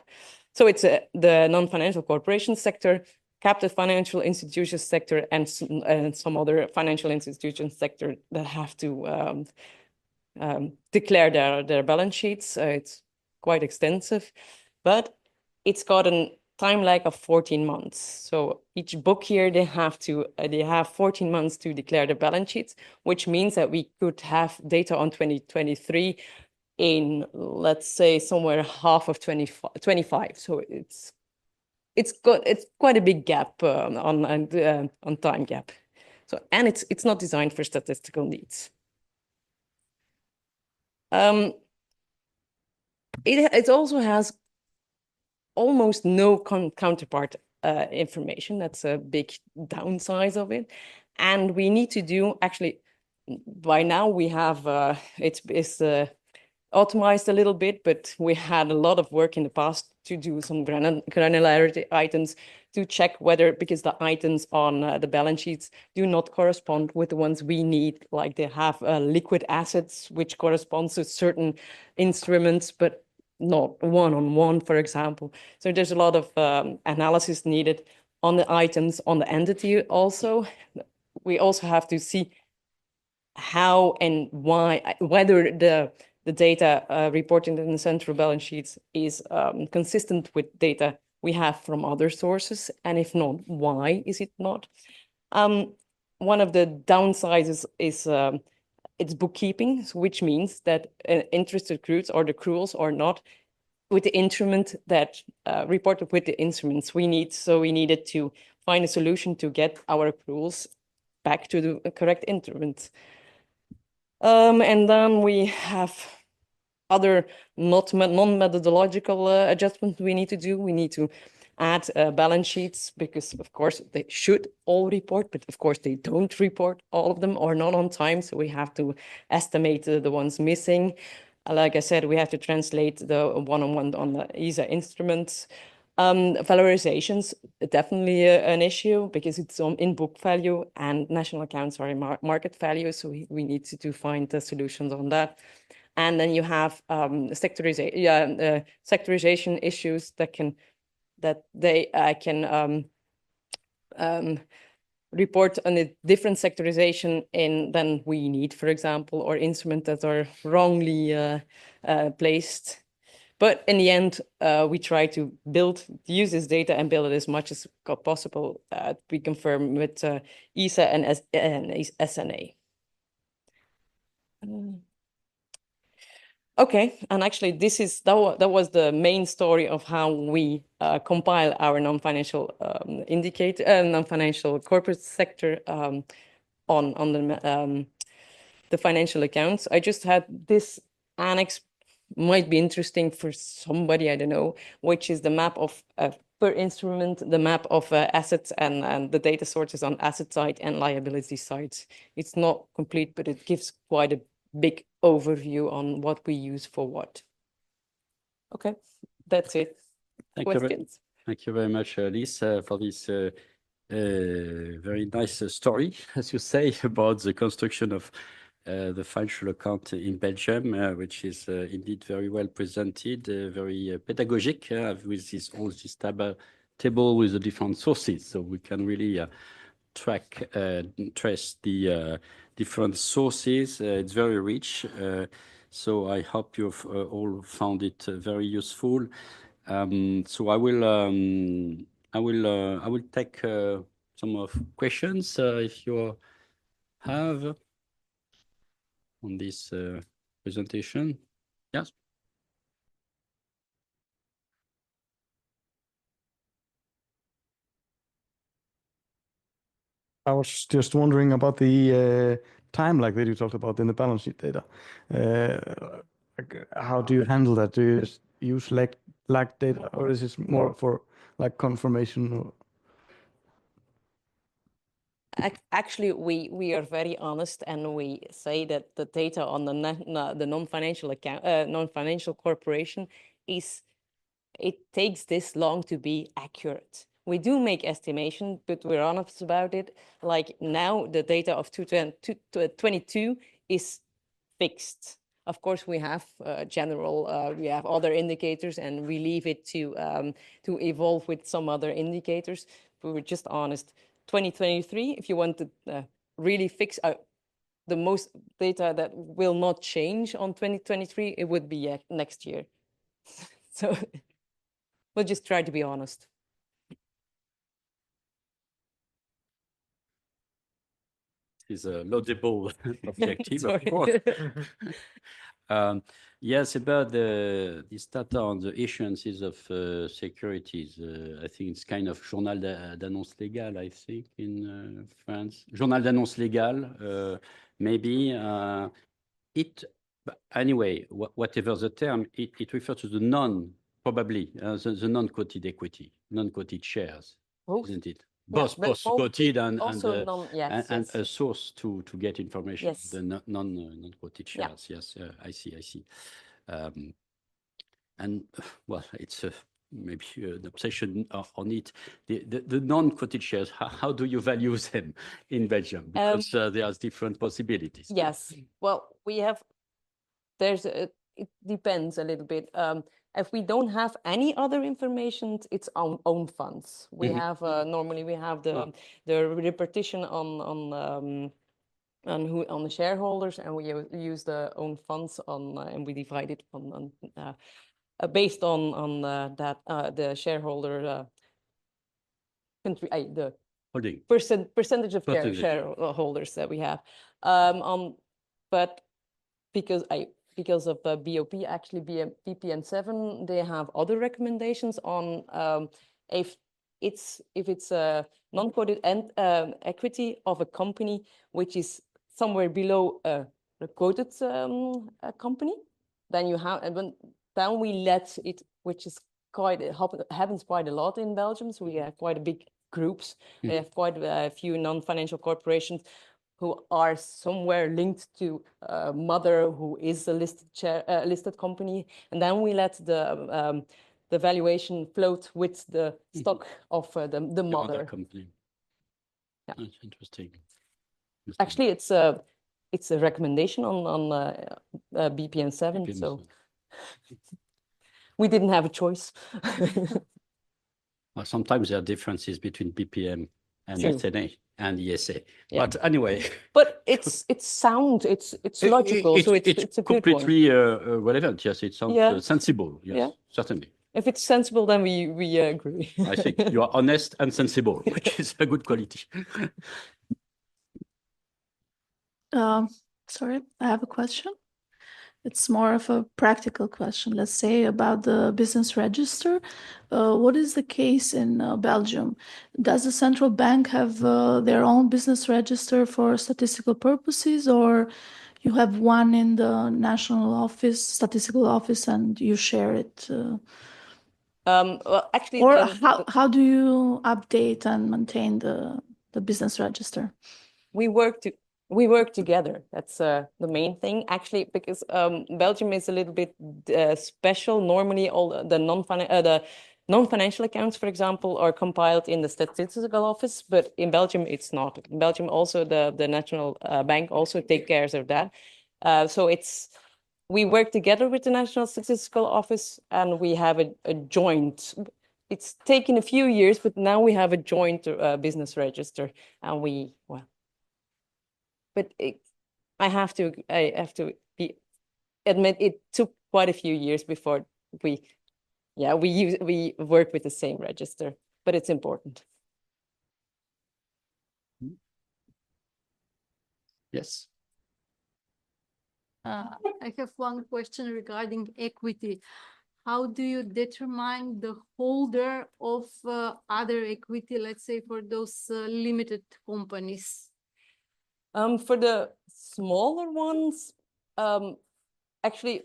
So it's the non-financial corporation sector, captive financial institutions sector, and some other financial institutions sector that have to declare their balance sheets. It's quite extensive, but it's got a time lag of 14 months. So each book year they have 14 months to declare their balance sheets, which means that we could have data on 2023 in, let's say, somewhere half of 25. So it's quite a big gap on time gap. So, and it's not designed for statistical needs. It also has almost no counterpart information. That's a big downside of it. And we need to do, actually, by now we have, it's optimized a little bit, but we had a lot of work in the past to do some granularity items to check whether, because the items on the balance sheets do not correspond with the ones we need, like they have liquid assets, which corresponds to certain instruments, but not one-on-one, for example. So there's a lot of analysis needed on the items, on the entity also. We also have to see how and why, whether the data reported in the central balance sheets is consistent with data we have from other sources, and if not, why is it not? One of the downsides is it's bookkeeping, which means that interest accrues or the accruals are not with the instrument that reported with the instruments we need. So we needed to find a solution to get our accruals back to the correct instrument. And then we have other non-methodological adjustments we need to do. We need to add balance sheets because, of course, they should all report, but of course they don't report all of them or not on time. So we have to estimate the ones missing. Like I said, we have to translate the one-on-one on the ESA instruments. Valorizations, definitely an issue because it's in book value and national accounts are in market value. So we need to find the solutions on that. And then you have sectorization issues that they can report on a different sectorization than we need, for example, or instruments that are wrongly placed. But in the end, we try to use this data and build it as much as possible. We confirm with ESA and SNA. Okay, and actually that was the main story of how we compile our non-financial non-financial corporate sector on the financial accounts. I just had this annex, might be interesting for somebody, I don't know, which is the map of per instrument, the map of assets and the data sources on asset side and liability side. It's not complete, but it gives quite a big overview on what we use for what. Okay, that's it. Questions? Thank you very much, Liz, for this very nice story, as you say, about the construction of the financial account in Belgium, which is indeed very well presented, very pedagogic, with all this table with the different sources, so we can really trace the different sources. It's very rich, so I hope you've all found it very useful. So I will take some of questions if you have on this presentation. Yes. I was just wondering about the time lag that you talked about in the balance sheet data. How do you handle that? Do you just use lag data, or is this more for like confirmation? Or? Actually, we are very honest, and we say that the data on the non-financial account, non-financial corporation it takes this long to be accurate. We do make estimation, but we're honest about it. Like now, the data of 2022 is fixed. Of course, we have we have other indicators, and we leave it to evolve with some other indicators. But we're just honest. 2023, if you want to really fix the most data that will not change on 2023, it would be next year. So we'll just try to be honest. Is a laudable objective, of course. Yes, about this data on the issuances of securities. I think it's kind of journal d'annonce légale, I think, in France. Journal d'annonce légale, maybe. Anyway, whatever the term, it refers to the probably the non-quoted equity, non-quoted shares, isn't it? Both quoted and a source to get information. Yes. The non-quoted shares. Yeah. Yes, I see. And well, it's maybe an obsession on it. The non-quoted shares. How do you value them in Belgium? Because there's different possibilities. Yes. Well, we have. It depends a little bit. If we don't have any other information, it's on own funds. We have normally we have the repartition on the shareholders, and we use the own funds and we divide it on based on the shareholder country the holding percentage of shareholders that we have. But because of BOP, actually BPN 7, they have other recommendations on if it's a non-quoted equity of a company which is somewhere below a quoted company, then you have, and then we let it, which is happens quite a lot in Belgium. So we have quite a big groups. They have quite a few non-financial corporations who are somewhere linked to a mother who is a listed company, and then we let the valuation float with the stock of the mother company. Yeah, that's interesting. Actually, it's a recommendation on BPN 7, so we didn't have a choice. Well, sometimes there are differences between BPM and True. SNA and ESA. Yeah. But anyway. But it's sound, it's logical, so it's a good one. completely relevant. Yes, it sounds sensible. Yes, Yeah. certainly. If it's sensible, then we agree. I think you are honest and sensible, which is a good quality. Sorry, I have a question. It's more of a practical question, let's say, about the business register. What is the case in Belgium? Does the central bank have their own business register for statistical purposes, or you have one in the national office, statistical office, and you share it? Well, actually, Or how do you update and maintain the business register? we work together. That's the main thing, actually, because Belgium is a little bit special. Normally, all the non-financial accounts, for example, are compiled in the statistical office, but in Belgium, it's not. In Belgium, also the national bank also take care of that. So we work together with the National Statistical Office, and we have a joint. It's taken a few years, but now we have a joint business register, and but I have to admit it took quite a few years before we work with the same register, but it's important. Yes. I have one question regarding equity. How do you determine the holder of other equity, let's say, for those limited companies? For the smaller ones, actually,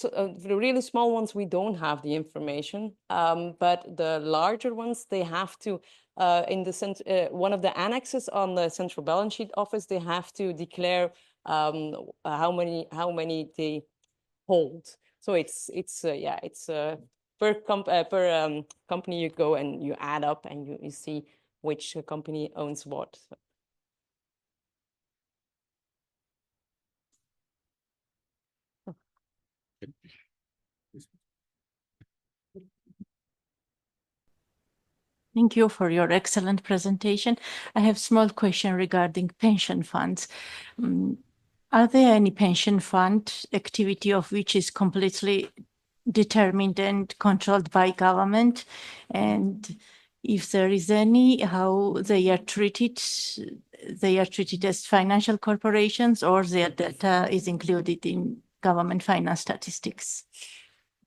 for the really small ones, we don't have the information. But the larger ones, they have to, in the one of the annexes on the central balance sheet office, they have to declare how many they hold. So it's per company you go and you add up and you see which company owns what. Thank you for your excellent presentation. I have a small question regarding pension funds. Are there any pension fund activity of which is completely determined and controlled by government? And if there is any, how they are treated? They are treated as financial corporations, or their data is included in government finance statistics?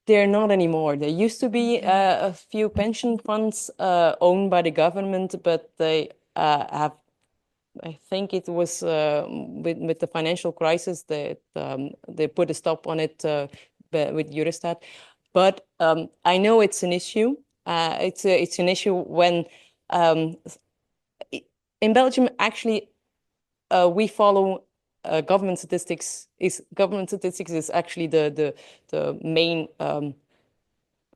They're not anymore. There used to be a few pension funds owned by the government, but they have, I think it was with the financial crisis that they put a stop on it with Eurostat. But I know it's an issue. It's an issue when in Belgium, actually, we follow government statistics. Government statistics is actually the main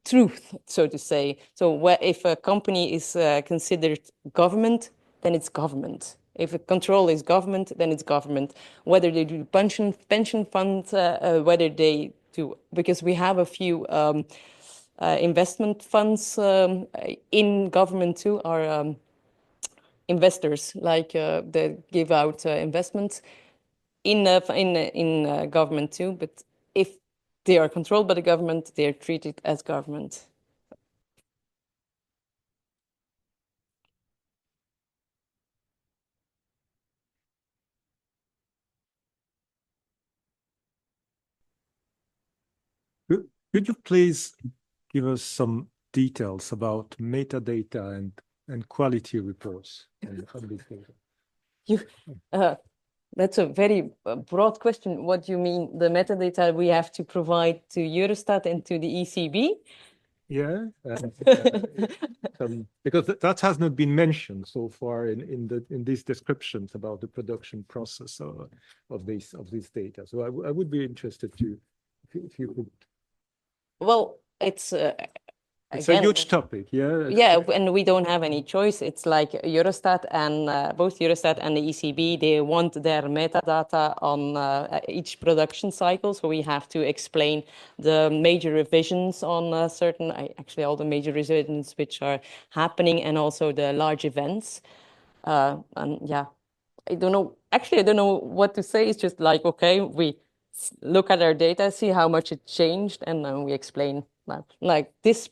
truth, so to say. So if a company is considered government, then it's government. If a control is government, then it's government. Whether they do pension funds, whether they do, because we have a few investment funds in government too, are investors, like they give out investments in government too. But if they are controlled by the government, they are treated as government. Could you please give us some details about metadata and quality reports? That's a very broad question. What do you mean, the metadata we have to provide to Eurostat and to the ECB? Yeah, because that has not been mentioned so far in these descriptions about the production process of these data. So I would be interested to, if you could. Well, it's again, a huge topic, yeah. Yeah, and we don't have any choice. It's like Eurostat and both Eurostat and the ECB, they want their metadata on each production cycle. So we have to explain the major revisions on actually all the major revisions which are happening, and also the large events. And yeah, I don't know. Actually, I don't know what to say. It's just like, okay, we look at our data, see how much it changed, and then we explain that. Like this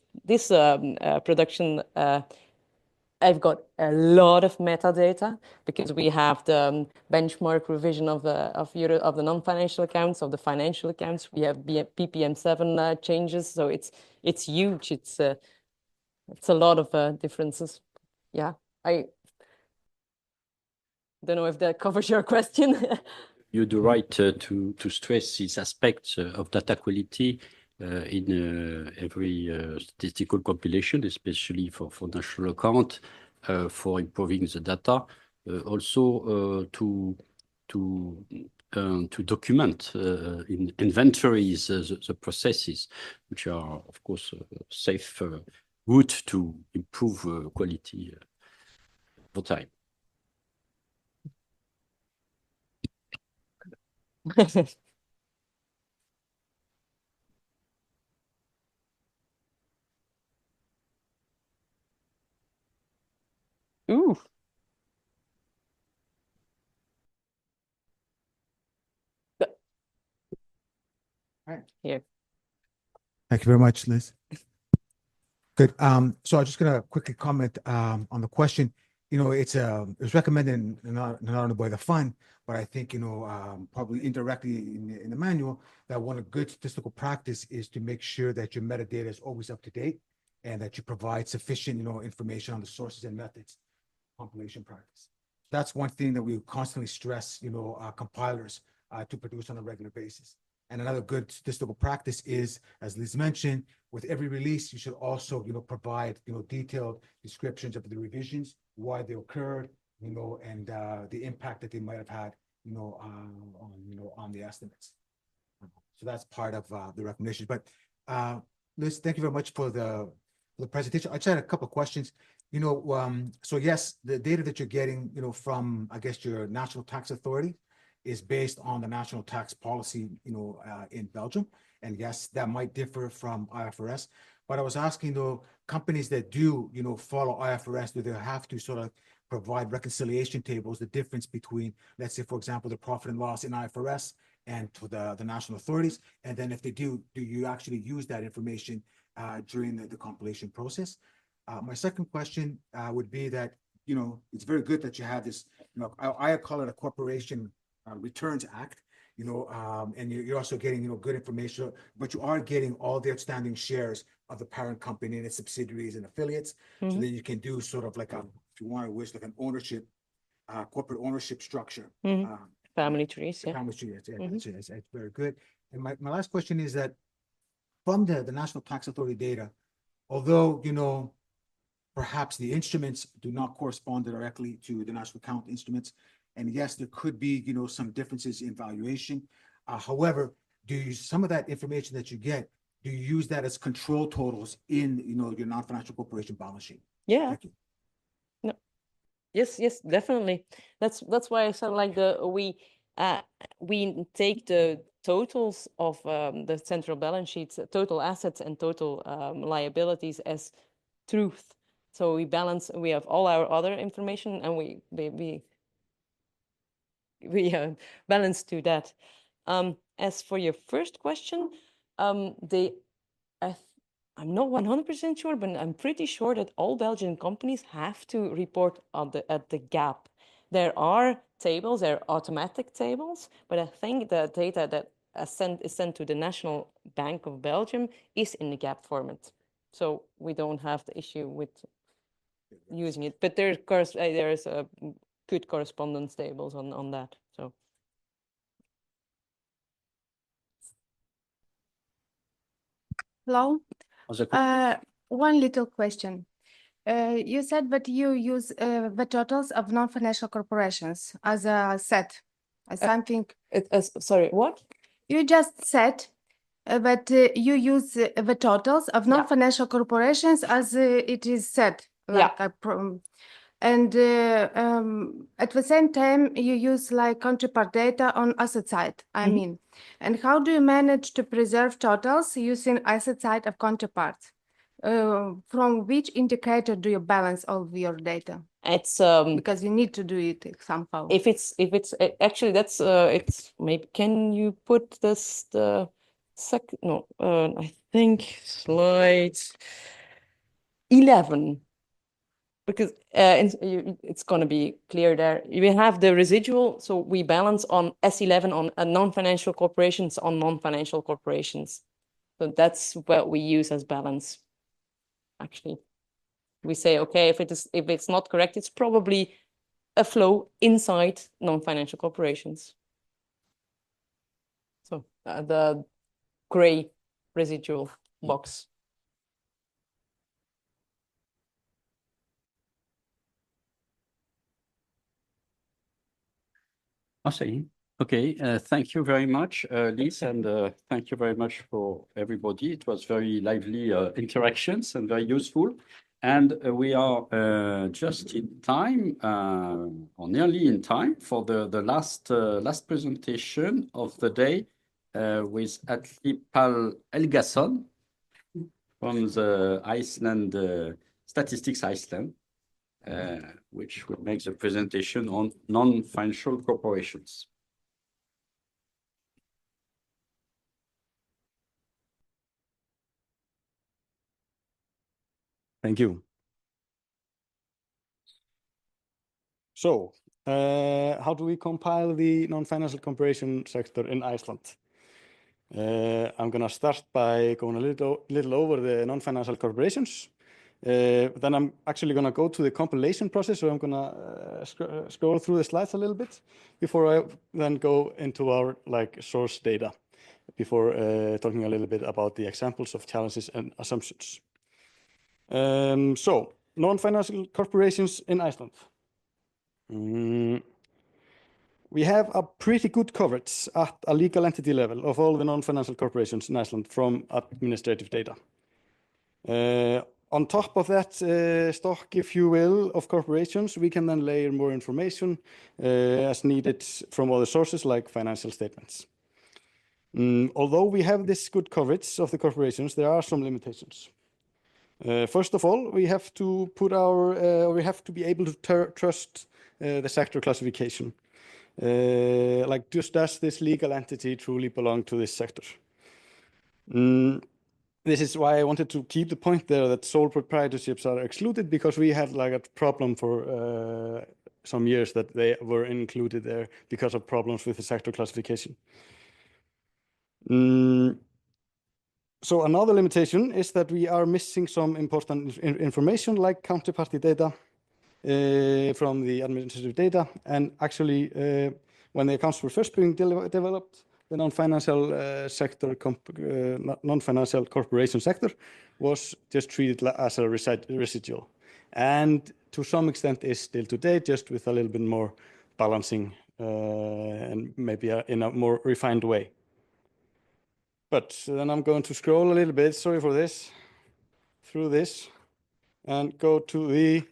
production, I've got a lot of metadata because we have the benchmark revision of the non-financial accounts, of the financial accounts. We have PPM7 changes, so it's huge. It's a lot of differences. Yeah, I don't know if that covers your question. You do right to stress these aspects of data quality in every statistical compilation, especially for national account, for improving the data. Also to document in inventories the processes, which are of course safe route to improve quality over time. Ooh. Here. Thank you very much, Liz. Good. So I'm just gonna quickly comment on the question. You know, it was recommended not only by the fund, but I think, you know, probably indirectly in the manual, that one good statistical practice is to make sure that your metadata is always up to date and that you provide sufficient, you know, information on the sources and methods compilation practice. That's one thing that we constantly stress, you know, compilers to produce on a regular basis. And another good statistical practice is, as Liz mentioned, with every release, you should also, you know, provide, you know, detailed descriptions of the revisions, why they occurred, you know, and the impact that they might have had, you know, on the estimates. So that's part of the recommendation. But Liz, thank you very much for the presentation. I just had a couple of questions. You know, so yes, the data that you're getting, you know, from, I guess, your National Tax Authority is based on the national tax policy, you know, in Belgium. And yes, that might differ from IFRS. But I was asking, though, companies that do, you know, follow IFRS, do they have to sort of provide reconciliation tables, the difference between, let's say, for example, the profit and loss in IFRS and to the national authorities? And then if they do you actually use that information during the compilation process? My second question would be that, you know, it's very good that you have this, you know, I call it a corporation Returns Act, you know, and you're also getting, you know, good information, but you are getting all the outstanding shares of the parent company and its subsidiaries and affiliates. So then you can do sort of like if you want to wish, like an ownership, corporate ownership structure. Family trees, yeah. Family trees, it's very good. And my last question is that from the National Tax Authority data, although, you know, perhaps the instruments do not correspond directly to the national account instruments, and yes, there could be, you know, some differences in valuation. However, some of that information that you get, do you use that as control totals in, you know, your non-financial corporation balance sheet? Yeah. Thank you. No. Yes, definitely. That's why I said like we take the totals of the central balance sheets, total assets and total liabilities as truth. So we have all our other information and we balance to that. As for your first question, I'm not 100% sure, but I'm pretty sure that all Belgian companies have to report at the gap. There are tables, there are automatic tables, but I think the data that is sent to the National Bank of Belgium is in the gap format. So we don't have the issue with using it, but there's good correspondence tables on that. So. Hello. One little question. You said that you use the totals of non-financial corporations as a set, as something. Sorry, what? You just said that you use the totals of non-financial corporations as it is set. Like and at the same time, you use like counterpart data on asset side, I mean. And how do you manage to preserve totals using asset side of counterparts? From which indicator do you balance all of your data? It's Because you need to do it somehow. if it's actually that's it's maybe can you put this the second no I think slide 11 because it's going to be clear there. We have the residual, so we balance on S11 on non-financial corporations on non-financial corporations. So that's what we use as balance. Actually, we say okay, if it's not correct, it's probably a flow inside non-financial corporations. So the gray residual box. Okay. Okay. Thank you very much, Liz, and thank you very much for everybody. It was very lively interactions and very useful. And we are just in time, or nearly in time, for the last presentation of the day with Atli Pál Helgason from the Iceland Statistics Iceland. Which will make the presentation on non-financial corporations. Thank you. So, how do we compile the non-financial corporation sector in Iceland? I'm going to start by going a little over the non-financial corporations. Then I'm actually going to go to the compilation process, so I'm going to scroll through the slides a little bit before I then go into our source data, before talking a little bit about the examples of challenges and assumptions. So, non-financial corporations in Iceland. We have a pretty good coverage at a legal entity level of all the non-financial corporations in Iceland from administrative data. On top of that stock, if you will, of corporations, we can then layer more information as needed from other sources like financial statements. Although we have this good coverage of the corporations, there are some limitations. First of all, we have to be able to trust the sector classification. Does this legal entity truly belong to this sector? This is why I wanted to keep the point there that sole proprietorships are excluded, because we had a problem for some years that they were included there because of problems with the sector classification. So another limitation is that we are missing some important information like counterparty data from the administrative data. And actually, when the accounts were first being developed, the non-financial corporation sector was just treated as a residual, and to some extent is still today, just with a little bit more balancing and maybe in a more refined way. But then I'm going to scroll a little bit, sorry for this, through this, and go to the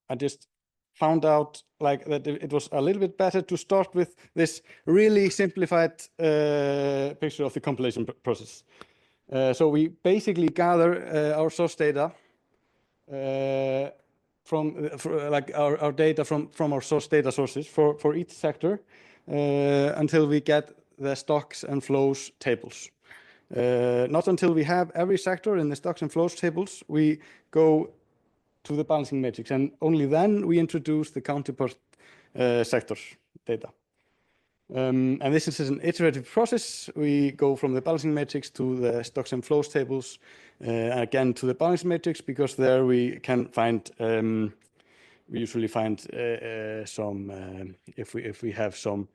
I just found out that it was a little bit better to start with this really simplified picture of the compilation process. So we basically gather our source data our data from our source data sources for each sector until we get the stocks and flows tables. Not until we have every sector in the stocks and flows tables, we go to the balancing matrix, and only then we introduce the counterpart sector data. And this is an iterative process. We go from the balancing matrix to the stocks and flows tables, again to the balancing matrix, because there we can find, we usually find some, if we have some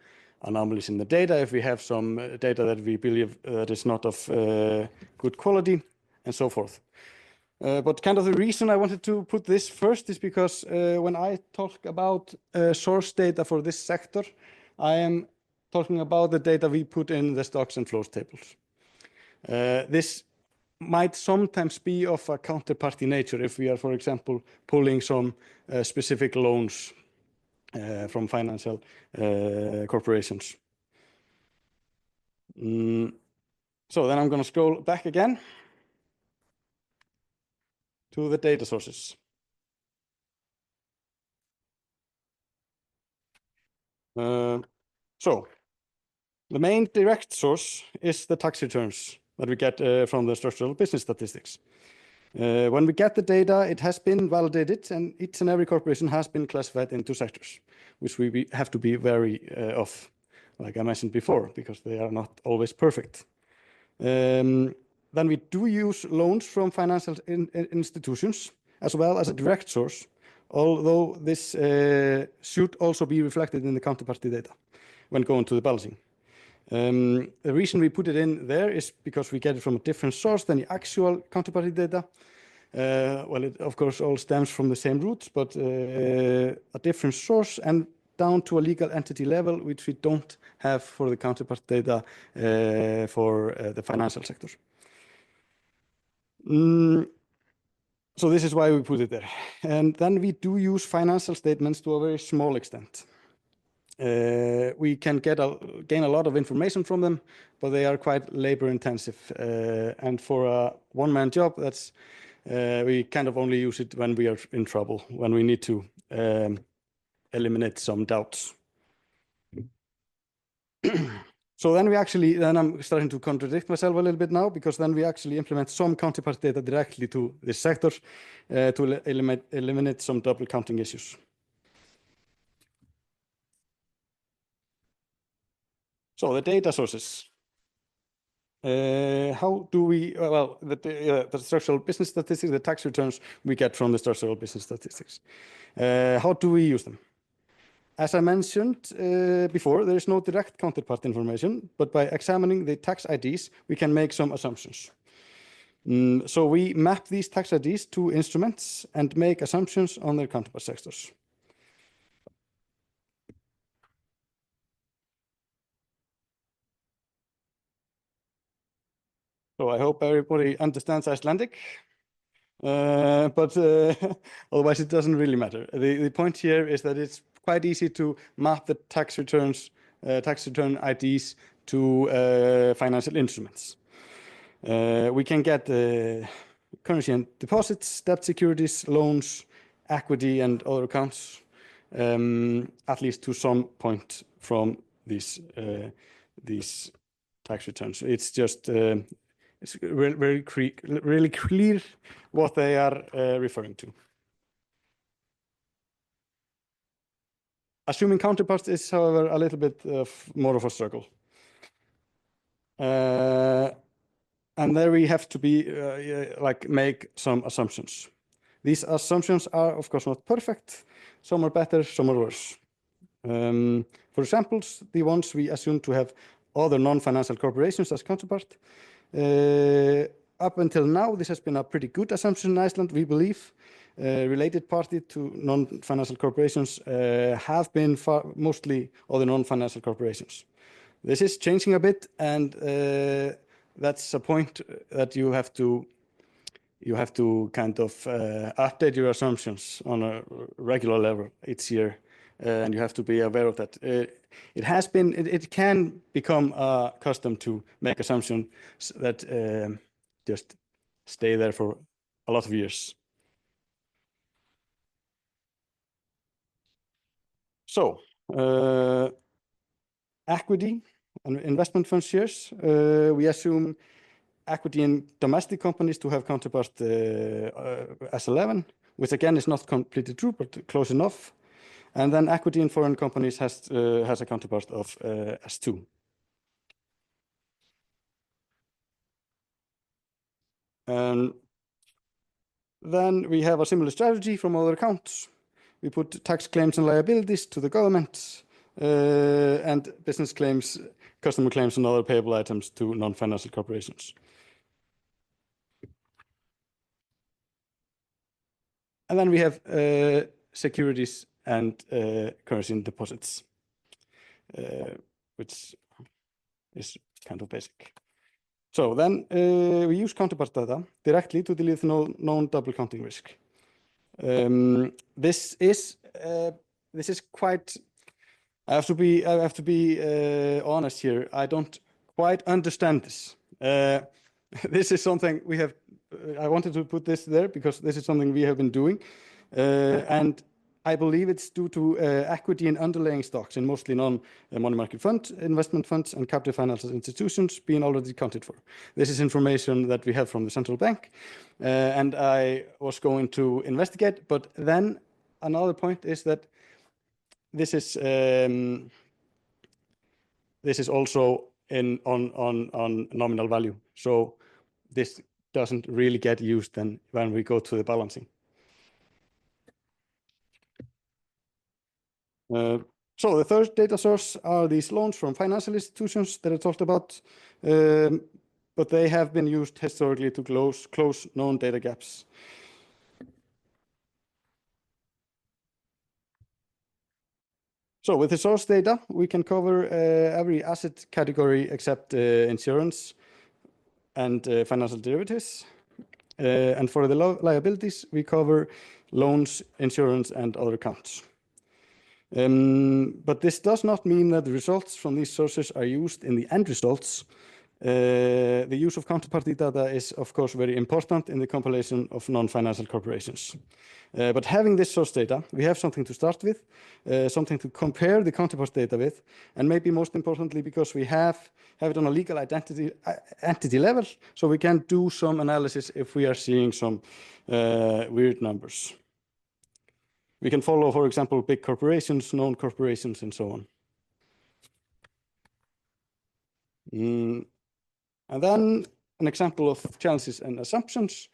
anomalies in the data, if we have some data that we believe that is not of good quality, and so forth. But kind of the reason I wanted to put this first is because when I talk about source data for this sector, I am talking about the data we put in the stocks and flows tables. This might sometimes be of a counterparty nature if we are, for example, pulling some specific loans from financial corporations. So then I'm going to scroll back again. to the data sources. So the main direct source is the tax returns that we get from the structural business statistics. When we get the data, it has been validated, and each and every corporation has been classified into sectors, which we have to be wary of, like I mentioned before, because they are not always perfect. Then we do use loans from financial institutions as well as a direct source, although this should also be reflected in the counterparty data when going to the balancing. The reason we put it in there is because we get it from a different source than the actual counterparty data. Well, it of course all stems from the same roots, but a different source and down to a legal entity level, which we don't have for the counterpart data for the financial sector. So this is why we put it there. And then we do use financial statements to a very small extent. We can gain a lot of information from them, but they are quite labor intensive. And for a one-man job, that's we kind of only use it when we are in trouble, when we need to eliminate some doubts. So then I'm starting to contradict myself a little bit now, because then we actually implement some counterpart data directly to this sector to eliminate some double counting issues. So the data sources. How do we, well, the structural business statistics, the tax returns we get from the structural business statistics. How do we use them? As I mentioned before, there is no direct counterpart information, but by examining the tax IDs, we can make some assumptions. So we map these tax IDs to instruments and make assumptions on their counterpart sectors. So I hope everybody understands Icelandic, but otherwise it doesn't really matter. The point here is that it's quite easy to map the tax return IDs to financial instruments. We can get currency and deposits, debt securities, loans, equity, and other accounts, at least to some point from these tax returns. It's just it's really clear what they are referring to. Assuming counterparts is, however, a little bit more of a struggle. And there we have to be make some assumptions. These assumptions are, of course, not perfect. Some are better, some are worse. For examples, the ones we assume to have other non-financial corporations as counterpart. Up until now, this has been a pretty good assumption in Iceland, we believe. Related party to non-financial corporations have been mostly other non-financial corporations. This is changing a bit, and that's a point that you have to kind of update your assumptions on a regular level each year, and you have to be aware of that. It can become a custom to make assumptions that just stay there for a lot of years. So, equity and investment fund shares, we assume equity in domestic companies to have counterpart S11, which again is not completely true, but close enough. And then equity in foreign companies has a counterpart of S2. And then we have a similar strategy from other accounts. We put tax claims and liabilities to the government, and business claims, customer claims, and other payable items to non-financial corporations. And then we have securities and currency and deposits, which is kind of basic. So then we use counterpart data directly to deal with known double counting risk. This is quite. I have to be honest here. I don't quite understand this. This is something we have I wanted to put this there because this is something we have been doing. And I believe it's due to equity in underlying stocks in mostly non-money market fund, investment funds, and captive financial institutions being already accounted for. This is information that we have from the central bank, and I was going to investigate. But then another point is that this is also on nominal value. So this doesn't really get used then when we go to the balancing. So the third data source are these loans from financial institutions that I talked about, but they have been used historically to close known data gaps. So with the source data, we can cover every asset category except insurance and financial derivatives. And for the liabilities, we cover loans, insurance, and other accounts. But this does not mean that the results from these sources are used in the end results. The use of counterparty data is, of course, very important in the compilation of non-financial corporations. But having this source data, we have something to start with, something to compare the counterpart data with, and maybe most importantly, because we have it on a legal entity level, so we can do some analysis if we are seeing some weird numbers. We can follow, for example, big corporations, known corporations, and so on. And then an example of challenges and assumptions.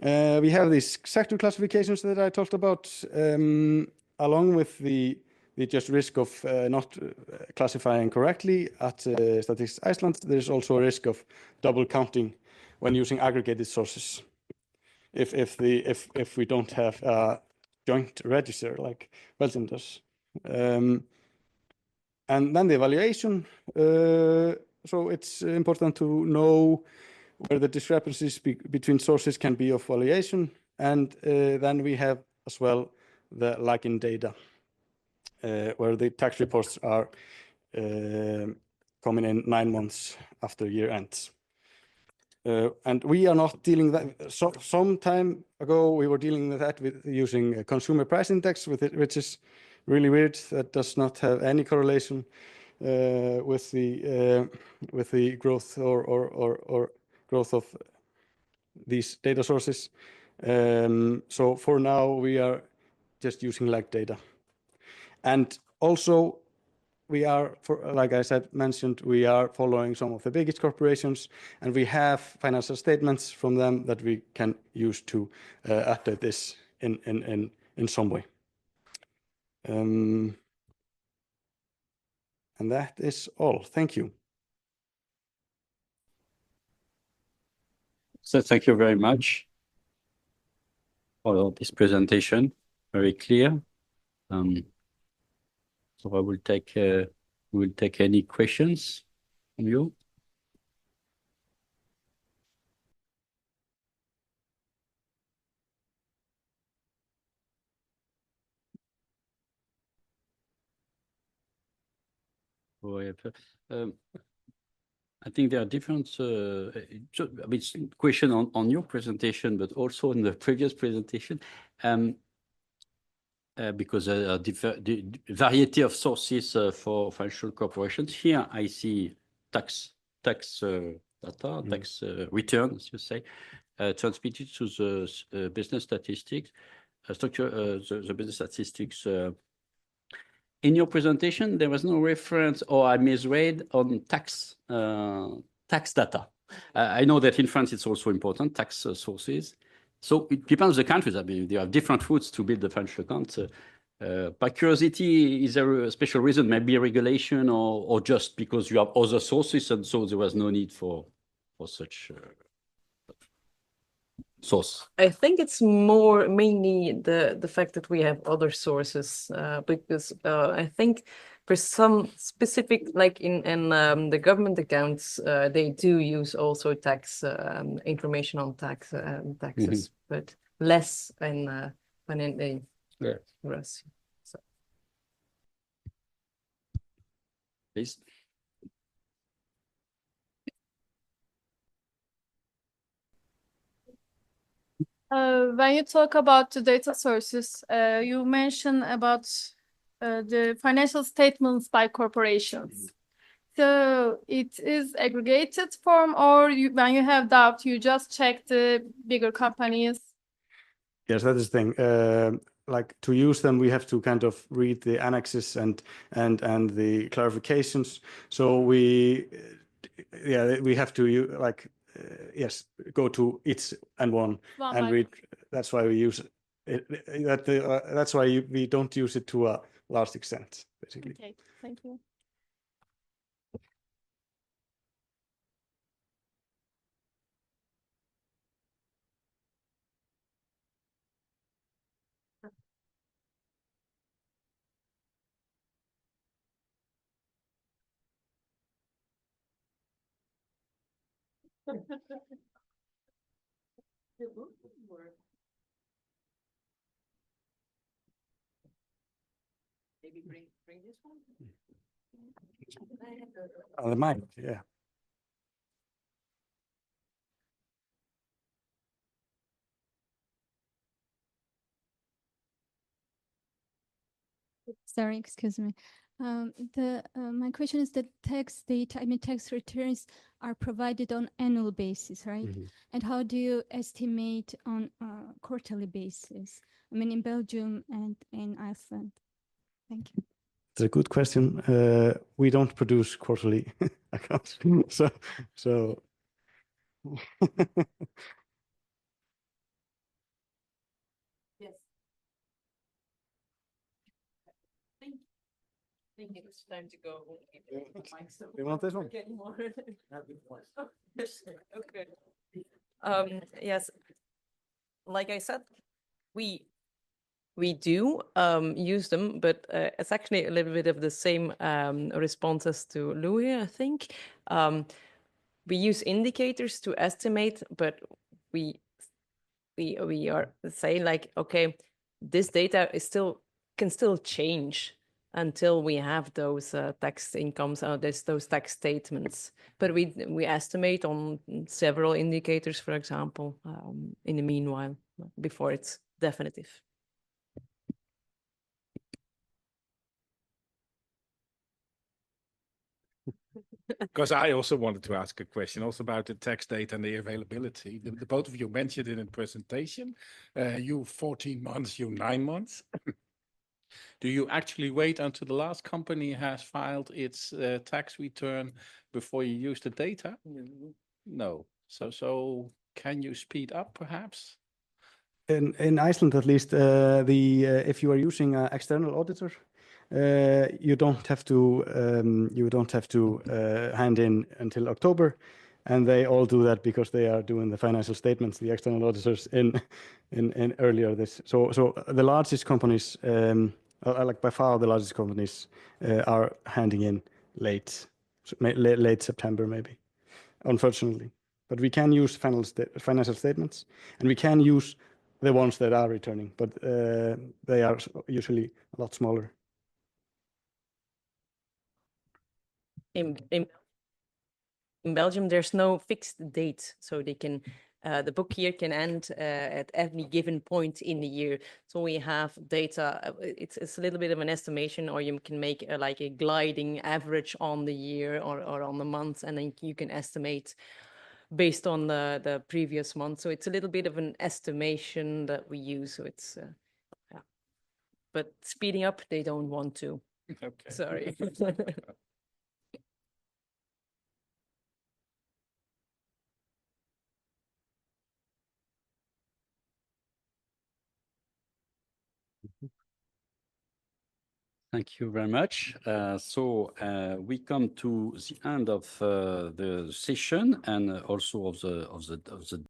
We have these sector classifications that I talked about, along with the just risk of not classifying correctly at Statistics Iceland. There's also a risk of double counting when using aggregated sources. If we don't have a joint register like Belgium does. And then the evaluation. So it's important to know where the discrepancies between sources can be of valuation. And then we have as well the lag in data, where the tax reports are coming in 9 months after year ends. And we are not dealing with that. So some time ago, we were dealing with that using a consumer price index, which is really weird. That does not have any correlation with the growth or growth of these data sources. So for now, we are just using lag data. And also, we are, like I mentioned, we are following some of the biggest corporations, and we have financial statements from them that we can use to update this in some way. And that is all. Thank you. So thank you very much for this presentation. Very clear. So I will take any questions from you. I think there are different question on your presentation, but also in the previous presentation, because there are the variety of sources for financial corporations. Here I see tax data, tax return, as you say, transmitted to the business statistics, the business statistics. In your presentation, there was no reference, or I misread, on tax data. I know that in France it's also important, tax sources. So it depends on the countries. I mean, there are different routes to build the financial account. By curiosity, is there a special reason, maybe regulation, or just because you have other sources, and so there was no need for such source? I think it's mainly the fact that we have other sources, because I think for some specific, like in the government accounts, they do use also tax information on taxes, but less than in the rest. So. Please. When you talk about the data sources, you mentioned about the financial statements by corporations. So it is aggregated form, or when you have doubt, you just check the bigger companies? Yes, that is the thing. Like to use them, we have to kind of read the annexes and the clarifications. So we have to like yes, go to each and one and read. That's why we use it. That's why we don't use it to a large extent, basically. Okay, thank you. Maybe bring this one. The mic, yeah. Sorry, excuse me. My question is that tax data, tax returns are provided on annual basis, right? Mm-hmm. And how do you estimate on a quarterly basis? In Belgium and in Iceland. Thank you. It's a good question. We don't produce quarterly accounts, so. Yes. I think it's time to go. You want this one? Okay. Yes. Like I said, we do use them, but it's actually a little bit of the same responses to Louis, I think. We use indicators to estimate, but we are saying like, okay, this data is can still change until we have those tax incomes or those tax statements. But we estimate on several indicators, for example, in the meanwhile, before it's definitive. Because I also wanted to ask a question also about the tax data and the availability. The both of you mentioned it in presentation. You 14 months, you 9 months. Do you actually wait until the last company has filed its tax return before you use the data? No. So can you speed up perhaps? In Iceland, at least, if you are using an external auditor, you don't have to hand in until October, and they all do that because they are doing the financial statements, the external auditors in earlier this. So the largest companies, like by far the largest companies, are handing in late September maybe, unfortunately. But we can use financial statements, and we can use the ones that are returning, but they are usually a lot smaller. In Belgium, there's no fixed date, so they can the book year can end at any given point in the year. So we have data. It's a little bit of an estimation, or you can make like a gliding average on the year or on the month, and then you can estimate based on the previous month. So it's a little bit of an estimation that we use. So it's yeah, but speeding up, they don't want to. Okay. Sorry. Thank you very much. We come to the end of the session and also of the